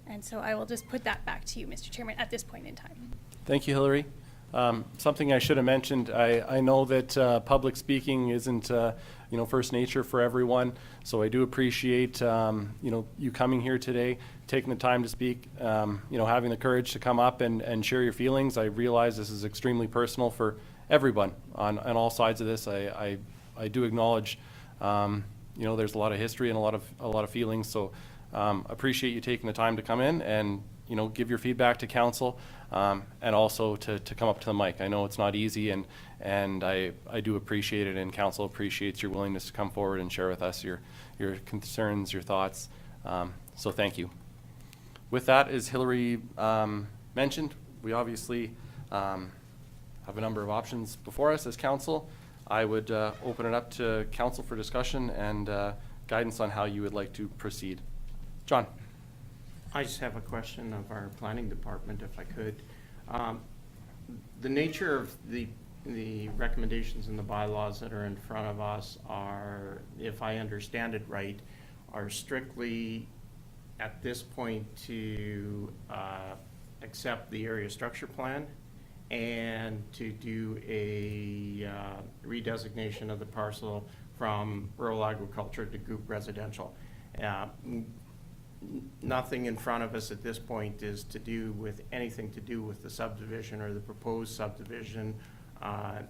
Speaker 6: And so I will just put that back to you, Mr. Chairman, at this point in time.
Speaker 1: Thank you, Hillary. Something I should have mentioned, I know that public speaking isn't first nature for everyone, so I do appreciate you coming here today, taking the time to speak, having the courage to come up and share your feelings. I realize this is extremely personal for everyone on all sides of this. I do acknowledge there's a lot of history and a lot of feelings, so appreciate you taking the time to come in and give your feedback to council, and also to come up to the mic. I know it's not easy, and I do appreciate it, and council appreciates your willingness to come forward and share with us your concerns, your thoughts. So thank you. With that, as Hillary mentioned, we obviously have a number of options before us as council. I would open it up to council for discussion and guidance on how you would like to proceed. John.
Speaker 3: I just have a question of our planning department, if I could. The nature of the recommendations in the bylaws that are in front of us are, if I understand it right, are strictly at this point to accept the area structure plan and to do a redesignation of the parcel from rural agriculture to group residential. Nothing in front of us at this point is to do with anything to do with the subdivision or the proposed subdivision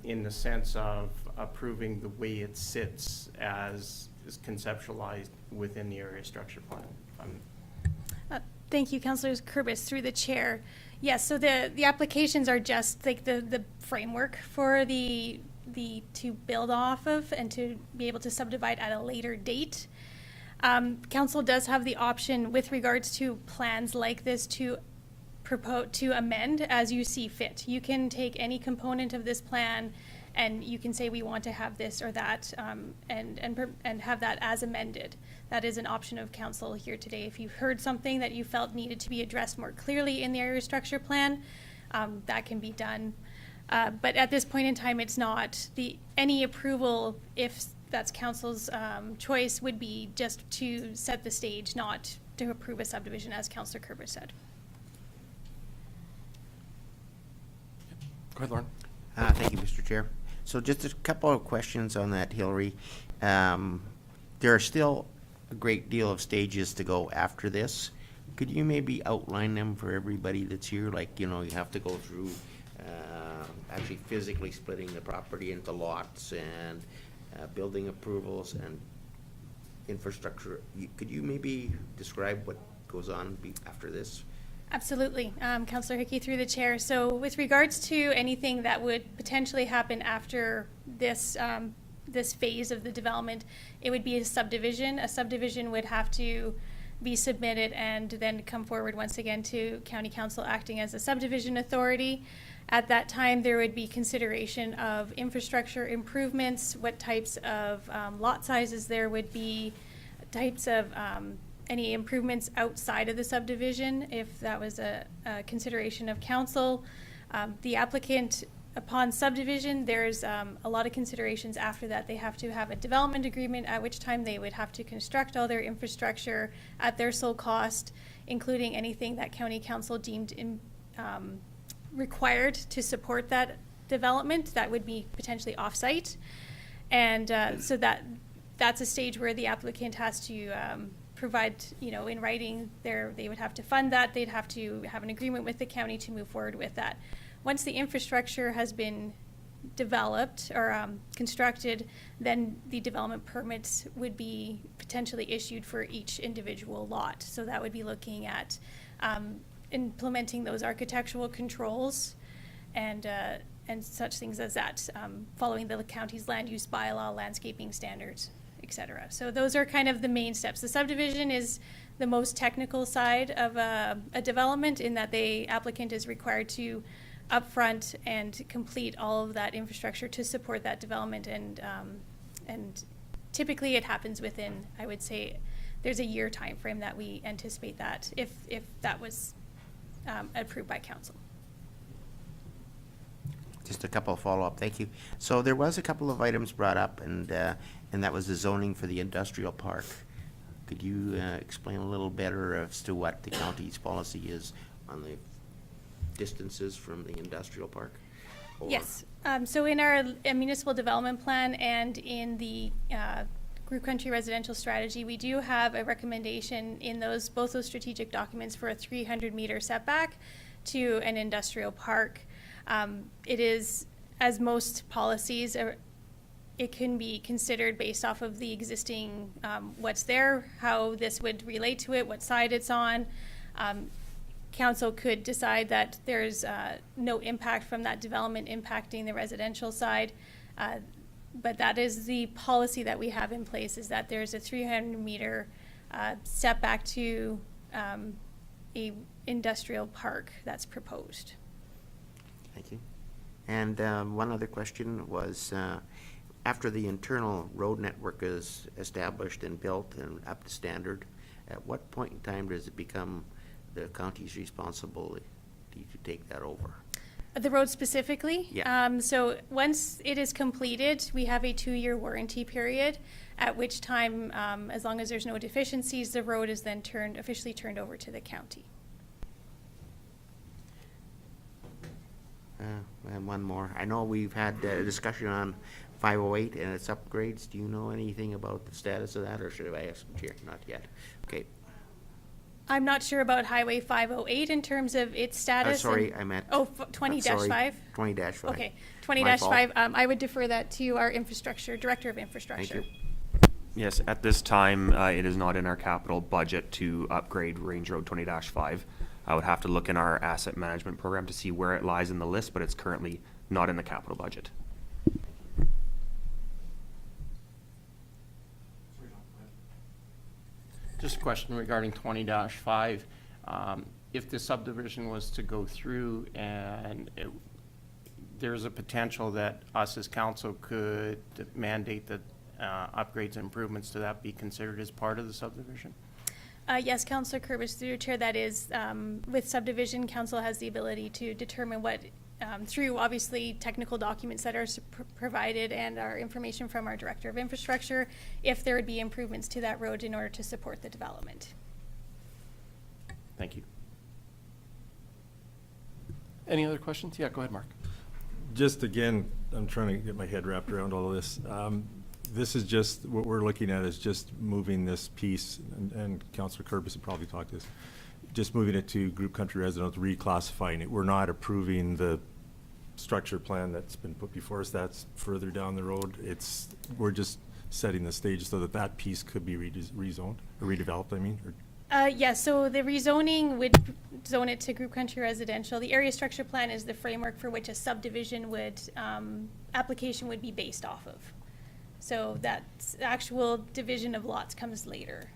Speaker 3: in the sense of approving the way it sits as is conceptualized within the area structure plan.
Speaker 6: Thank you, Councillors Kurbis, through the chair. Yes, so the applications are just like the framework for the to build off of and to be able to subdivide at a later date. Council does have the option with regards to plans like this to propose to amend as you see fit. You can take any component of this plan and you can say we want to have this or that and have that as amended. That is an option of council here today. If you heard something that you felt needed to be addressed more clearly in the area structure plan, that can be done. But at this point in time, it's not any approval, if that's council's choice, would be just to set the stage, not to approve a subdivision, as Councillor Kerber said.
Speaker 1: Go ahead, Lauren.
Speaker 7: Thank you, Mr. Chair. So just a couple of questions on that, Hillary. There are still a great deal of stages to go after this. Could you maybe outline them for everybody that's here? Like, you have to go through actually physically splitting the property into lots and building approvals and infrastructure. Could you maybe describe what goes on after this?
Speaker 6: Absolutely. Councillor Hickey through the chair. So with regards to anything that would potentially happen after this this phase of the development, it would be a subdivision. A subdivision would have to be submitted and then come forward once again to County Council acting as a subdivision authority. At that time, there would be consideration of infrastructure improvements, what types of lot sizes there would be, types of any improvements outside of the subdivision, if that was a consideration of council. The applicant, upon subdivision, there's a lot of considerations after that. They have to have a development agreement, at which time they would have to construct all their infrastructure at their sole cost, including anything that County Council deemed required to support that development that would be potentially off-site. And so that's a stage where the applicant has to provide, in writing, they would have to fund that. They'd have to have an agreement with the county to move forward with that. Once the infrastructure has been developed or constructed, then the development permits would be potentially issued for each individual lot. So that would be looking at implementing those architectural controls and such things as that, following the county's land use bylaw, landscaping standards, etc. So those are kind of the main steps. The subdivision is the most technical side of a development, in that the applicant is required to upfront and complete all of that infrastructure to support that development, and typically it happens within, I would say, there's a year time frame that we anticipate that if that was approved by council.
Speaker 7: Just a couple of follow-up, thank you. So there was a couple of items brought up, and that was the zoning for the industrial park. Could you explain a little better as to what the county's policy is on the distances from the industrial park?
Speaker 6: Yes. So in our municipal development plan and in the Group Country Residential Strategy, we do have a recommendation in both those strategic documents for a 300-meter setback to an industrial park. It is, as most policies, it can be considered based off of the existing, what's there, how this would relate to it, what side it's on. Council could decide that there's no impact from that development impacting the residential side. But that is the policy that we have in place, is that there's a 300-meter setback to a industrial park that's proposed.
Speaker 7: Thank you. And one other question was, after the internal road network is established and built and up to standard, at what point in time does it become the county's responsibility to take that over?
Speaker 6: The road specifically?
Speaker 7: Yeah.
Speaker 6: So once it is completed, we have a 2-year warranty period, at which time, as long as there's no deficiencies, the road is then officially turned over to the county.
Speaker 7: And one more. I know we've had a discussion on 508 and its upgrades. Do you know anything about the status of that, or should I ask the chair? Not yet. Okay.
Speaker 6: I'm not sure about Highway 508 in terms of its status.
Speaker 7: Sorry, I meant.
Speaker 6: Oh, 20-5?
Speaker 7: 20-5.
Speaker 6: Okay,
Speaker 7: My fault.
Speaker 6: 20-5. I would defer that to our infrastructure, Director of Infrastructure.
Speaker 7: Thank you.
Speaker 9: Yes, at this time, it is not in our capital budget to upgrade Range Road 20-5. I would have to look in our asset management program to see where it lies in the list, but it's currently not in the capital budget.
Speaker 3: Just a question regarding 20-5. If the subdivision was to go through and there's a potential that us as council could mandate that upgrades and improvements to that be considered as part of the subdivision?
Speaker 6: Yes, Councillor Kurbis, through your chair, that is, with subdivision, council has the ability to determine what, through obviously technical documents that are provided and our information from our Director of Infrastructure, if there would be improvements to that road in order to support the development.
Speaker 3: Thank you.
Speaker 1: Any other questions? Yeah, go ahead, Mark.
Speaker 8: Just again, I'm trying to get my head wrapped around all of this. This is just, what we're looking at is just moving this piece, and Councillor Kurbis would probably talk to this, just moving it to group country residents, reclassifying it. We're not approving the structure plan that's been put before us. That's further down the road. We're just setting the stage so that that piece could be rezoned, or redeveloped, I mean.
Speaker 6: Yes, so the rezoning would zone it to group country residential. The area structure plan is the framework for which a subdivision would, application would be based off of. So that actual division of lots comes later.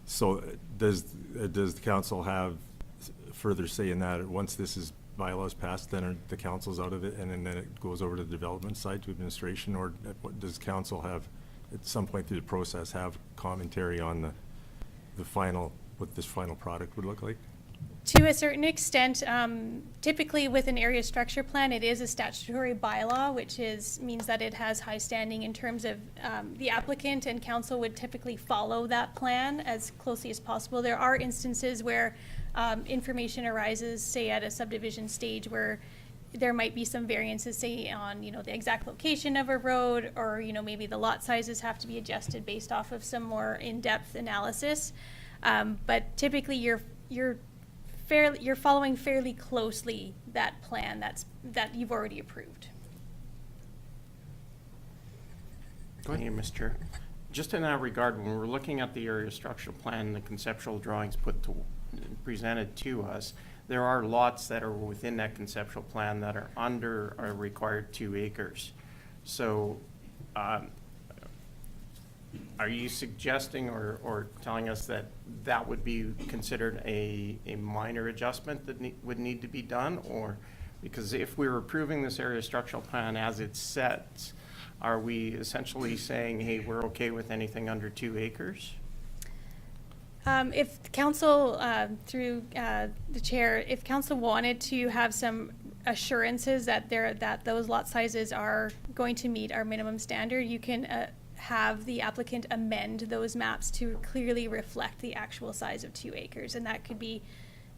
Speaker 8: So does the council have further say in that? Once this is bylaws passed, then the council's out of it, and then it goes over to the development side to administration, or does council have, at some point through the process, have commentary on the final, what this final product would look like?
Speaker 6: To a certain extent, typically with an area structure plan, it is a statutory bylaw, which means that it has high standing in terms of the applicant and council would typically follow that plan as closely as possible. There are instances where information arises, say at a subdivision stage, where there might be some variances, say on the exact location of a road, or maybe the lot sizes have to be adjusted based off of some more in-depth analysis. But typically, you're following fairly closely that plan that you've already approved.
Speaker 3: Thank you, Mr. Chair. Just in that regard, when we're looking at the area structural plan, the conceptual drawings presented to us, there are lots that are within that conceptual plan that are under a required 2 acres. So are you suggesting or telling us that that would be considered a minor adjustment that would need to be done? Or because if we're approving this area structural plan as it's set, are we essentially saying, hey, we're okay with anything under 2 acres?
Speaker 6: If council, through the chair, if council wanted to have some assurances that those lot sizes are going to meet our minimum standard, you can have the applicant amend those maps to clearly reflect the actual size of 2 acres, and that could be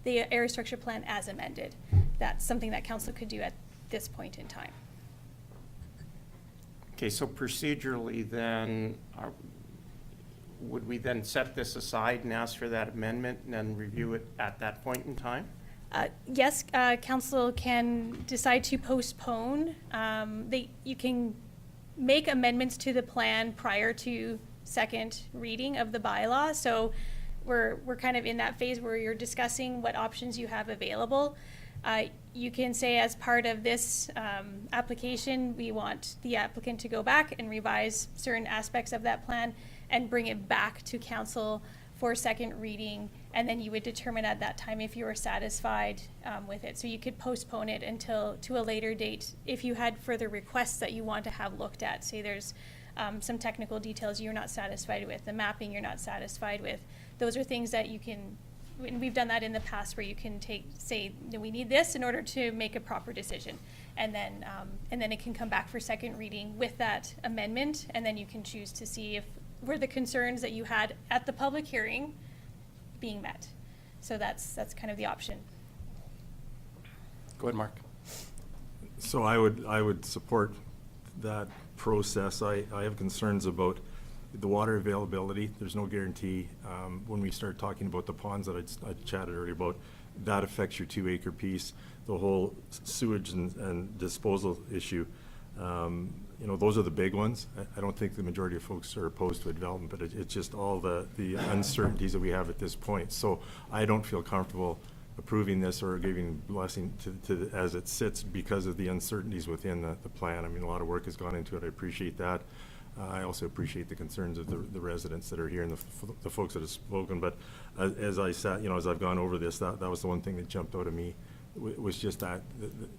Speaker 6: the area structure plan as amended. That's something that council could do at this point in time.
Speaker 3: Okay, so procedurally then, would we then set this aside and ask for that amendment and then review it at that point in time?
Speaker 6: Yes, council can decide to postpone. You can make amendments to the plan prior to second reading of the bylaw. So we're kind of in that phase where you're discussing what options you have available. You can say, as part of this application, we want the applicant to go back and revise certain aspects of that plan and bring it back to council for second reading, and then you would determine at that time if you were satisfied with it. So you could postpone it until to a later date if you had further requests that you want to have looked at. Say there's some technical details you're not satisfied with, the mapping you're not satisfied with. Those are things that you can, and we've done that in the past, where you can say we need this in order to make a proper decision, and then it can come back for second reading with that amendment, and then you can choose to see if were the concerns that you had at the public hearing being met. So that's kind of the option.
Speaker 1: Go ahead, Mark.
Speaker 8: So I would support that process. I have concerns about the water availability. There's no guarantee. When we start talking about the ponds that I chatted earlier about, that affects your 2 acre piece. The whole sewage and disposal issue, you know, those are the big ones. I don't think the majority of folks are opposed to a development, but it's just all the uncertainties that we have at this point. So I don't feel comfortable approving this or giving blessing to as it sits because of the uncertainties within the plan. I mean, a lot of work has gone into it. I appreciate that. I also appreciate the concerns of the residents that are here and the folks that have spoken. But as I sat, you know, as I've gone over this, that was the one thing that jumped out at me, was just that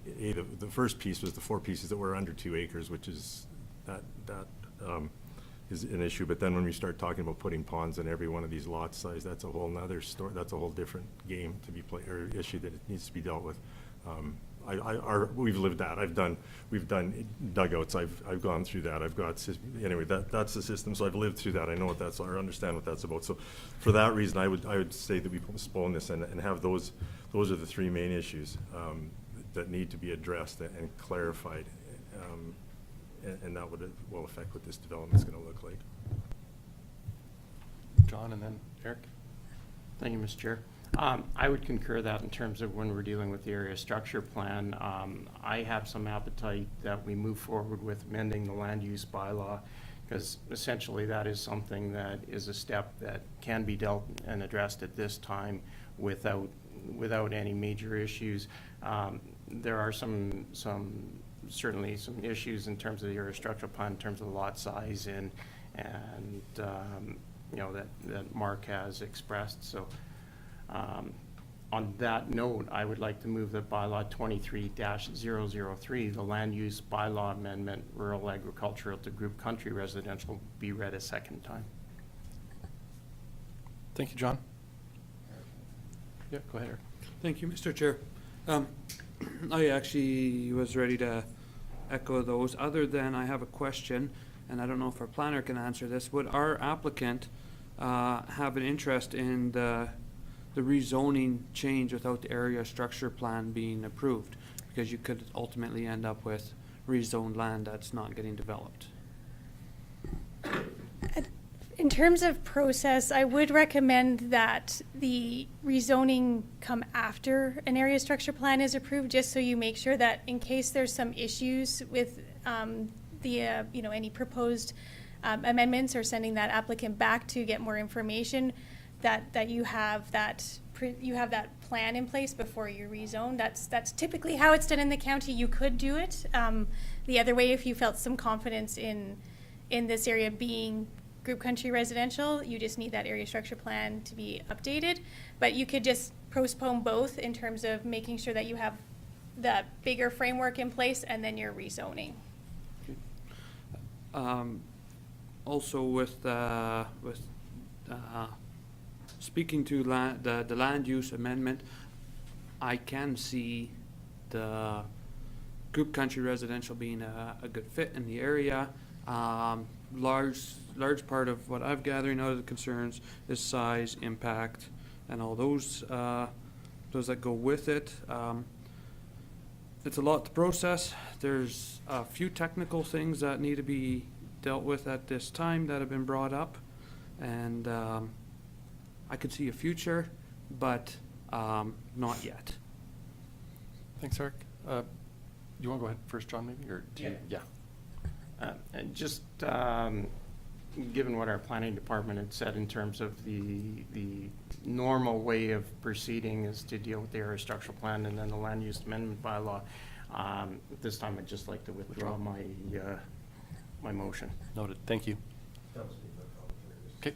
Speaker 8: the first piece was the 4 pieces that were under 2 acres, which is that is an issue. But then when we start talking about putting ponds in every one of these lot size, that's a whole nother story. That's a whole different game to be played, or issue that it needs to be dealt with. We've lived that. We've done dugouts. I've gone through that. I've got, anyway, that's the system. So I've lived through that. I know what that's, I understand what that's about. So for that reason, I would say that we postpone this and have those are the 3 main issues that need to be addressed and clarified. And that will affect what this development is going to look like.
Speaker 1: John and then Eric.
Speaker 3: Thank you, Mr. Chair. I would concur that in terms of when we're dealing with the area structure plan, I have some appetite that we move forward with amending the land use bylaw, because essentially that is something that is a step that can be dealt and addressed at this time without any major issues. There are certainly some issues in terms of the area structural plan, in terms of the lot size and you know, that Mark has expressed. So on that note, I would like to move that bylaw 23-003, the land use bylaw amendment, rural agricultural to group country residential, be read a second time.
Speaker 1: Thank you, John. Yeah, go ahead, Eric.
Speaker 4: Thank you, Mr. Chair. I actually was ready to echo those, other than I have a question, and I don't know if our planner can answer this. Would our applicant have an interest in the rezoning change without the area structure plan being approved? Because you could ultimately end up with rezoned land that's not getting developed.
Speaker 6: In terms of process, I would recommend that the rezoning come after an area structure plan is approved, just so you make sure that in case there's some issues with you know, any proposed amendments or sending that applicant back to get more information, that you have that plan in place before you rezone. That's typically how it's done in the county. You could do it the other way if you felt some confidence in this area being group country residential. You just need that area structure plan to be updated, but you could just postpone both in terms of making sure that you have the bigger framework in place and then you're rezoning.
Speaker 4: Also with speaking to the land use amendment, I can see the group country residential being a good fit in the area. Large part of what I'm gathering out of the concerns is size, impact, and all those that go with it. It's a lot to process. There's a few technical things that need to be dealt with at this time that have been brought up, and I could see a future, but not yet.
Speaker 1: Thanks, Eric. You want to go ahead first, John, maybe? Or do you? Yeah.
Speaker 3: And just given what our planning department had said in terms of the normal way of proceeding is to deal with the area structural plan and then the land use amendment bylaw, at this time I'd just like to withdraw my motion.
Speaker 1: Noted. Thank you. Okay.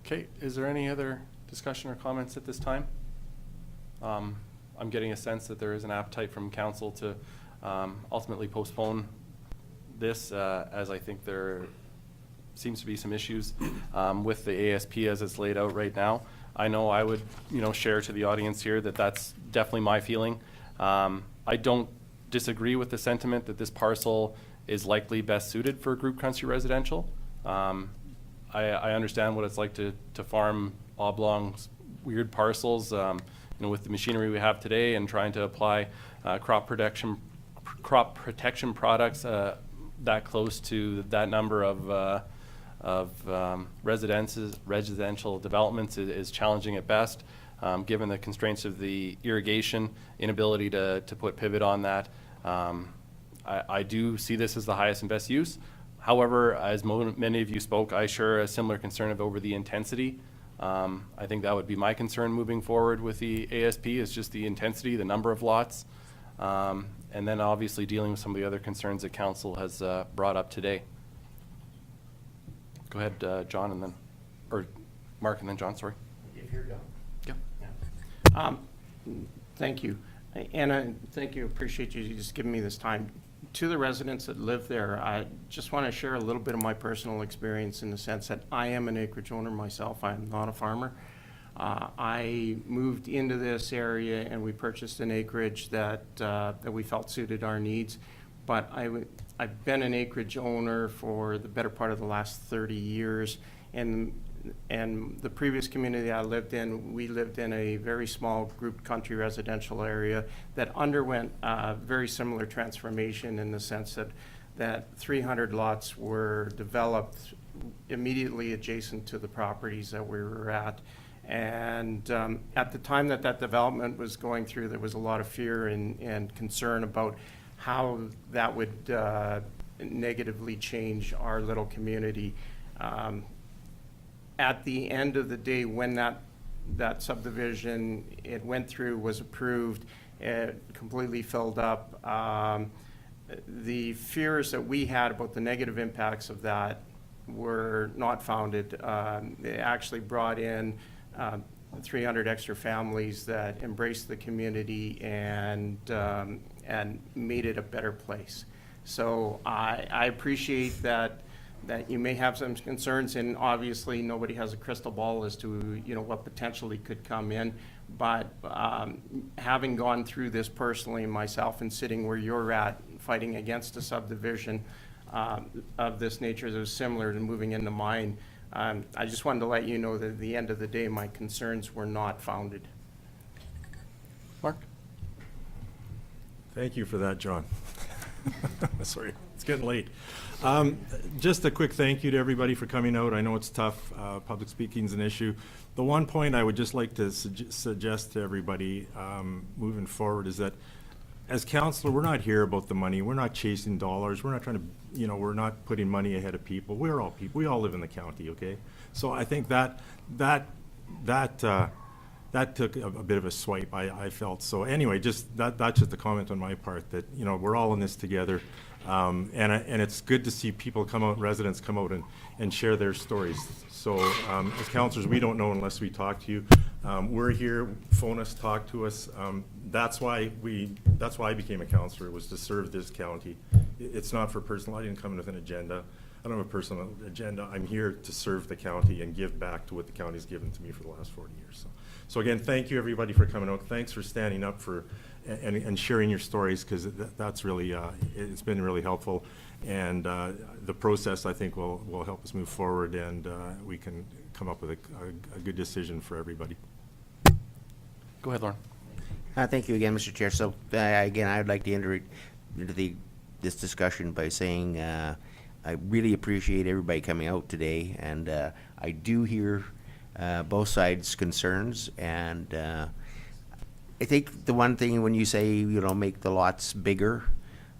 Speaker 1: Okay. Is there any other discussion or comments at this time? I'm getting a sense that there is an appetite from council to ultimately postpone this, as I think there seems to be some issues with the ASP as it's laid out right now. I know I would, share to the audience here that that's definitely my feeling. I don't disagree with the sentiment that this parcel is likely best suited for group country residential. I understand what it's like to farm oblong, weird parcels. with the machinery we have today and trying to apply crop protection products that close to that number of residential developments is challenging at best, given the constraints of the irrigation, inability to put pivot on that. I do see this as the highest and best use. However, as many of you spoke, I share a similar concern over the intensity. I think that would be my concern moving forward with the ASP, is just the intensity, the number of lots, and then obviously dealing with some of the other concerns that council has brought up today. Go ahead, John, and then, or Mark, and then John, sorry.
Speaker 3: If you're done.
Speaker 1: Yeah.
Speaker 3: Thank you. And thank you, appreciate you just giving me this time. To the residents that live there, I just want to share a little bit of my personal experience in the sense that I am an acreage owner myself. I'm not a farmer. I moved into this area and we purchased an acreage that we felt suited our needs. But I've been an acreage owner for the better part of the last 30 years. And the previous community I lived in, we lived in a very small group country residential area that underwent very similar transformation in the sense that 300 lots were developed immediately adjacent to the properties that we were at. And at the time that development was going through, there was a lot of fear and concern about how that would negatively change our little community. At the end of the day, when that subdivision, it went through, was approved, it completely filled up. The fears that we had about the negative impacts of that were not founded. They actually brought in 300 extra families that embraced the community and made it a better place. So I appreciate that you may have some concerns, and obviously nobody has a crystal ball as to what potentially could come in. But having gone through this personally myself and sitting where you're at, fighting against a subdivision of this nature that was similar to moving into mine, I just wanted to let you know that at the end of the day, my concerns were not founded.
Speaker 1: Mark?
Speaker 8: Thank you for that, John. Sorry, it's getting late. Just a quick thank you to everybody for coming out. I know it's tough. Public speaking is an issue. The one point I would just like to suggest to everybody moving forward is that as council, we're not here about the money. We're not chasing dollars. We're not trying to, we're not putting money ahead of people. We're all people. We all live in the county, okay? So I think that took a bit of a swipe, I felt. So anyway, that's just a comment on my part that, we're all in this together. And it's good to see people come out, residents come out and share their stories. So as councillors, we don't know unless we talk to you. We're here, phone us, talk to us. That's why I became a councillor, was to serve this county. It's not for personal, I didn't come in with an agenda. I don't have a personal agenda. I'm here to serve the county and give back to what the county's given to me for the last 40 years. So again, thank you everybody for coming out. Thanks for standing up and sharing your stories, because that's really, it's been really helpful. And the process, I think, will help us move forward, and we can come up with a good decision for everybody.
Speaker 1: Go ahead, Lauren.
Speaker 7: Thank you again, Mr. Chair. So again, I would like to enter into this discussion by saying I really appreciate everybody coming out today, and I do hear both sides' concerns, and I think the one thing when you say, make the lots bigger,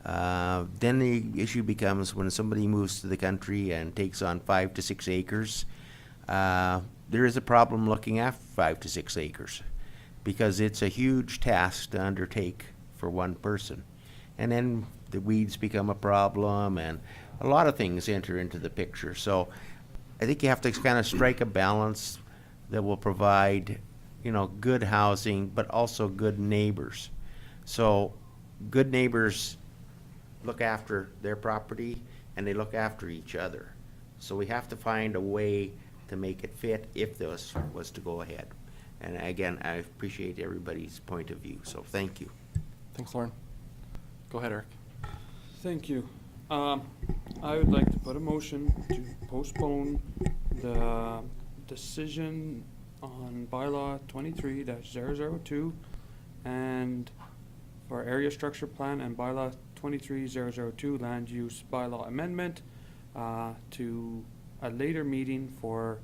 Speaker 7: then the issue becomes when somebody moves to the country and takes on 5 to 6 acres, there is a problem looking after 5 to 6 acres, because it's a huge task to undertake for one person. And then the weeds become a problem, and a lot of things enter into the picture. So I think you have to kind of strike a balance that will provide, good housing, but also good neighbors. So good neighbors look after their property, and they look after each other. So we have to find a way to make it fit if this was to go ahead. And again, I appreciate everybody's point of view, so thank you.
Speaker 1: Thanks, Lauren. Go ahead, Eric.
Speaker 4: Thank you. I would like to put a motion to postpone the decision on bylaw 23-002 and for area structure plan and bylaw 23-002 land use bylaw amendment to a later meeting for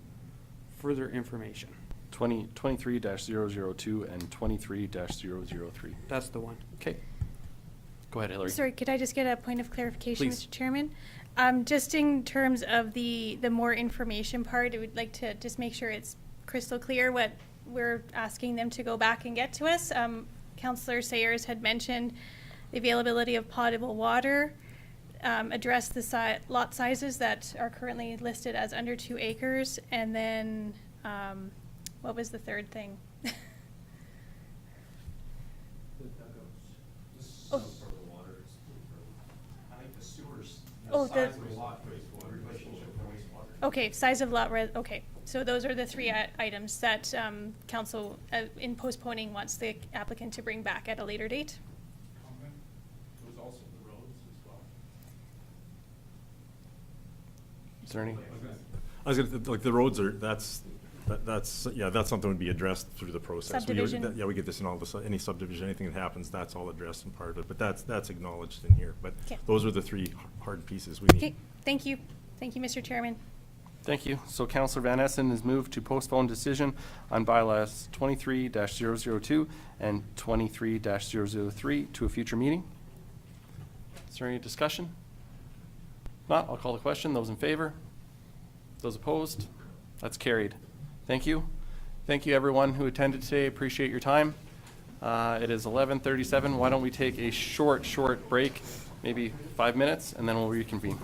Speaker 4: further information.
Speaker 1: 23-002 and 23-003.
Speaker 4: That's the one.
Speaker 1: Okay. Go ahead, Hillary.
Speaker 6: Sorry, could I just get a point of clarification,
Speaker 1: Please.
Speaker 6: Mr. Chairman? Just in terms of the more information part, I would like to just make sure it's crystal clear what we're asking them to go back and get to us. Councillor Sayers had mentioned the availability of potable water, address the lot sizes that are currently listed as under 2 acres, and then what was the third thing? Oh. Okay, size of lot, okay. So those are the 3 items that council, in postponing, wants the applicant to bring back at a later date.
Speaker 8: There was also the roads as well.
Speaker 1: Is there any?
Speaker 8: I was gonna, like, the roads are, that's something would be addressed through the process.
Speaker 6: Subdivision.
Speaker 8: Yeah, we get this in all the, any subdivision, anything that happens, that's all addressed in part of it, but that's acknowledged in here. But
Speaker 6: Okay.
Speaker 8: those are the 3 hard pieces we need.
Speaker 6: Okay, thank you. Thank you, Mr. Chairman.
Speaker 1: Thank you. So Councillor Van Essen has moved to postpone decision on bylaws 23-002 and 23-003 to a future meeting. Is there any discussion? If not, I'll call the question. Those in favor? Those opposed? That's carried. Thank you. Thank you, everyone who attended today. Appreciate your time. It is 11:37. Why don't we take a short break, maybe 5 minutes, and then we'll reconvene.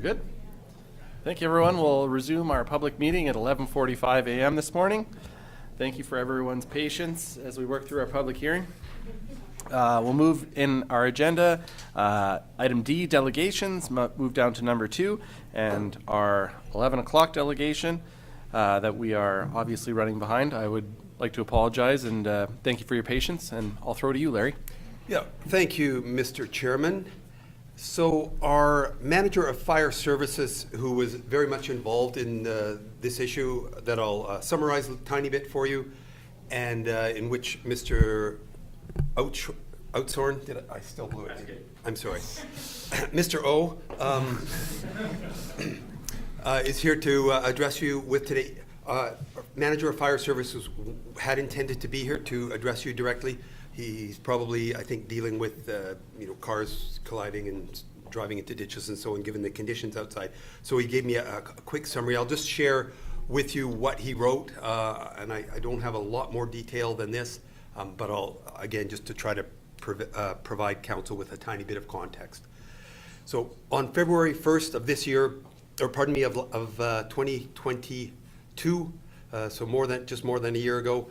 Speaker 1: good? Thank you, everyone. We'll resume our public meeting at 11:45 a.m. this morning. Thank you for everyone's patience as we work through our public hearing. We'll move in our agenda. Item D, delegations, move down to number 2, and our 11 o'clock delegation that we are obviously running behind. I would like to apologize and thank you for your patience, and I'll throw to you, Larry.
Speaker 5: Yeah, thank you, Mr. Chairman. So our manager of fire services, who was very much involved in this issue that I'll summarize a tiny bit for you, and in which Mr. Oudshoorn, I still blew it. I'm sorry. Mr. O is here to address you with today. Manager of fire services had intended to be here to address you directly. He's probably, I think, dealing with cars colliding and driving into ditches and so on, given the conditions outside. So he gave me a quick summary. I'll just share with you what he wrote, and I don't have a lot more detail than this, but I'll, again, just to try to provide council with a tiny bit of context. So on February 1st of this year, or pardon me, of 2022, so more than a year ago,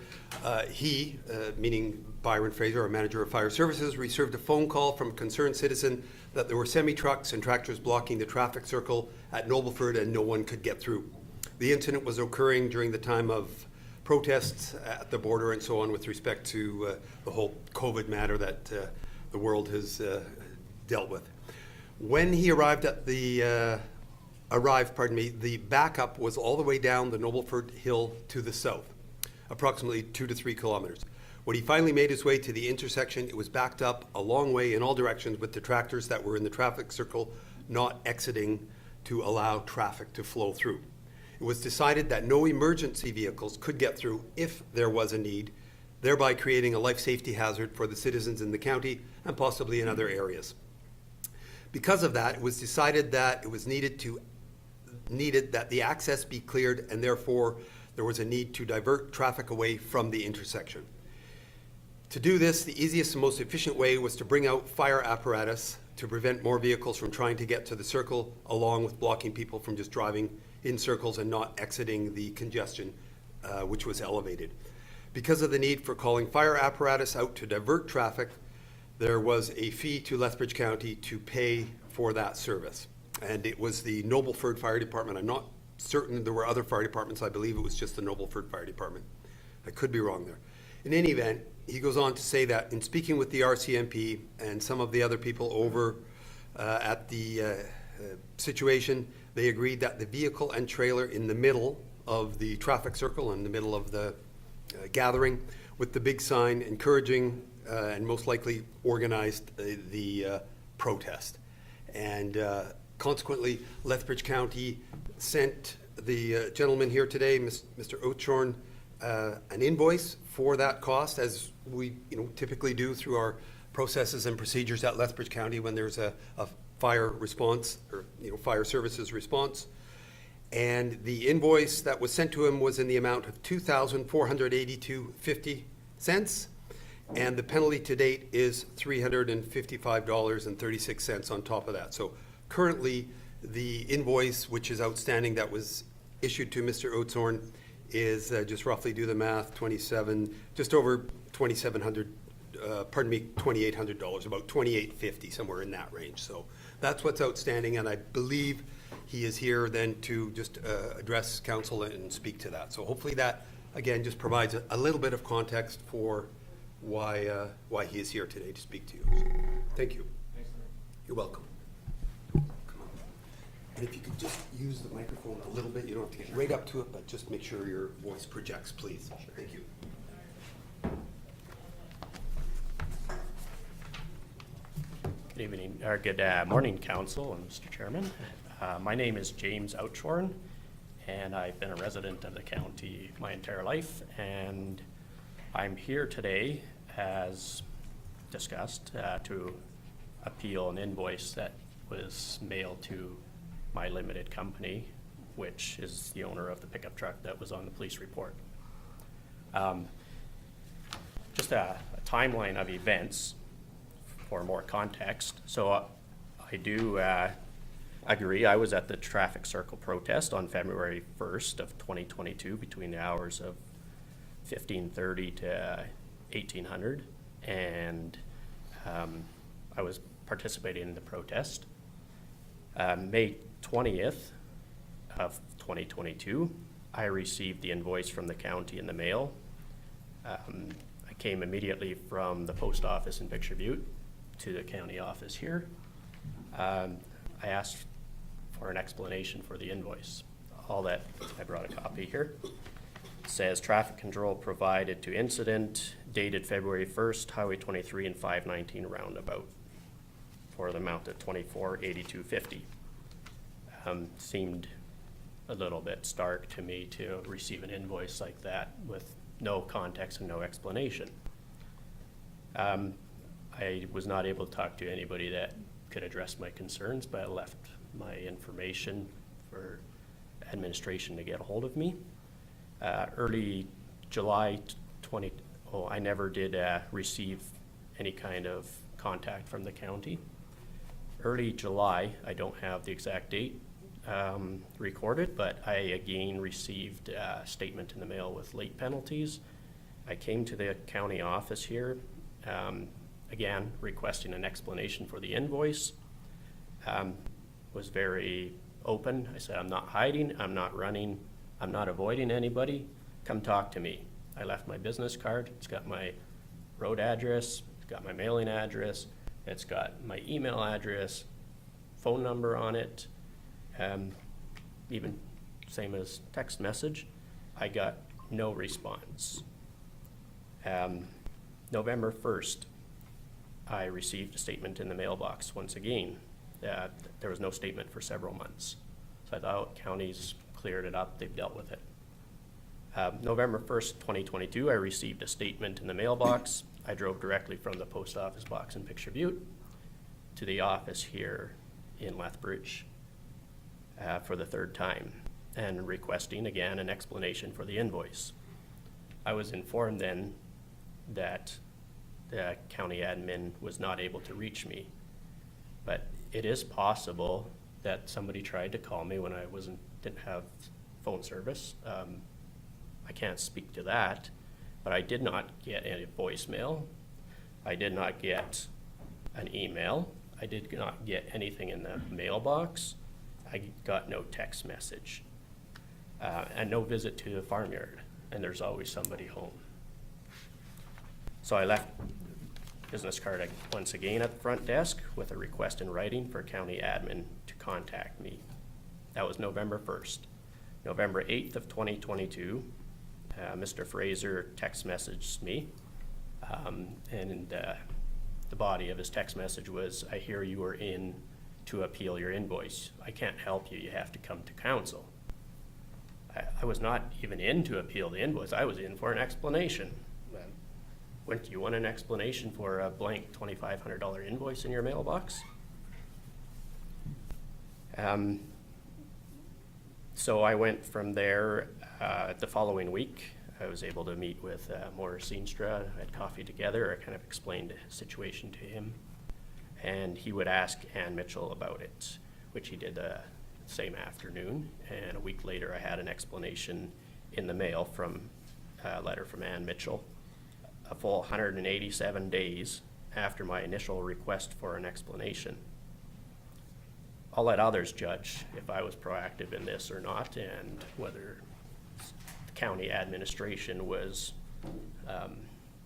Speaker 5: he, meaning Byron Fraser, our manager of fire services, received a phone call from a concerned citizen that there were semi-trucks and tractors blocking the traffic circle at Nobleford and no one could get through. The incident was occurring during the time of protests at the border and so on with respect to the whole COVID matter that the world has dealt with. When he arrived, the backup was all the way down the Nobleford Hill to the south, approximately 2 to 3 kilometers. When he finally made his way to the intersection, it was backed up a long way in all directions with the tractors that were in the traffic circle not exiting to allow traffic to flow through. It was decided that no emergency vehicles could get through if there was a need, thereby creating a life safety hazard for the citizens in the county and possibly in other areas. Because of that, it was decided that it was needed that the access be cleared, and therefore there was a need to divert traffic away from the intersection. To do this, the easiest and most efficient way was to bring out fire apparatus to prevent more vehicles from trying to get to the circle, along with blocking people from just driving in circles and not exiting the congestion, which was elevated. Because of the need for calling fire apparatus out to divert traffic, there was a fee to Lethbridge County to pay for that service. And it was the Nobleford Fire Department. I'm not certain there were other fire departments. I believe it was just the Nobleford Fire Department. I could be wrong there. In any event, he goes on to say that in speaking with the RCMP and some of the other people over at the situation, they agreed that the vehicle and trailer in the middle of the traffic circle, in the middle of the gathering, with the big sign encouraging and most likely organized the protest. And consequently, Lethbridge County sent the gentleman here today, Mr. Oudshoorn, an invoice for that cost, as we typically do through our processes and procedures at Lethbridge County when there's a fire response or fire services response. And the invoice that was sent to him was in the amount of $2,482.50, and the penalty to date is $355.36 on top of that. So currently, the invoice, which is outstanding, that was issued to Mr. Oudshoorn, is just roughly, do the math, just over $2,800, about $2,850, somewhere in that range. So that's what's outstanding, and I believe he is here then to just address council and speak to that. So hopefully that, again, just provides a little bit of context for why he is here today to speak to you. So, thank you.
Speaker 16: Thanks,
Speaker 5: You're welcome. And if you could just use the microphone a little bit, you don't have to get right up to it, but just make sure your voice projects, please. Thank you.
Speaker 11: Good evening, or good morning, Council and Mr. Chairman. My name is James Oudshoorn, and I've been a resident of the county my entire life, and I'm here today, as discussed, to appeal an invoice that was mailed to my limited company, which is the owner of the pickup truck that was on the police report. Just a timeline of events for more context. So I do agree. I was at the traffic circle protest on February 1st of 2022 between the hours of 15:30 to 1800, and I was participating in the protest. May 20th of 2022, I received the invoice from the county in the mail. I came immediately from the post office in Picture Butte to the county office here. I asked for an explanation for the invoice. All that, I brought a copy here. It says traffic control provided to incident dated February 1st, Highway 23 and 519 roundabout for the amount of $24,8250. Seemed a little bit stark to me to receive an invoice like that with no context and no explanation. I was not able to talk to anybody that could address my concerns, but I left my information for administration to get a hold of me. Early July I never did receive any kind of contact from the county. Early July, I don't have the exact date recorded, but I again received a statement in the mail with late penalties. I came to the county office here, again requesting an explanation for the invoice. Was very open. I said, I'm not hiding, I'm not running, I'm not avoiding anybody. Come talk to me. I left my business card. It's got my road address, it's got my mailing address, it's got my email address, phone number on it, even same as text message. I got no response. November 1st, I received a statement in the mailbox once again. There was no statement for several months. So I thought counties cleared it up, they've dealt with it. November 1st, 2022, I received a statement in the mailbox. I drove directly from the post office box in Picture Butte to the office here in Lethbridge for the third time and requesting again an explanation for the invoice. I was informed then that the county admin was not able to reach me, but it is possible that somebody tried to call me when I didn't have phone service. I can't speak to that, but I did not get any voicemail. I did not get an email. I did not get anything in the mailbox. I got no text message, and no visit to the farmyard, and there's always somebody home. So I left business card once again at the front desk with a request in writing for county admin to contact me. That was November 1st. November 8th of 2022, Mr. Fraser text messaged me, and the body of his text message was, I hear you are in to appeal your invoice. I can't help you, you have to come to council. I was not even in to appeal the invoice, I was in for an explanation. Wouldn't you want an explanation for a blank $2,500 invoice in your mailbox? So I went from there. The following week, I was able to meet with Morris Seenstra, had coffee together. I kind of explained the situation to him, and he would ask Ann Mitchell about it, which he did the same afternoon. And a week later, I had an explanation in the mail from a letter from Ann Mitchell, a full 187 days after my initial request for an explanation. I'll let others judge if I was proactive in this or not, and whether the county administration was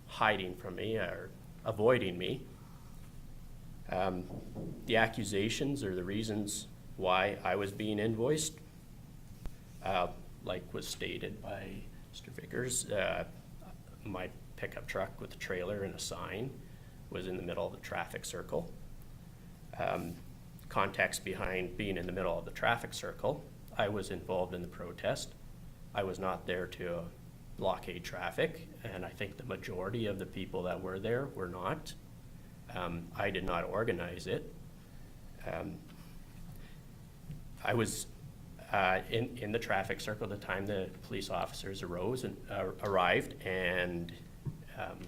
Speaker 11: hiding from me or avoiding me. The accusations or the reasons why I was being invoiced, like was stated by Mr. Vickers, my pickup truck with a trailer and a sign was in the middle of the traffic circle. Context behind being in the middle of the traffic circle, I was involved in the protest. I was not there to blockade traffic, and I think the majority of the people that were there were not. I did not organize it. I was in the traffic circle at the time the police officers arrived, and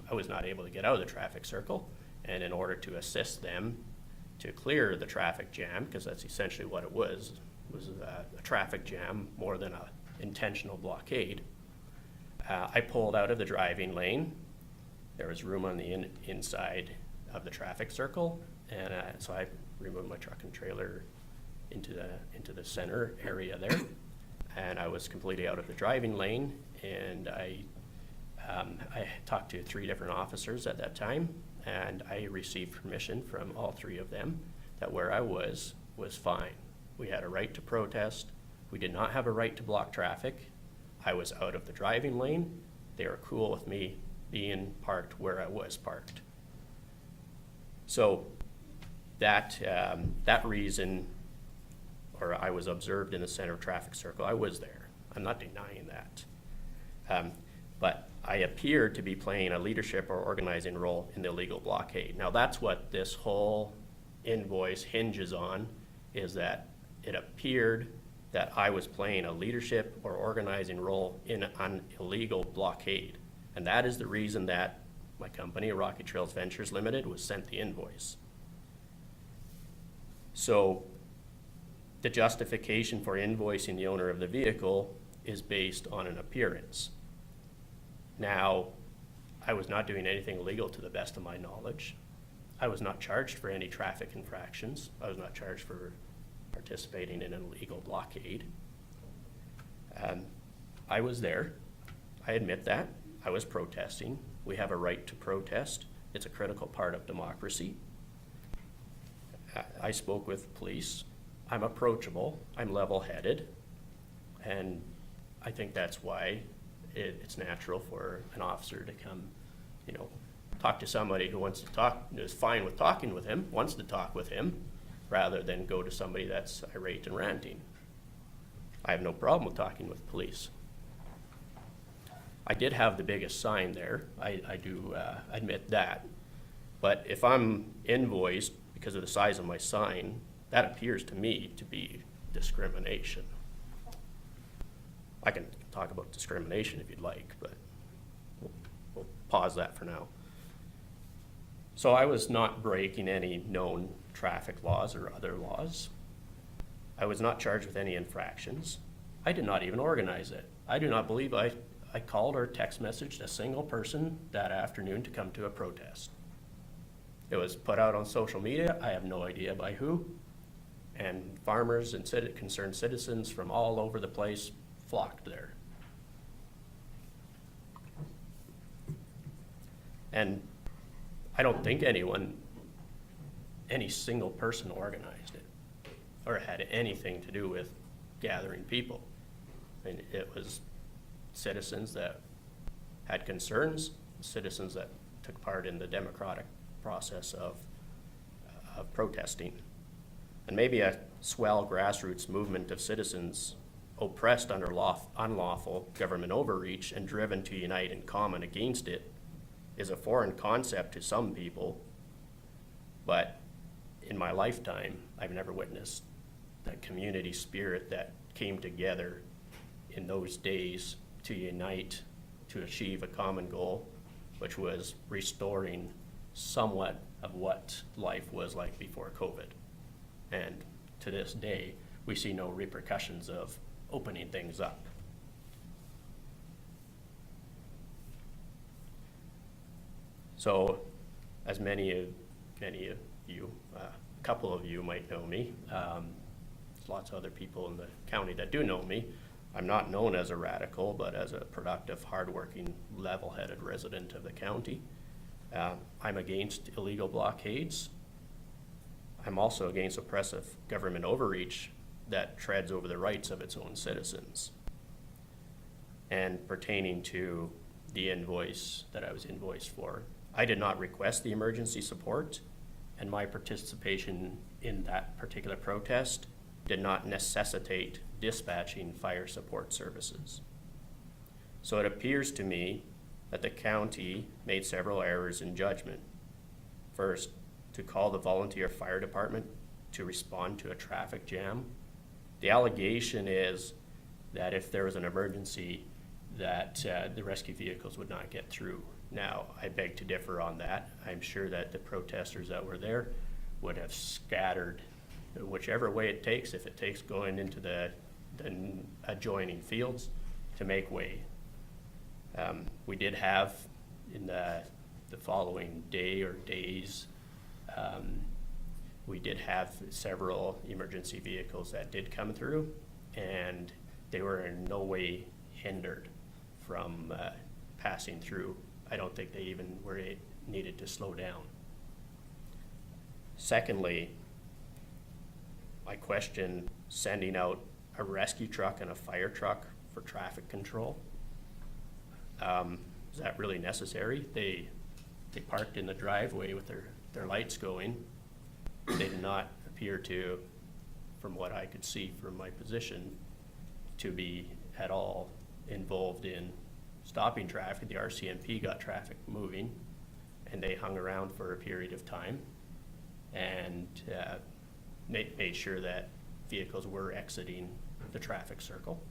Speaker 11: I was not able to get out of the traffic circle. And in order to assist them to clear the traffic jam, because that's essentially what it was a traffic jam more than a intentional blockade. I pulled out of the driving lane. There was room on the inside of the traffic circle, and so I removed my truck and trailer into the center area there, and I was completely out of the driving lane. And I talked to 3 different officers at that time, and I received permission from all 3 of them that where I was fine. We had a right to protest. We did not have a right to block traffic. I was out of the driving lane. They were cool with me being parked where I was parked. So that reason, or I was observed in the center of traffic circle, I was there. I'm not denying that. But I appeared to be playing a leadership or organizing role in the illegal blockade. Now that's what this whole invoice hinges on, is that it appeared that I was playing a leadership or organizing role in an illegal blockade. And that is the reason that my company, Rocky Trails Ventures Limited, was sent the invoice. So the justification for invoicing the owner of the vehicle is based on an appearance. Now, I was not doing anything illegal to the best of my knowledge. I was not charged for any traffic infractions. I was not charged for participating in an illegal blockade. I was there. I admit that. I was protesting. We have a right to protest. It's a critical part of democracy. I spoke with police. I'm approachable. I'm level-headed. And I think that's why it's natural for an officer to come, talk to somebody who wants to talk, is fine with talking with him, wants to talk with him, rather than go to somebody that's irate and ranting. I have no problem with talking with police. I did have the biggest sign there. I do admit that. But if I'm invoiced because of the size of my sign, that appears to me to be discrimination. I can talk about discrimination if you'd like, but we'll pause that for now. So I was not breaking any known traffic laws or other laws. I was not charged with any infractions. I did not even organize it. I do not believe I called or text messaged a single person that afternoon to come to a protest. It was put out on social media. I have no idea by who. And farmers and concerned citizens from all over the place flocked there. And I don't think any single person organized it or had anything to do with gathering people. I mean, it was citizens that had concerns, citizens that took part in the democratic process of protesting. And maybe a swell grassroots movement of citizens oppressed under unlawful government overreach and driven to unite in common against it is a foreign concept to some people, but in my lifetime, I've never witnessed that community spirit that came together in those days to unite, to achieve a common goal, which was restoring somewhat of what life was like before COVID. And to this day, we see no repercussions of opening things up. So, as many of you, a couple of you might know me. There's lots of other people in the county that do know me. I'm not known as a radical, but as a productive, hardworking, level-headed resident of the county. I'm against illegal blockades. I'm also against oppressive government overreach that treads over the rights of its own citizens. And pertaining to the invoice that I was invoiced for, I did not request the emergency support, and my participation in that particular protest did not necessitate dispatching fire support services. So it appears to me that the county made several errors in judgment. First, to call the volunteer fire department to respond to a traffic jam. The allegation is that if there was an emergency, that the rescue vehicles would not get through. Now, I beg to differ on that. I'm sure that the protesters that were there would have scattered whichever way it takes, if it takes going into the adjoining fields to make way. We did have in the following day or days, we did have several emergency vehicles that did come through, and they were in no way hindered from passing through. I don't think they even needed to slow down. Secondly, I question sending out a rescue truck and a fire truck for traffic control. Is that really necessary? They parked in the driveway with their lights going. They did not appear to, from what I could see from my position, to be at all involved in stopping traffic. The RCMP got traffic moving, and they hung around for a period of time and made sure that vehicles were exiting the traffic circle.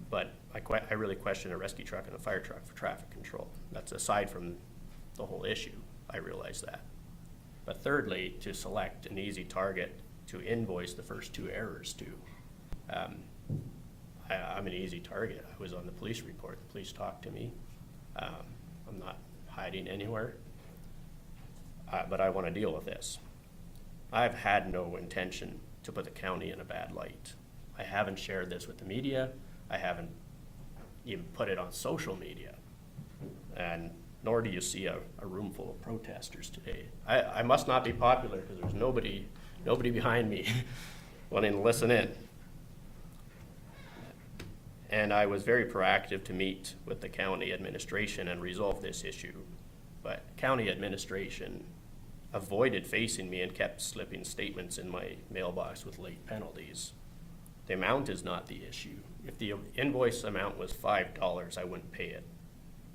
Speaker 11: But I really question a rescue truck and a fire truck for traffic control. That's aside from the whole issue. I realize that. But thirdly, to select an easy target to invoice the first two errors to. I'm an easy target. I was on the police report. The police talked to me. I'm not hiding anywhere. But I want to deal with this. I've had no intention to put the county in a bad light. I haven't shared this with the media. I haven't even put it on social media. And nor do you see a room full of protesters today. I must not be popular because there's nobody behind me wanting to listen in. And I was very proactive to meet with the county administration and resolve this issue. But county administration avoided facing me and kept slipping statements in my mailbox with late penalties. The amount is not the issue. If the invoice amount was $5, I wouldn't pay it.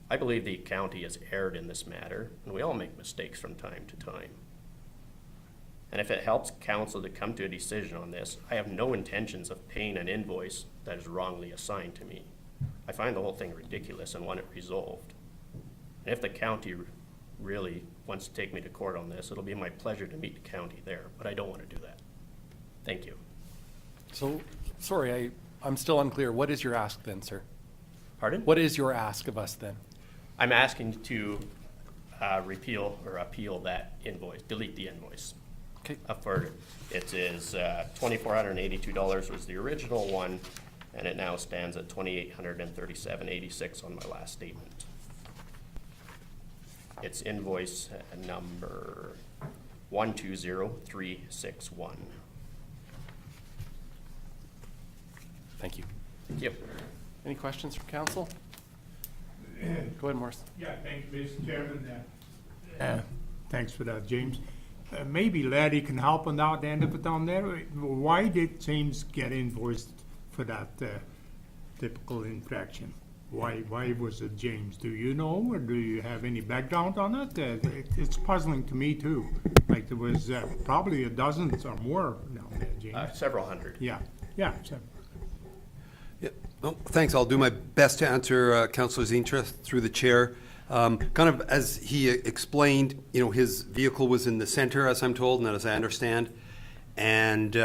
Speaker 11: I believe the county has erred in this matter, and we all make mistakes from time to time. And if it helps council to come to a decision on this, I have no intentions of paying an invoice that is wrongly assigned to me. I find the whole thing ridiculous and want it resolved. And if the county really wants to take me to court on this, it'll be my pleasure to meet the county there, but I don't want to do that. Thank you.
Speaker 1: So, sorry, I'm still unclear. What is your ask then, sir?
Speaker 11: Pardon?
Speaker 1: What is your ask of us then?
Speaker 11: I'm asking to repeal or appeal that invoice, delete the invoice.
Speaker 1: Okay.
Speaker 11: It is $2,482 was the original one, and it now stands at $2,837.86 on my last statement. It's invoice number 120361.
Speaker 1: Thank you.
Speaker 11: Thank you.
Speaker 1: Any questions from council? Go ahead, Morris.
Speaker 16: Yeah, thanks, Mr. Chairman. Thanks for that, James. Maybe Larry can help on that end of it down there. Why did James get invoiced for that typical infraction? Why was it James? Do you know, or do you have any background on it? It's puzzling to me too. Like there was probably a dozen or more down there, James.
Speaker 11: Several hundred.
Speaker 16: Yeah. Several.
Speaker 5: Well, thanks. I'll do my best to answer Councillor Zintra through the chair. Kind of as he explained, his vehicle was in the center, as I'm told, and as I understand. And,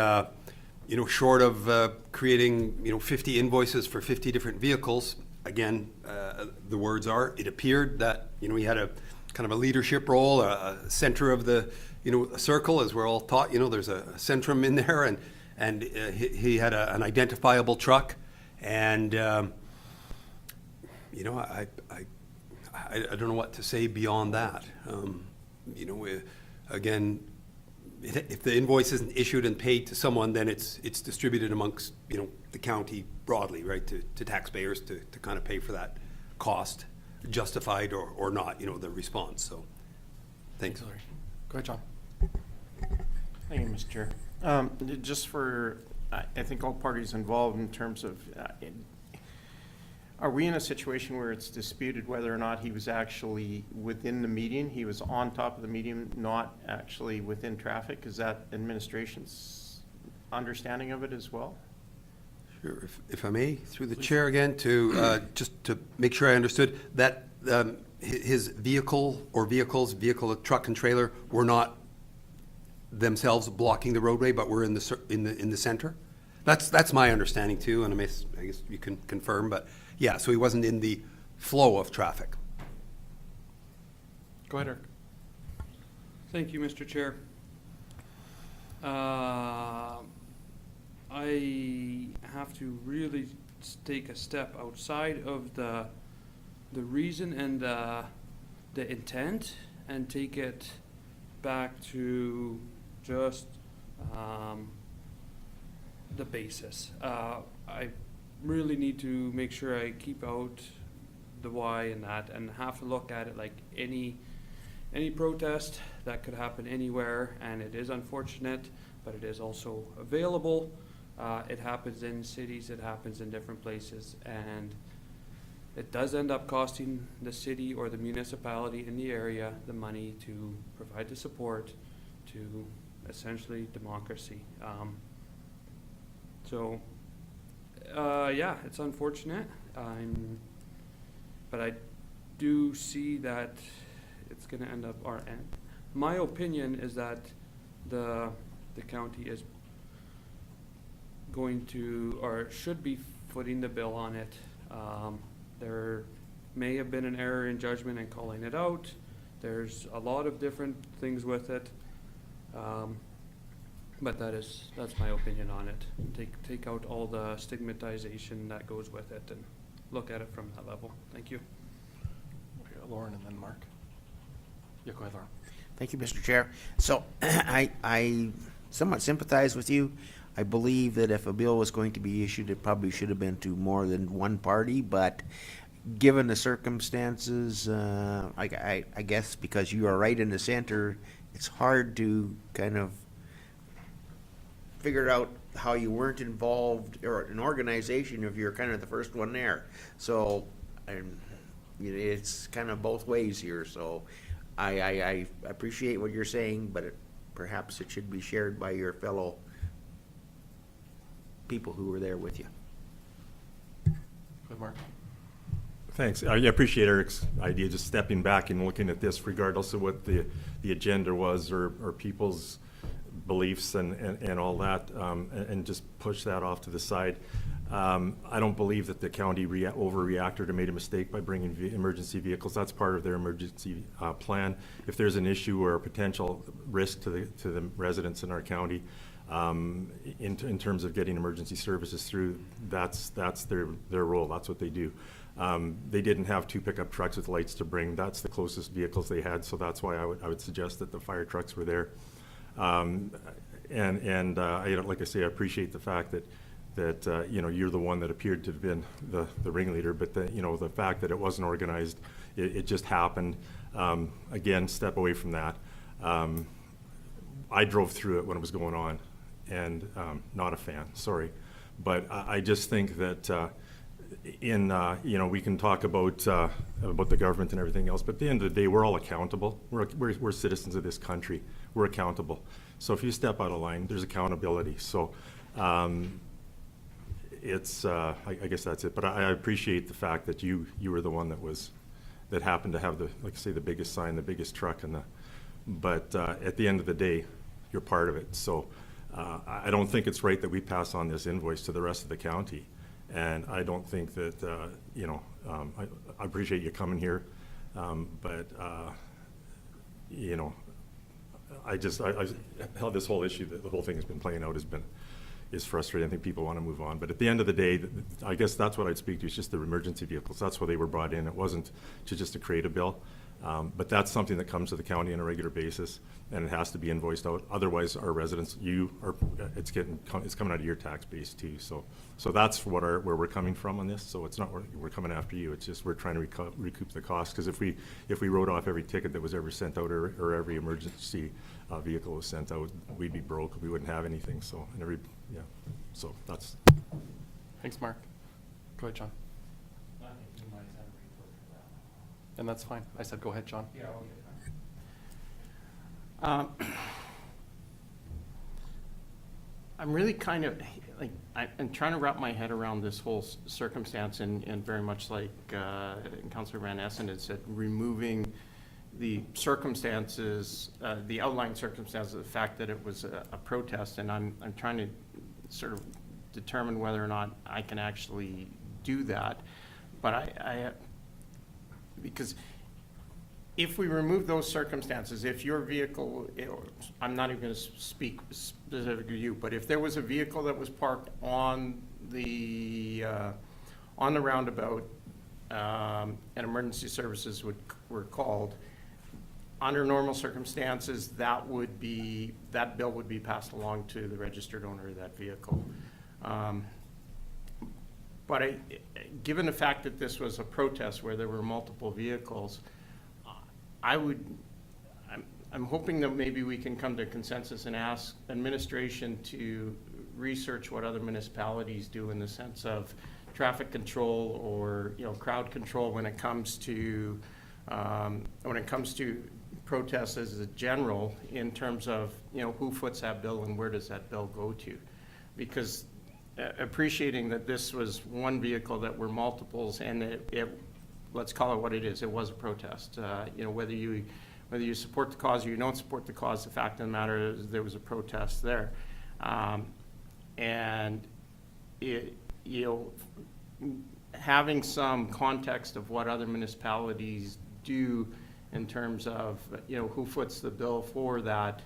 Speaker 5: short of creating, 50 invoices for 50 different vehicles, again, the words are, it appeared that, he had a kind of a leadership role, a center of the, a circle, as we're all taught, there's a centrum in there, and he had an identifiable truck. And, I don't know what to say beyond that. Again, if the invoice isn't issued and paid to someone, then it's distributed amongst, the county broadly, right, to taxpayers to kind of pay for that cost, justified or not, the response. So, thanks.
Speaker 1: Go ahead, John.
Speaker 3: Thank you, Mr. Chair. Just for, I think all parties involved in terms of, are we in a situation where it's disputed whether or not he was actually within the median? He was on top of the median, not actually within traffic? Is that administration's understanding of it as well?
Speaker 5: Sure. If I may, through the chair again, to just to make sure I understood that his vehicle or vehicles, vehicle, truck and trailer, were not themselves blocking the roadway, but were in the center? That's my understanding too, and I guess you can confirm, but yeah, so he wasn't in the flow of traffic.
Speaker 1: Go ahead, Eric.
Speaker 4: Thank you, Mr. Chair. I have to really take a step outside of the reason and the intent and take it back to just the basis. I really need to make sure I keep out the why and that, and have to look at it like any protest that could happen anywhere, and it is unfortunate, but it is also available. It happens in cities, it happens in different places, and it does end up costing the city or the municipality in the area the money to provide the support to essentially democracy. Yeah, it's unfortunate, but I do see that it's going to end up our end. My opinion is that the county is going to, or should be, footing the bill on it. There may have been an error in judgment in calling it out. There's a lot of different things with it, but that's my opinion on it. Take out all the stigmatization that goes with it and look at it from that level. Thank you.
Speaker 1: Lauren and then Mark. Yeah, go ahead, Lauren.
Speaker 7: Thank you, Mr. Chair. So I somewhat sympathize with you. I believe that if a bill was going to be issued, it probably should have been to more than one party, but given the circumstances, I guess because you are right in the center, it's hard to kind of figure out how you weren't involved, or an organization if you're kind of the first one there. So it's kind of both ways here. So I appreciate what you're saying, but perhaps it should be shared by your fellow people who were there with you.
Speaker 1: Good, Mark.
Speaker 8: Thanks. I appreciate Eric's idea, just stepping back and looking at this regardless of what the agenda was or people's beliefs and all that, and just push that off to the side. I don't believe that the county overreacted or made a mistake by bringing emergency vehicles. That's part of their emergency plan. If there's an issue or a potential risk to the residents in our county, in terms of getting emergency services through, that's their role. That's what they do. They didn't have 2 pickup trucks with lights to bring. That's the closest vehicles they had, so that's why I would suggest that the fire trucks were there. Like I say, I appreciate the fact that you're the one that appeared to have been the ringleader, but the fact that it wasn't organized, it just happened. Again, step away from that. I drove through it when it was going on, and not a fan, sorry. But I just think that we can talk about the government and everything else, but at the end of the day, we're all accountable. We're citizens of this country. We're accountable. So if you step out of line, there's accountability. So I guess that's it. But I appreciate the fact that you were the one that happened to have the biggest sign, the biggest truck, but at the end of the day, you're part of it. So I don't think it's right that we pass on this invoice to the rest of the county. And I don't think that, I appreciate you coming here, but how this whole issue, the whole thing has been playing out is frustrating. I think people want to move on. But at the end of the day, I guess that's what I'd speak to, is just the emergency vehicles. That's why they were brought in. It wasn't just to create a bill. But that's something that comes to the county on a regular basis, and it has to be invoiced out. Otherwise, our residents, it's coming out of your tax base too. So that's where we're coming from on this. So it's not we're coming after you. It's just we're trying to recoup the cost. Because if we wrote off every ticket that was ever sent out, or every emergency vehicle was sent out, we'd be broke. We wouldn't have anything. So so that's.
Speaker 1: Thanks, Mark. Go ahead, John. And that's fine. I said, go ahead, John.
Speaker 3: Yeah, I'm really kind of, I'm trying to wrap my head around this whole circumstance, and very much like Councillor Van Essen had said, removing the circumstances, the outlined circumstances, the fact that it was a protest, and I'm trying to sort of determine whether or not I can actually do that. But I because if we remove those circumstances, if your vehicle, I'm not even going to speak specifically to you, but if there was a vehicle that was parked on the roundabout, and emergency services were called, under normal circumstances, that bill would be passed along to the registered owner of that vehicle. But given the fact that this was a protest where there were multiple vehicles, I'm hoping that maybe we can come to a consensus and ask administration to research what other municipalities do in the sense of traffic control or, crowd control when it comes to protests as a general, in terms of, who foots that bill and where does that bill go to? Because appreciating that this was one vehicle that were multiples, and it let's call it what it is. It was a protest. Whether you support the cause or you don't support the cause, the fact of the matter is there was a protest there, and having some context of what other municipalities do in terms of who foots the bill for that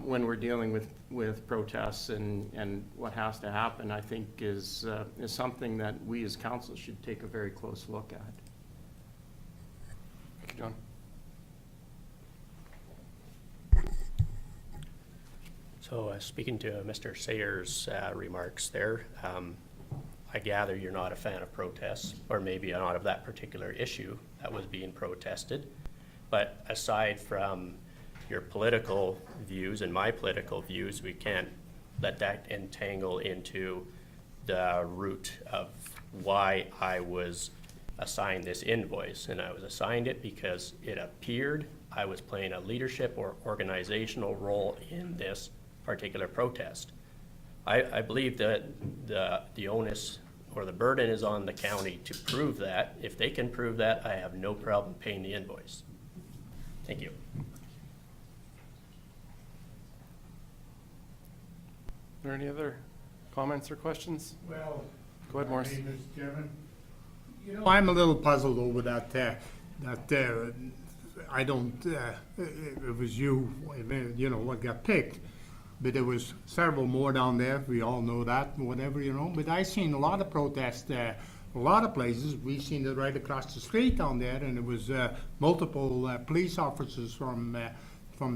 Speaker 3: when we're dealing with protests and what has to happen, I think is something that we as council should take a very close look at.
Speaker 1: Thank you, John.
Speaker 11: So speaking to Mr. Sayer's remarks there, I gather you're not a fan of protests, or maybe not of that particular issue that was being protested. But aside from your political views and my political views, we can't let that entangle into the root of why I was assigned this invoice. And I was assigned it because it appeared I was playing a leadership or organizational role in this particular protest. I believe that the onus or the burden is on the county to prove that. If they can prove that, I have no problem paying the invoice. Thank you.
Speaker 1: Are there any other comments or questions?
Speaker 14: Well,
Speaker 1: go ahead, Morris.
Speaker 14: Mr. Chairman. I'm a little puzzled over that. I don't. It was you. What got picked, but there was several more down there. We all know that, whatever, But I seen a lot of protests a lot of places. We seen it right across the street down there, and it was multiple police officers from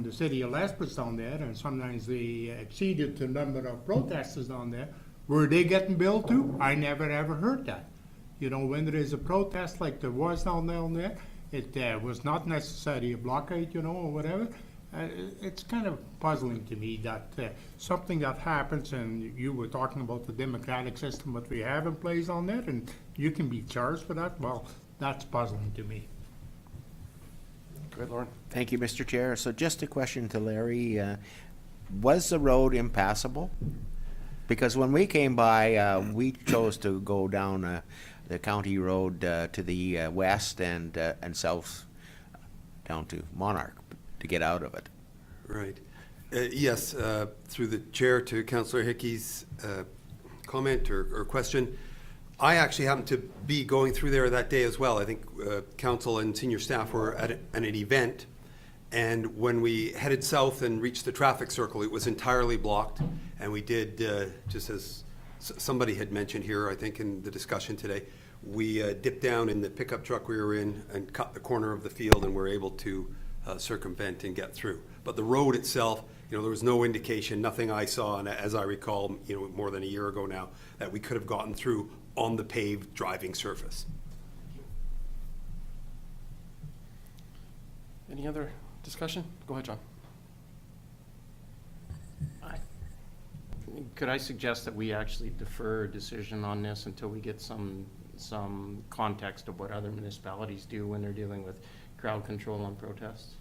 Speaker 14: the city of Lethbridge down there, and sometimes they exceeded the number of protesters down there. Were they getting billed too? I never ever heard that. When there is a protest like there was down there, it was not necessarily a blockade, or whatever. It's kind of puzzling to me that something that happens, and you were talking about the democratic system that we have in place on that, and you can be charged for that. Well, that's puzzling to me.
Speaker 1: Go ahead, Lauren.
Speaker 7: Thank you, Mr. Chair. So just a question to Larry. Was the road impassable? Because when we came by, we chose to go down the county road to the west and south down to Monarch to get out of it.
Speaker 5: Right. Yes, through the chair to Councillor Hickey's comment or question. I actually happened to be going through there that day as well. I think council and senior staff were at an event, and when we headed south and reached the traffic circle, it was entirely blocked, and we did, just as somebody had mentioned here, I think in the discussion today, we dipped down in the pickup truck we were in and cut the corner of the field, and were able to circumvent and get through. But the road itself, there was no indication, nothing I saw, and as I recall, more than a year ago now, that we could have gotten through on the paved driving surface.
Speaker 1: Any other discussion? Go ahead, John.
Speaker 3: Could I suggest that we actually defer a decision on this until we get some context of what other municipalities do when they're dealing with crowd control on protests?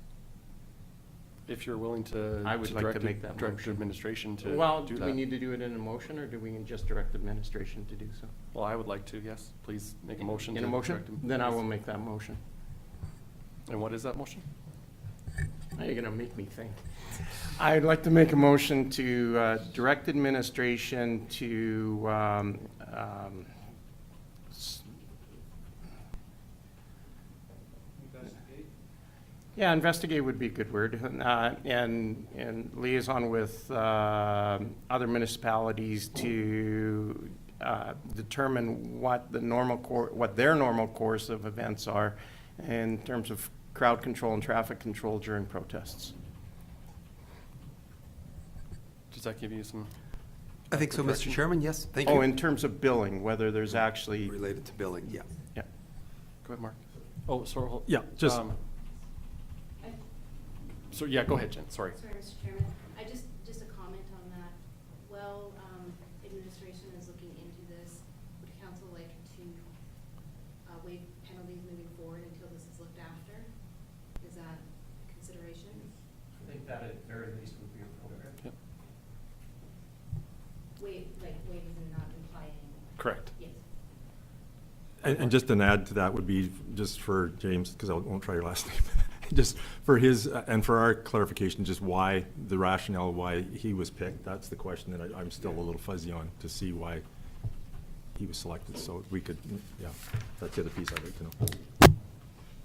Speaker 1: if you're willing to.
Speaker 3: I would like to
Speaker 1: direct
Speaker 3: make that
Speaker 1: direct
Speaker 3: motion.
Speaker 1: administration to
Speaker 3: Well,
Speaker 1: do
Speaker 3: do
Speaker 1: that.
Speaker 3: we need to do it in a motion, or do we just direct administration to do so?
Speaker 1: Well, I would like to, yes. Please make a motion.
Speaker 3: In a
Speaker 1: to
Speaker 3: motion?
Speaker 1: direct
Speaker 3: Then I will make that motion.
Speaker 1: And what is that motion?
Speaker 3: Now you're gonna make me think. I'd like to make a motion to direct administration to investigate would be a good word, and liaison with other municipalities to determine what the what their normal course of events are in terms of crowd control and traffic control during protests.
Speaker 1: Does that give you some?
Speaker 5: I think so, Mr.
Speaker 1: direction?
Speaker 5: Chairman, yes, thank you.
Speaker 3: Oh, in terms of billing, whether there's actually.
Speaker 5: Related to billing, yeah.
Speaker 3: Yeah.
Speaker 1: Go ahead, Mark. Oh, sorry.
Speaker 8: Yeah, just-
Speaker 1: So, yeah, go ahead, Jen, sorry.
Speaker 15: Sorry, Mr. Chairman. Just a comment on that. While administration is looking into this, would council like to waive penalties moving forward until this is looked after? Is that a consideration?
Speaker 3: I think that at very least would be appropriate.
Speaker 1: Yep.
Speaker 15: Waivers and not implying.
Speaker 1: Correct.
Speaker 15: Yes.
Speaker 8: And just an add to that would be, just for James, because I won't try your last name, just for his, and for our clarification, just why, the rationale why he was picked. That's the question that I'm still a little fuzzy on, to see why he was selected. So we could, yeah, that's the other piece I'd like to know.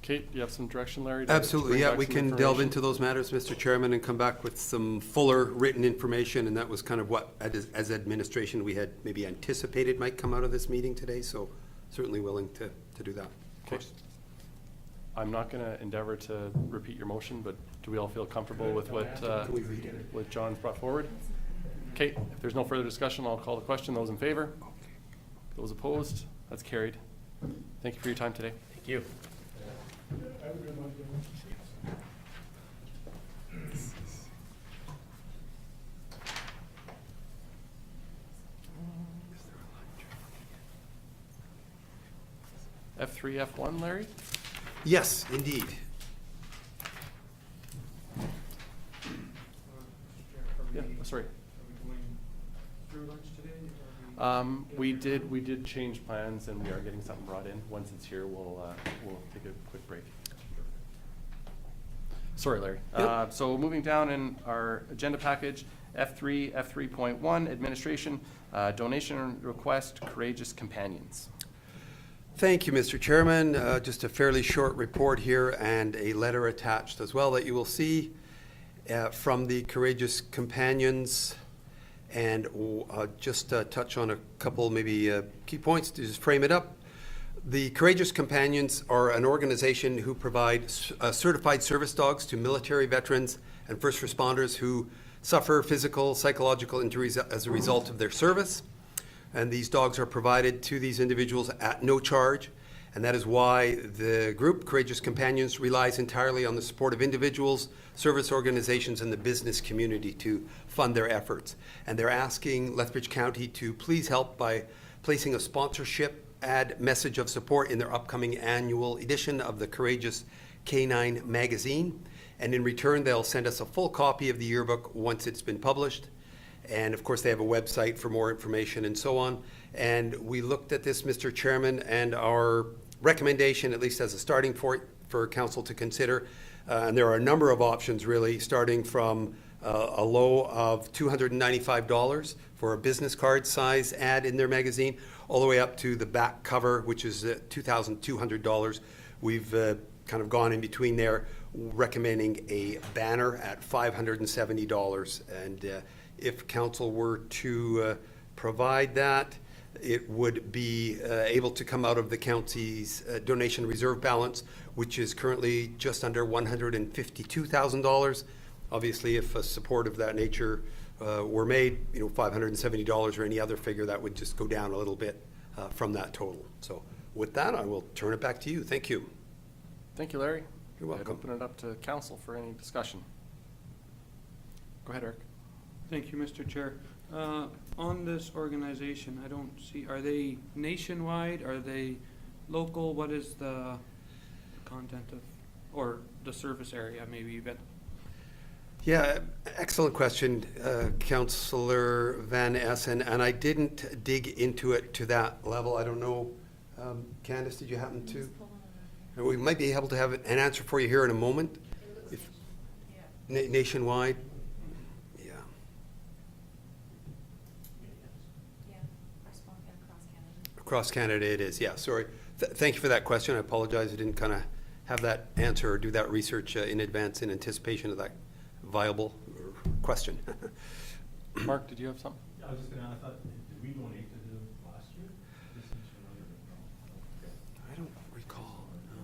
Speaker 1: Kate, you have some direction, Larry? to
Speaker 5: Absolutely,
Speaker 1: bring
Speaker 5: yeah,
Speaker 1: back
Speaker 5: we
Speaker 1: some
Speaker 5: can delve
Speaker 1: information?
Speaker 5: into those matters, Mr. Chairman, and come back with some fuller written information, and that was kind of what, as administration, we had maybe anticipated might come out of this meeting today, so certainly willing to do that.
Speaker 1: Okay. I'm not going to endeavor to repeat your motion, but do we all feel comfortable with what John's brought forward? Okay, if there's no further discussion, I'll call the question. Those in favor? Those opposed? That's carried. Thank you for your time today.
Speaker 11: Thank you.
Speaker 1: F3, F1, Larry?
Speaker 5: Yes, indeed.
Speaker 1: Yeah, sorry.
Speaker 4: Through lunch today?
Speaker 1: We did change plans, and we are getting something brought in. Once it's here, we'll take a quick break. Sorry, Larry.
Speaker 5: Yep.
Speaker 1: So moving down in our agenda package, F3, F3.1, administration, donation request, Courageous Companions.
Speaker 5: Thank you, Mr. Chairman. Just a fairly short report here and a letter attached as well that you will see from the Courageous Companions. And just touch on a couple maybe key points to just frame it up. The Courageous Companions are an organization who provide certified service dogs to military veterans and first responders who suffer physical, psychological injuries as a result of their service. And these dogs are provided to these individuals at no charge. And that is why the group, Courageous Companions, relies entirely on the support of individuals, service organizations, and the business community to fund their efforts. And they're asking Lethbridge County to please help by placing a sponsorship ad message of support in their upcoming annual edition of the Courageous Canine magazine. And in return, they'll send us a full copy of the yearbook once it's been published. And of course, they have a website for more information and so on. And we looked at this, Mr. Chairman, and our recommendation, at least as a starting point for council to consider, and there are a number of options really, starting from a low of $295 for a business card size ad in their magazine, all the way up to the back cover, which is $2,200. We've kind of gone in between there, recommending a banner at $570. And if council were to provide that, it would be able to come out of the county's donation reserve balance, which is currently just under $152,000. Obviously, if a support of that nature were made, $570 or any other figure, that would just go down a little bit from that total. So with that, I will turn it back to you. Thank you.
Speaker 1: Thank you, Larry.
Speaker 5: You're welcome.
Speaker 1: I'd open it up to council for any discussion. Go ahead, Eric.
Speaker 4: Thank you, Mr. Chair. On this organization, I don't see, are they nationwide? Are they local? What is the content of, or the service area maybe even?
Speaker 5: Yeah, excellent question, Councillor Van Essen, and I didn't dig into it to that level. I don't know, Candace, did you happen to? We might be able to have an answer for you here in a moment. If nationwide, yeah. Across Canada it is, yeah, sorry. Thank you for that question. I apologize I didn't kind of have that answer or do that research in advance in anticipation of that viable question.
Speaker 1: Mark, did you have something?
Speaker 8: I was just gonna, I thought, did we donate to the last year? This is another.
Speaker 5: I don't recall. No.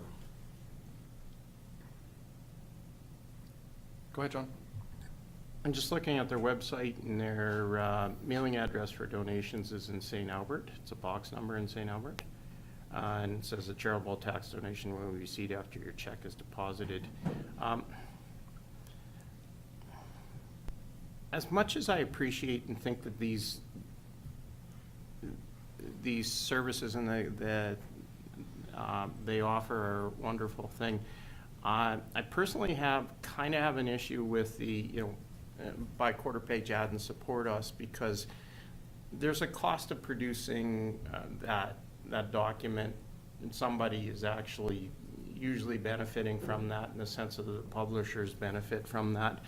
Speaker 1: Go ahead, John.
Speaker 3: I'm just looking at their website, and their mailing address for donations is in St. Albert. It's a box number in St. Albert. And it says a charitable tax donation will be received after your check is deposited. As much as I appreciate and think that these services and they offer are a wonderful thing, I personally kind of have an issue with the buy quarter page ad and support us, because there's a cost of producing that document, and somebody is actually usually benefiting from that in the sense that the publishers benefit from that.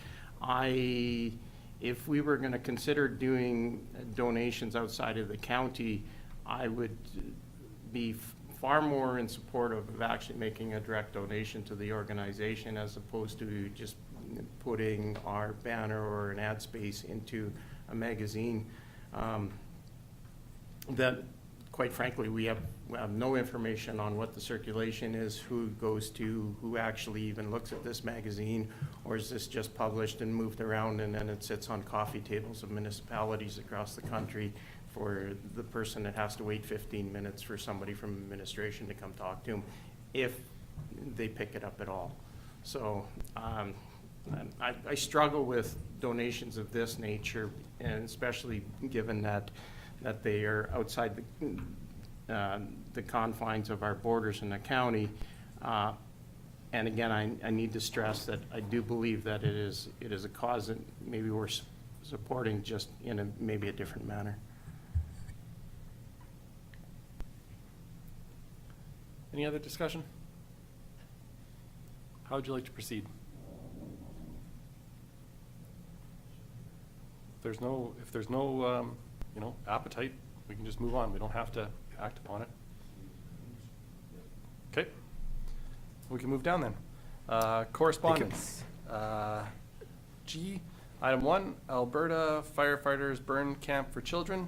Speaker 3: If we were going to consider doing donations outside of the county, I would be far more in support of actually making a direct donation to the organization, as opposed to just putting our banner or an ad space into a magazine. That, quite frankly, we have no information on what the circulation is, who goes to, who actually even looks at this magazine, or is this just published and moved around and then it sits on coffee tables of municipalities across the country for the person that has to wait 15 minutes for somebody from administration to come talk to them, if they pick it up at all. So I struggle with donations of this nature, and especially given that they are outside the confines of our borders in the county. And again, I need to stress that I do believe that it is a cause that maybe we're supporting, just in maybe a different manner.
Speaker 1: Any other discussion? How would you like to proceed? If there's no appetite, we can just move on. We don't have to act upon it. Okay. We can move down then. Correspondence. G, item 1, Alberta Firefighters Burn Camp for Children.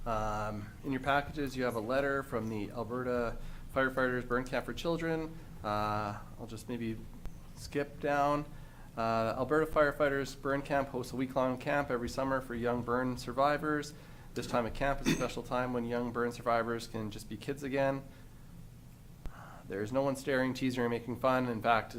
Speaker 1: In your packages, you have a letter from the Alberta Firefighters Burn Camp for Children. I'll just maybe skip down. Alberta Firefighters Burn Camp hosts a week-long camp every summer for young burn survivors. This time at camp is a special time when young burn survivors can just be kids again. There's no one staring, teasing, or making fun. In fact,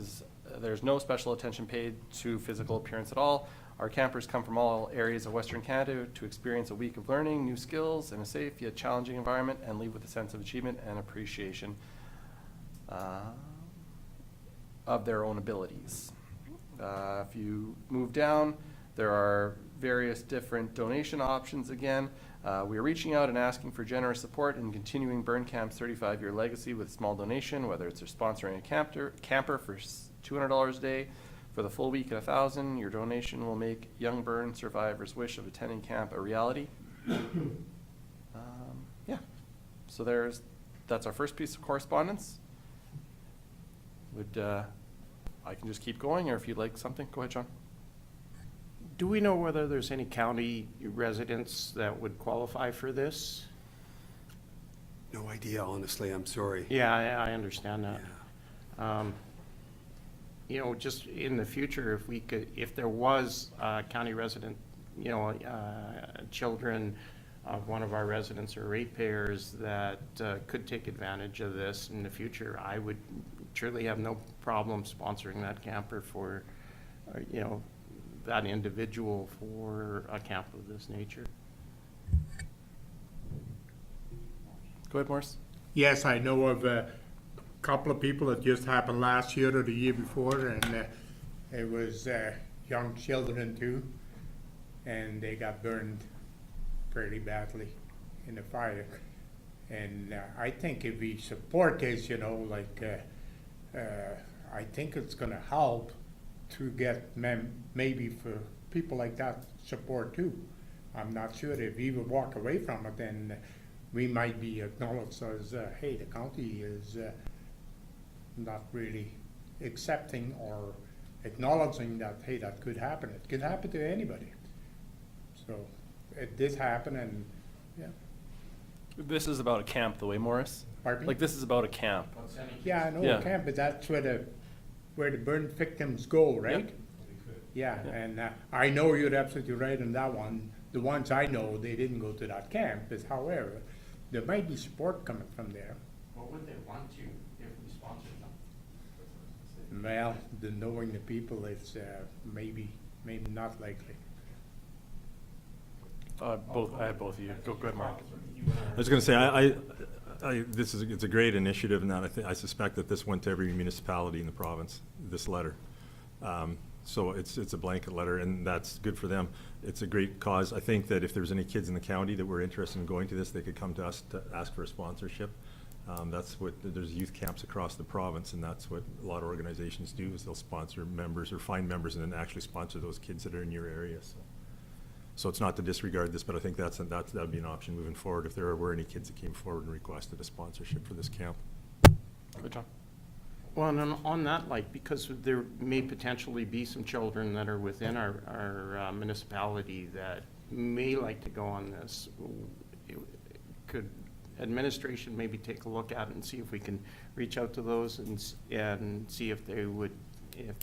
Speaker 1: there's no special attention paid to physical appearance at all. Our campers come from all areas of Western Canada to experience a week of learning new skills in a safe yet challenging environment, and leave with a sense of achievement and appreciation of their own abilities. If you move down, there are various different donation options again. We are reaching out and asking for generous support in continuing Burn Camp's 35-year legacy with a small donation, whether it's sponsoring a camper for $200 a day for the full week at $1,000. Your donation will make young burn survivors' wish of attending camp a reality. Yeah, so that's our first piece of correspondence. I can just keep going, or if you'd like something, go ahead, John.
Speaker 3: Do we know whether there's any county residents that would qualify for this?
Speaker 5: No idea, honestly. I'm sorry.
Speaker 3: Yeah, I understand that. Yeah. Just in the future, if there was county resident, children of one of our residents or ratepayers that could take advantage of this in the future, I would truly have no problem sponsoring that camper for, that individual for a camp of this nature.
Speaker 1: Go ahead, Morris.
Speaker 14: Yes, I know of a couple of people that just happened last year or the year before, It was young children too, and they got burned pretty badly in the fire. And I think if we support this, you know, like, I think it's gonna help to get maybe for people like that support too. I'm not sure if we would walk away from it, then we might be acknowledged as, hey, the county is not really accepting or acknowledging that, hey, that could happen. It could happen to anybody. So it did happen, and yeah.
Speaker 1: This is about a camp, the way, Morris?
Speaker 14: Pardon me?
Speaker 1: Like, this is about a camp.
Speaker 14: Yeah, I know
Speaker 1: Yeah.
Speaker 14: it can, but that's where the burn victims go, right? Yeah,
Speaker 1: Yeah.
Speaker 14: and I know you're absolutely right on that one. The ones I know, they didn't go to that camp, but however, there might be support coming from there.
Speaker 3: What would they want to if we sponsored them?
Speaker 14: Well, knowing the people, it's maybe not likely.
Speaker 1: I had both of you. Go ahead, Mark.
Speaker 8: I was going to say, it's a great initiative, and that I suspect that this went to every municipality in the province, this letter. So it's a blanket letter, and that's good for them. It's a great cause. I think that if there's any kids in the county that were interested in going to this, they could come to us to ask for a sponsorship. There's youth camps across the province, and that's what a lot of organizations do, is they'll sponsor members or find members and then actually sponsor those kids that are in your area. So it's not to disregard this, but I think that'd be an option moving forward if there were any kids that came forward and requested a sponsorship for this camp.
Speaker 1: Good, John.
Speaker 3: Well, and on that, like, because there may potentially be some children that are within our municipality that may like to go on this, could administration maybe take a look at it and see if we can reach out to those and see if they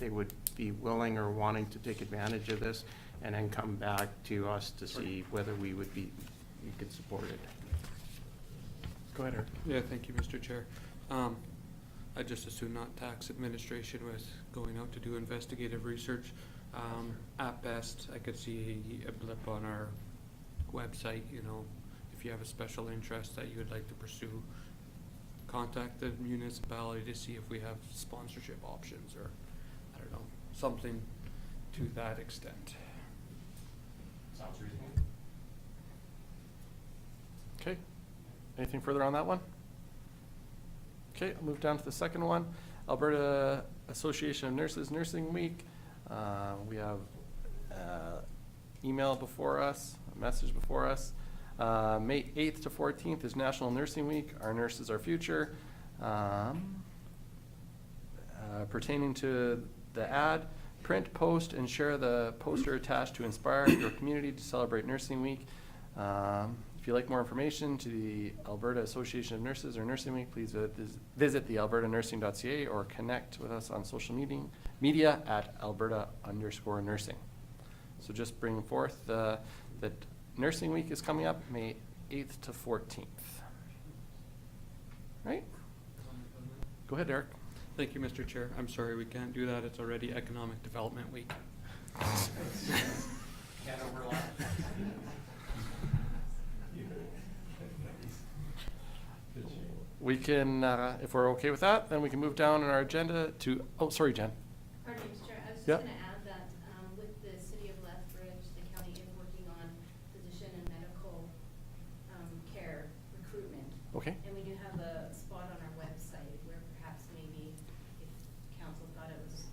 Speaker 3: would be willing or wanting to take advantage of this, and then come back to us to see whether we could support it.
Speaker 1: Go ahead, Eric.
Speaker 4: Yeah, thank you, Mr. Chair. I just assume not tax administration with going out to do investigative research. At best, I could see a blip on our website, you know, if you have a special interest that you would like to pursue, contact the municipality to see if we have sponsorship options, or, I don't know, something to that extent.
Speaker 3: Sounds reasonable.
Speaker 1: Okay. Anything further on that one? Okay, I'll move down to the second one. Alberta Association of Nurses Nursing Week. We have email before us, a message before us. May 8th to 14th is National Nursing Week. Our nurses, our future. Pertaining to the ad, print, post, and share the poster attached to inspire your community to celebrate Nursing Week. If you'd like more information to the Alberta Association of Nurses or Nursing Week, please visit the albertanursing.ca or connect with us on social media at Alberta_nursing. So just bring forth that Nursing Week is coming up May 8th to 14th. Right? Go ahead, Eric.
Speaker 4: Thank you, Mr. Chair. I'm sorry we can't do that. It's already Economic Development Week.
Speaker 3: Can't overlap.
Speaker 1: We can, if we're okay with that, then we can move down on our agenda to, oh, sorry, Jen.
Speaker 15: Pardon me, Mr. Chair, I was just
Speaker 1: Yep.
Speaker 15: gonna add that, with the city of Lethbridge, the county is working on physician and medical, care recruitment.
Speaker 1: Okay.
Speaker 15: And we do have a spot on our website where perhaps maybe if council thought it was,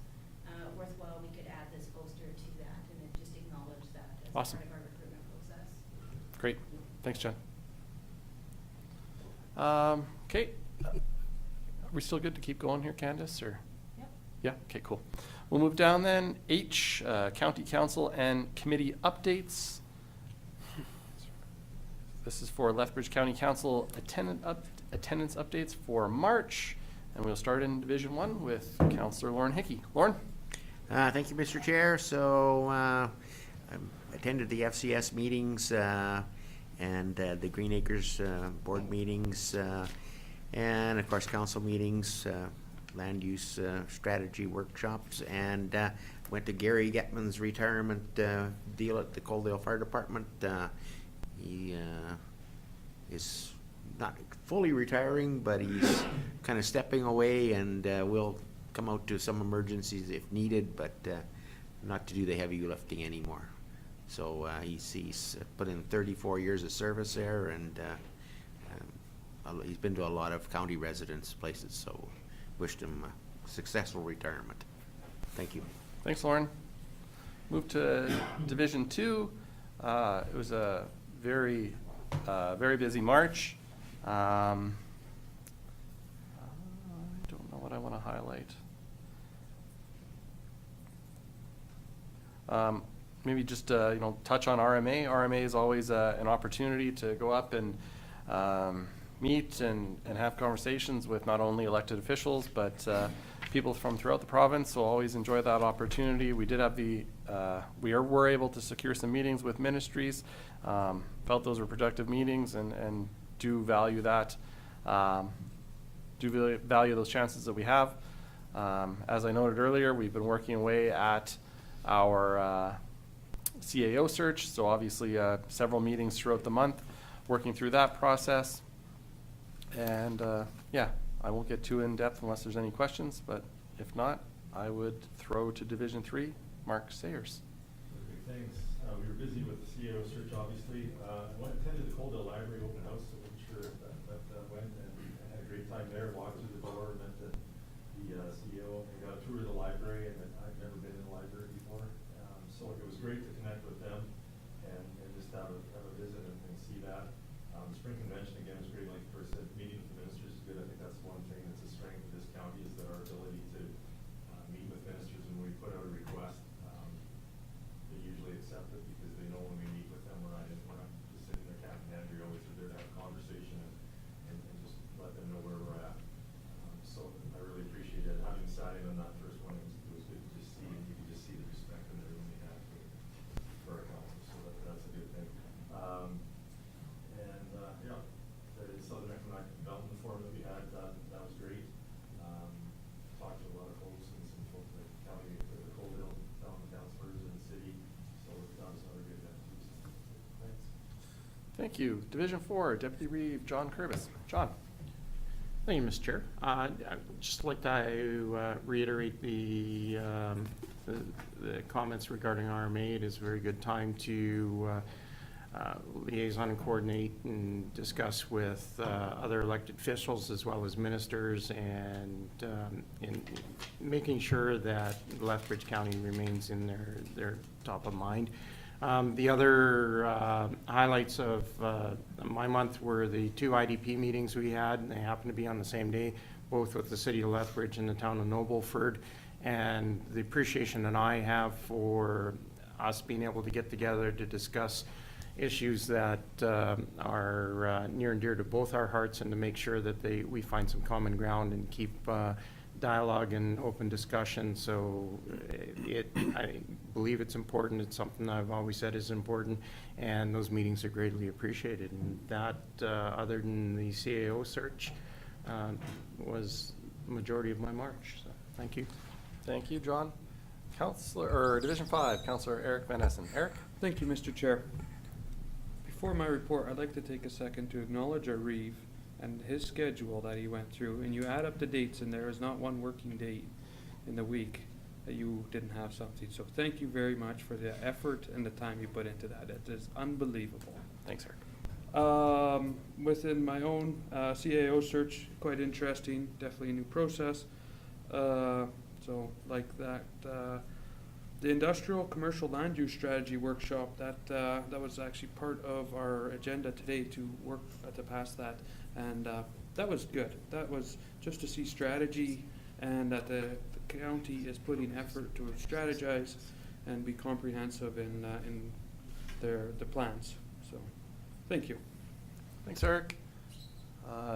Speaker 15: worthwhile, we could add this poster to that and then just acknowledge that as
Speaker 1: Awesome.
Speaker 15: part of our recruitment process.
Speaker 1: Great. Thanks, Jen. Okay. Are we still good to keep going here, Candace, or?
Speaker 2: Yep.
Speaker 1: Yeah, okay, cool. We'll move down then. H, County Council and Committee updates. This is for Lethbridge County Council attendance updates for March. And we'll start in Division 1 with Councillor Lauren Hickey. Lauren?
Speaker 7: Thank you, Mr. Chair. So I attended the FCS meetings and the Green Acres board meetings, and of course council meetings, land use strategy workshops, and went to Gary Getman's retirement deal at the Coaldale Fire Department. He is not fully retiring, but he's kind of stepping away, and we'll come out to some emergencies if needed, but not to do the heavy lifting anymore. So he's put in 34 years of service there, and he's been to a lot of county residence places, so wished him a successful retirement. Thank you.
Speaker 1: Thanks, Lauren. Move to Division 2. It was a very busy March. I don't know what I want to highlight. Maybe just touch on RMA. RMA is always an opportunity to go up and meet and have conversations with not only elected officials but people from throughout the province. So always enjoy that opportunity. We did have we were able to secure some meetings with ministries. Felt those were productive meetings and do value that. Do value those chances that we have. As I noted earlier, we've been working away at our CAO search, so obviously several meetings throughout the month, working through that process. And yeah, I won't get too in depth unless there's any questions, but if not, I would throw to Division 3, Mark Sayers.
Speaker 8: Okay, thanks. We were busy with the CAO search, obviously. Attended the Coldale Library open house, so I'm sure that went, and I had a great time there. Walked through the door, met the CEO, and got a tour of the library, and I've never been in the library before. So it was great to connect with them and just have a visit and see that. The spring convention again was great. Like Chris said, meeting with the ministers is good. I think that's one thing that's a strength of this county is that our ability to meet with ministers. And when we put out a request, they usually accept it because they know when we meet with them, we're not just sitting there cap in hand. We always are there to have a conversation and just let them know where we're at. So I really appreciate it. Having sat in on that first one, it was good to just see, and you could just see the respect in the room they had for our council. So that's a good thing. Yeah, the Southern Economic Development Forum that we had, that was great. Talked to a lot of folks and some folks at the county, the Coldale Development Councilors in the city. So that was another good event. Thanks.
Speaker 1: Thank you. Division 4, Deputy Reeve John Curvis. John.
Speaker 3: Thank you, Mr. Chair. I'd just like to reiterate the comments regarding RMA. It is a very good time to liaison and coordinate and discuss with other elected officials as well as ministers, and in making sure that Lethbridge County remains in their top of mind. The other highlights of my month were the 2 IDP meetings we had, and they happened to be on the same day, both with the city of Lethbridge and the town of Nobleford. And the appreciation that I have for us being able to get together to discuss issues that are near and dear to both our hearts, and to make sure that we find some common ground and keep dialogue and open discussion. So I believe it's important. It's something I've always said is important, and those meetings are greatly appreciated. And that, other than the CAO search, was the majority of my March. So thank you.
Speaker 1: Thank you, John. Division 5, Councillor Eric Van Essen. Eric?
Speaker 4: Thank you, Mr. Chair. Before my report, I'd like to take a second to acknowledge our Reeve and his schedule that he went through. And you add up the dates, and there is not one working day in the week that you didn't have something. So thank you very much for the effort and the time you put into that. It is unbelievable.
Speaker 1: Thanks, Eric.
Speaker 4: Within my own CAO search, quite interesting, definitely a new process. So like that, the industrial commercial land use strategy workshop, that was actually part of our agenda today to work to pass that, and that was good. That was just to see strategy, and that the county is putting effort to strategize and be comprehensive in the plans. So, thank you.
Speaker 1: Thanks, Eric.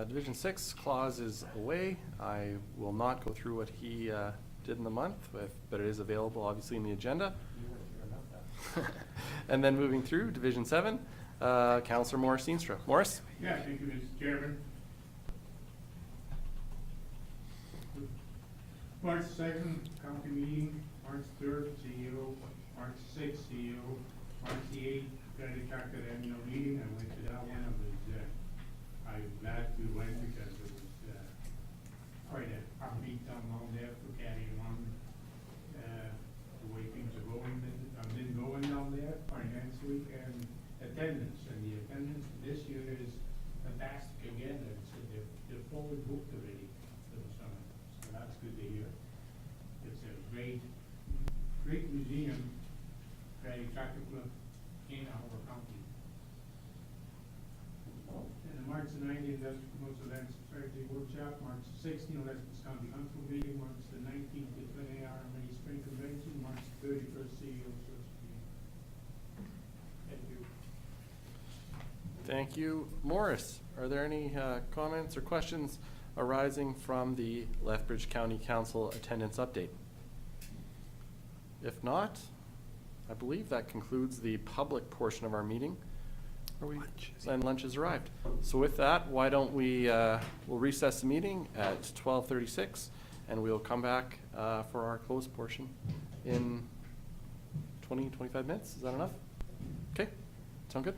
Speaker 1: Division 6, Claus is away. I will not go through what he did in the month, but it is available obviously in the agenda. And then moving through Division 7, Councillor Morris Steenstra. Morris?
Speaker 14: Yeah, thank you, Mr. Chairman. March 2nd, county meeting. March 3rd, CEO. March 6th, CEO. March 8th, Untitled Chapter annual meeting. I went to that one. I'm glad we went because it was quite a beat down on there for carrying on, the way things are going, I've been going down there financially and attendance, and the attendance this year is fantastic again, they're fully booked already for the summer, so that's good to hear. It's a great museum, very attractive in our county. And the March the 19th, that's most events, Thursday workshop, March 16th, that's County Council meeting, March the 19th, the 20 RMA Spring Convention, March 31st, CEO Search meeting. Thank you.
Speaker 1: Thank you. Morris, are there any comments or questions arising from the Lethbridge County Council attendance update? If not, I believe that concludes the public portion of our meeting. And lunch has arrived. So with that, why don't we, we'll recess the meeting at 12:36 and we'll come back for our closed portion in 20-25 minutes. Is that enough? Okay, sound good?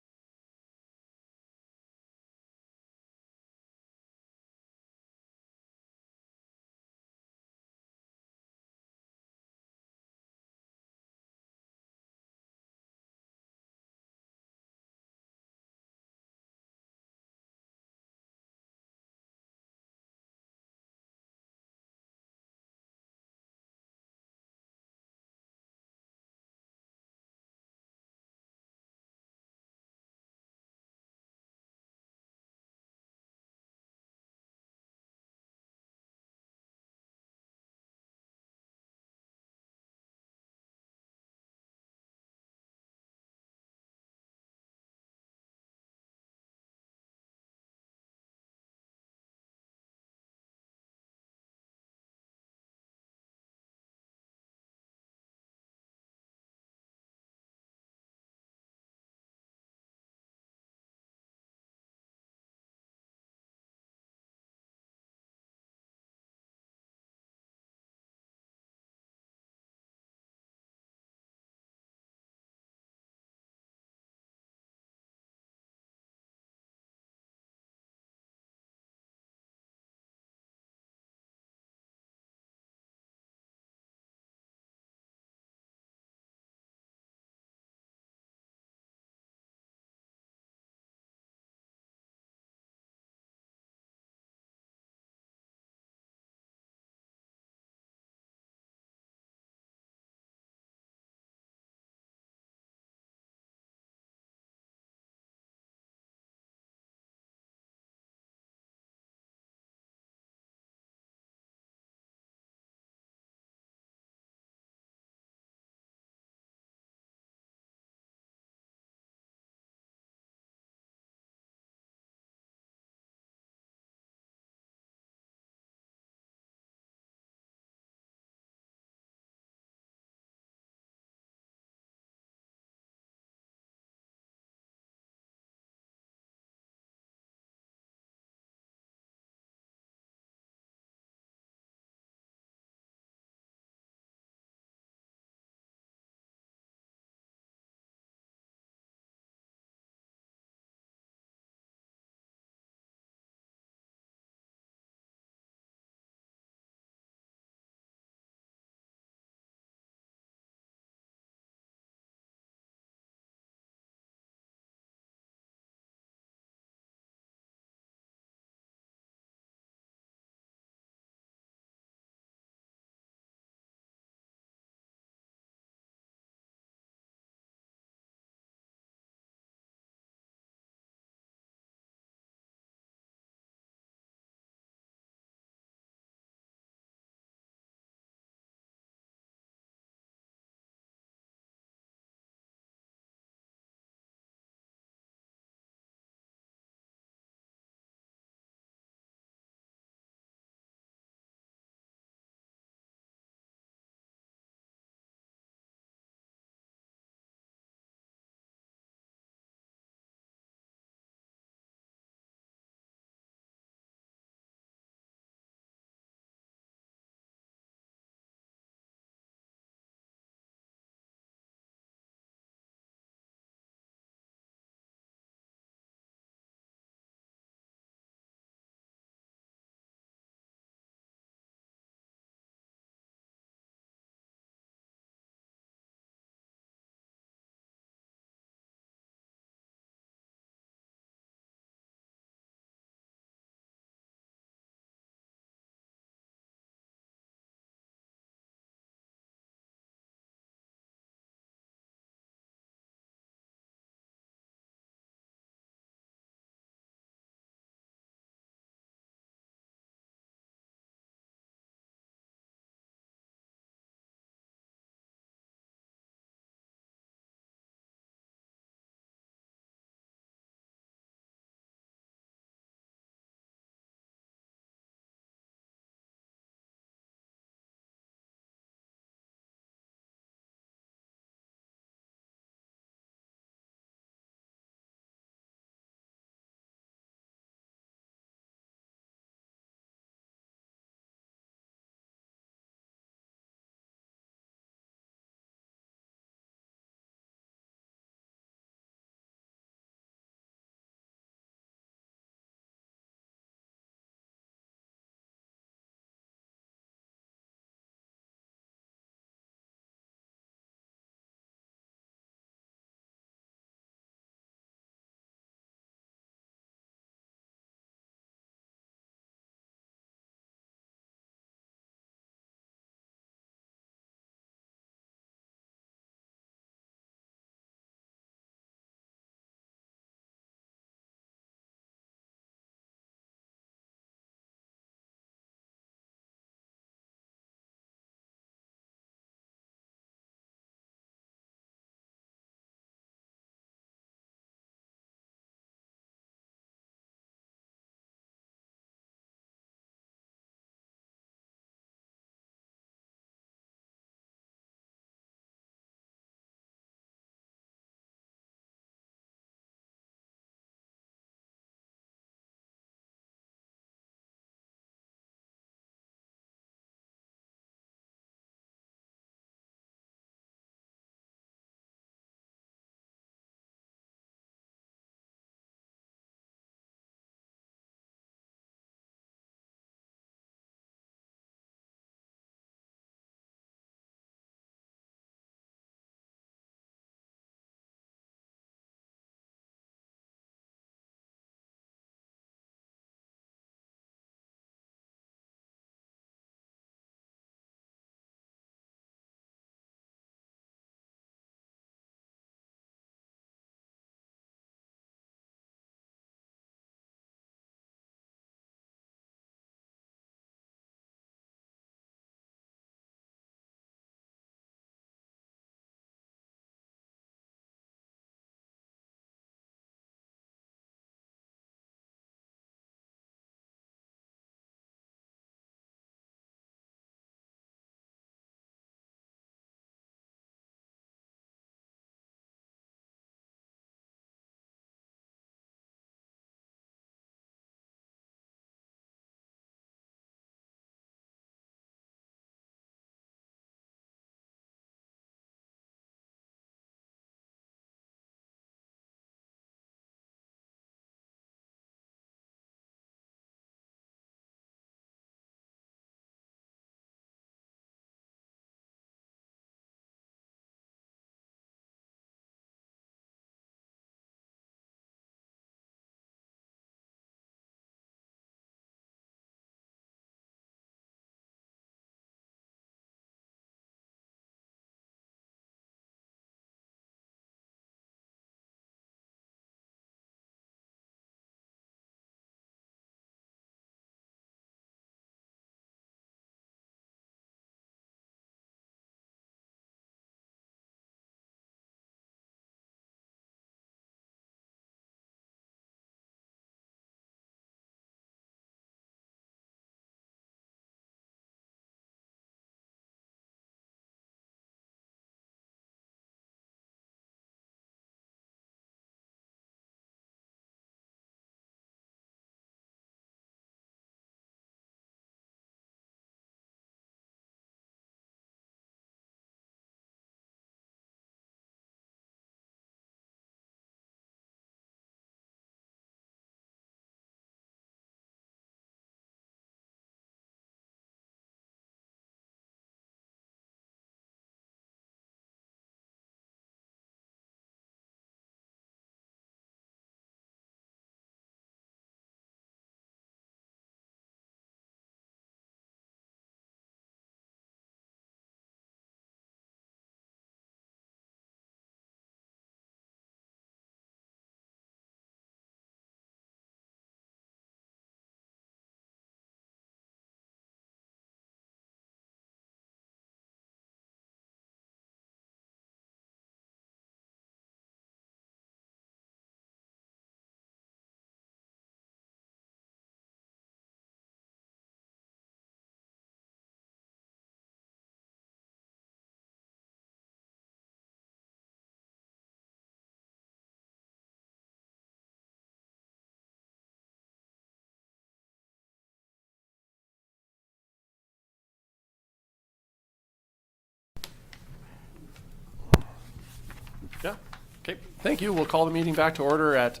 Speaker 1: Yeah, okay, thank you. We'll call the meeting back to order at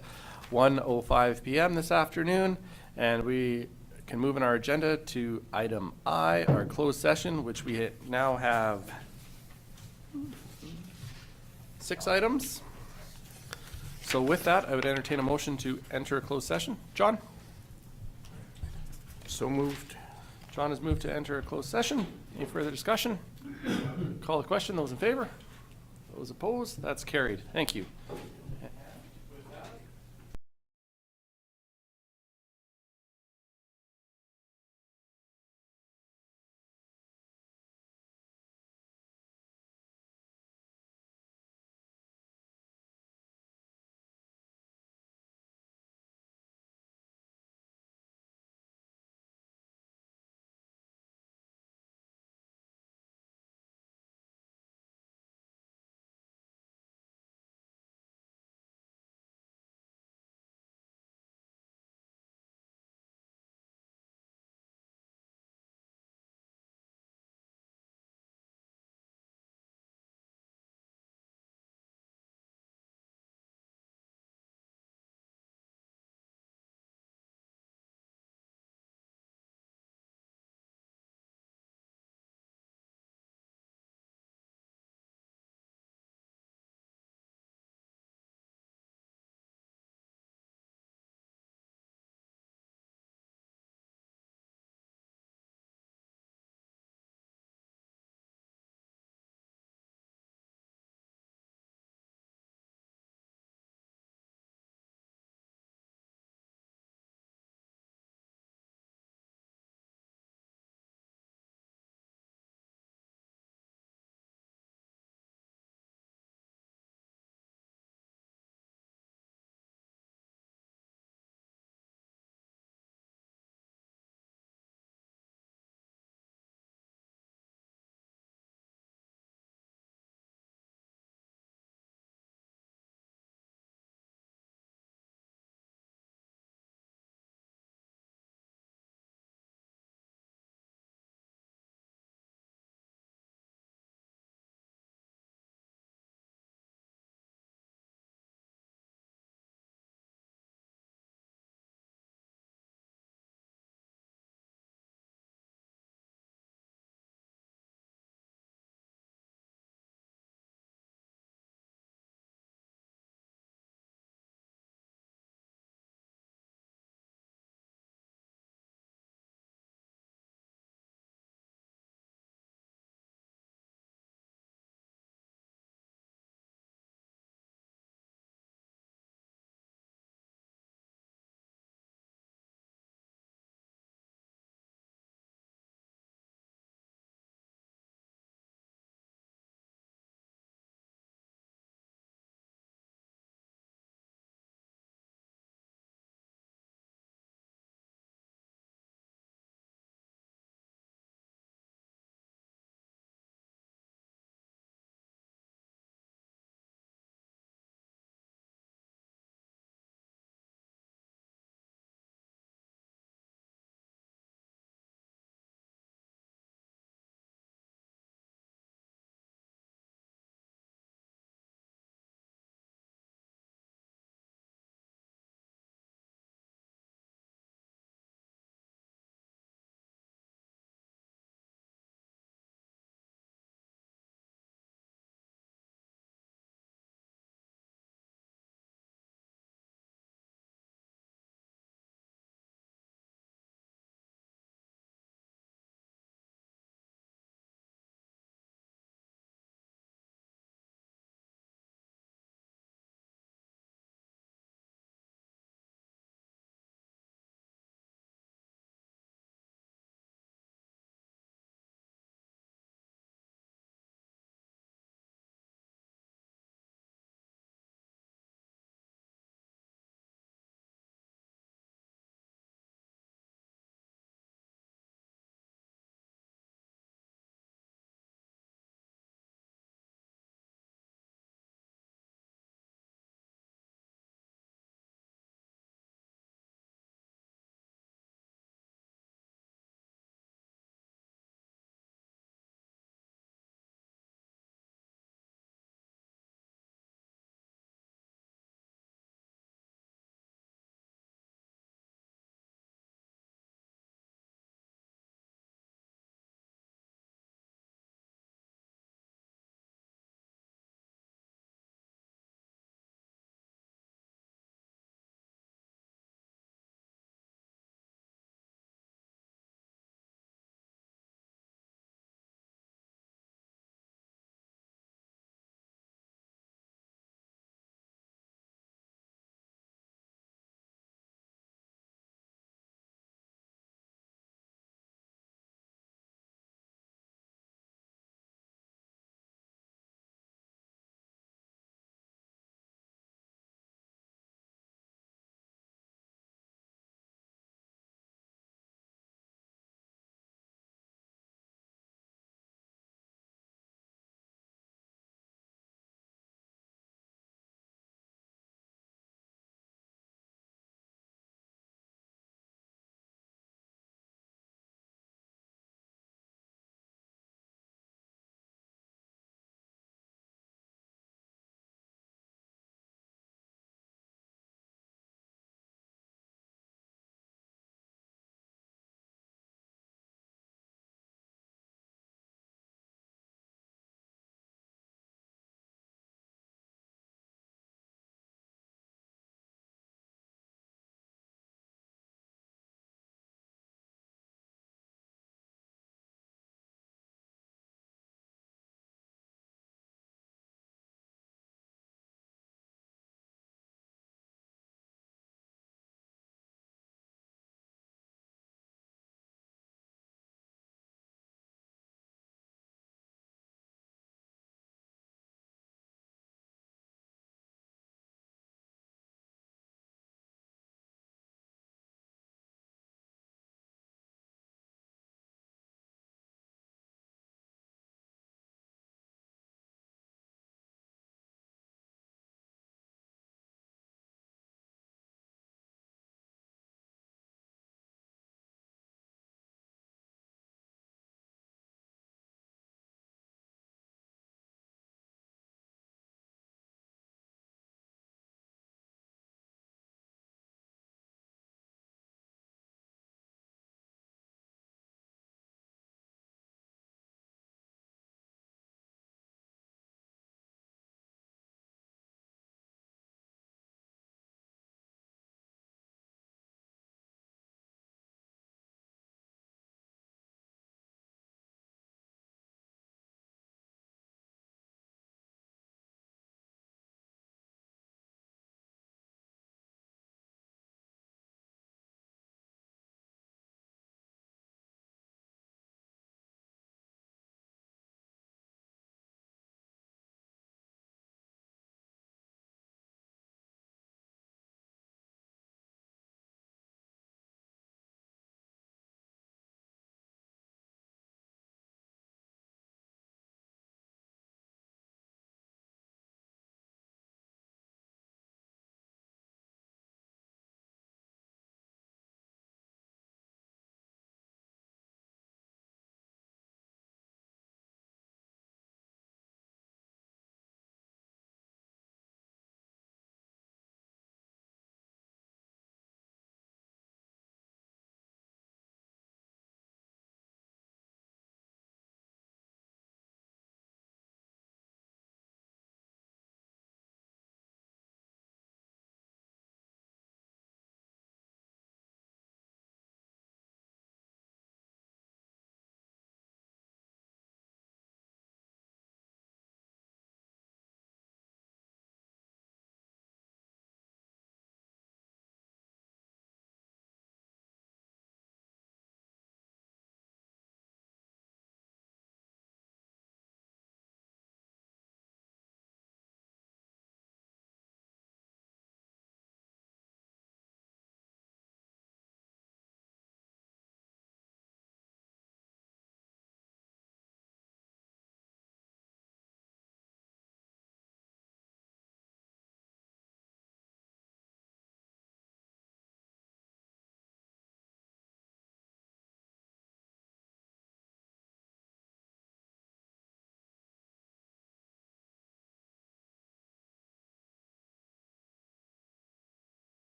Speaker 1: 1:05 PM this afternoon, and we can move in our agenda to item I, our closed session, which we now have 6 items. So with that, I would entertain a motion to enter a closed session. John?
Speaker 3: So moved.
Speaker 1: John has moved to enter a closed session. Any further discussion? Call the question. Those in favor? Those opposed? That's carried. Thank you.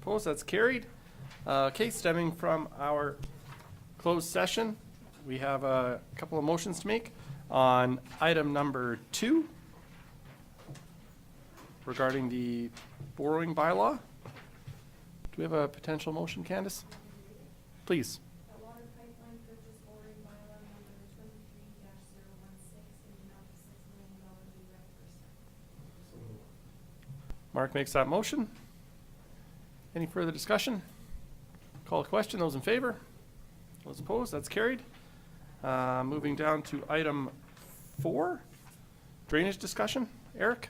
Speaker 1: Opposed? That's carried. Okay, stemming from our closed session, we have a couple of motions to make on item number 2 regarding the borrowing bylaw. Do we have a potential motion, Candace? Please. Mark makes that motion. Any further discussion? Call a question. Those in favor? Those opposed? That's carried. Moving down to item 4, drainage discussion. Eric?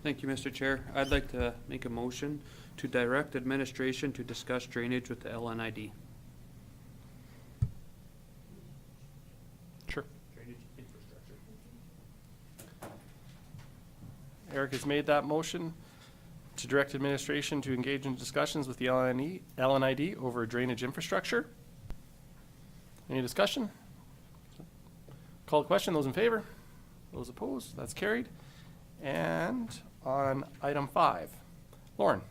Speaker 4: Thank you, Mr. Chair. I'd like to make a motion to direct administration to discuss drainage with the LNID.
Speaker 1: Sure. Eric has made that motion to direct administration to engage in discussions with the LNID over drainage infrastructure. Any discussion? Call the question. Those in favor? Those opposed? That's carried. And on item 5, Lauren.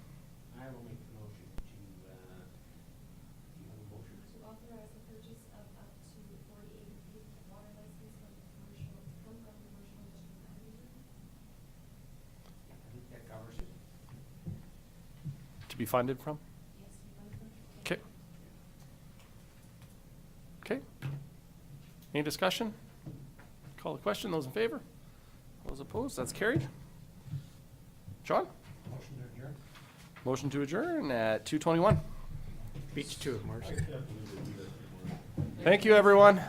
Speaker 11: I will make the motion to, do you have a motion?
Speaker 15: To authorize the purchase of up to 40 acre-feet of water license from commercial district manager.
Speaker 11: I think that covers it.
Speaker 1: To be funded from?
Speaker 15: Yes, to be funded from.
Speaker 1: Okay. Okay. Any discussion? Call the question. Those in favor? Those opposed? That's carried. John?
Speaker 12: Motion to adjourn.
Speaker 1: Motion to adjourn at 2:21.
Speaker 12: Beach 2, Marcy.
Speaker 1: Thank you, everyone.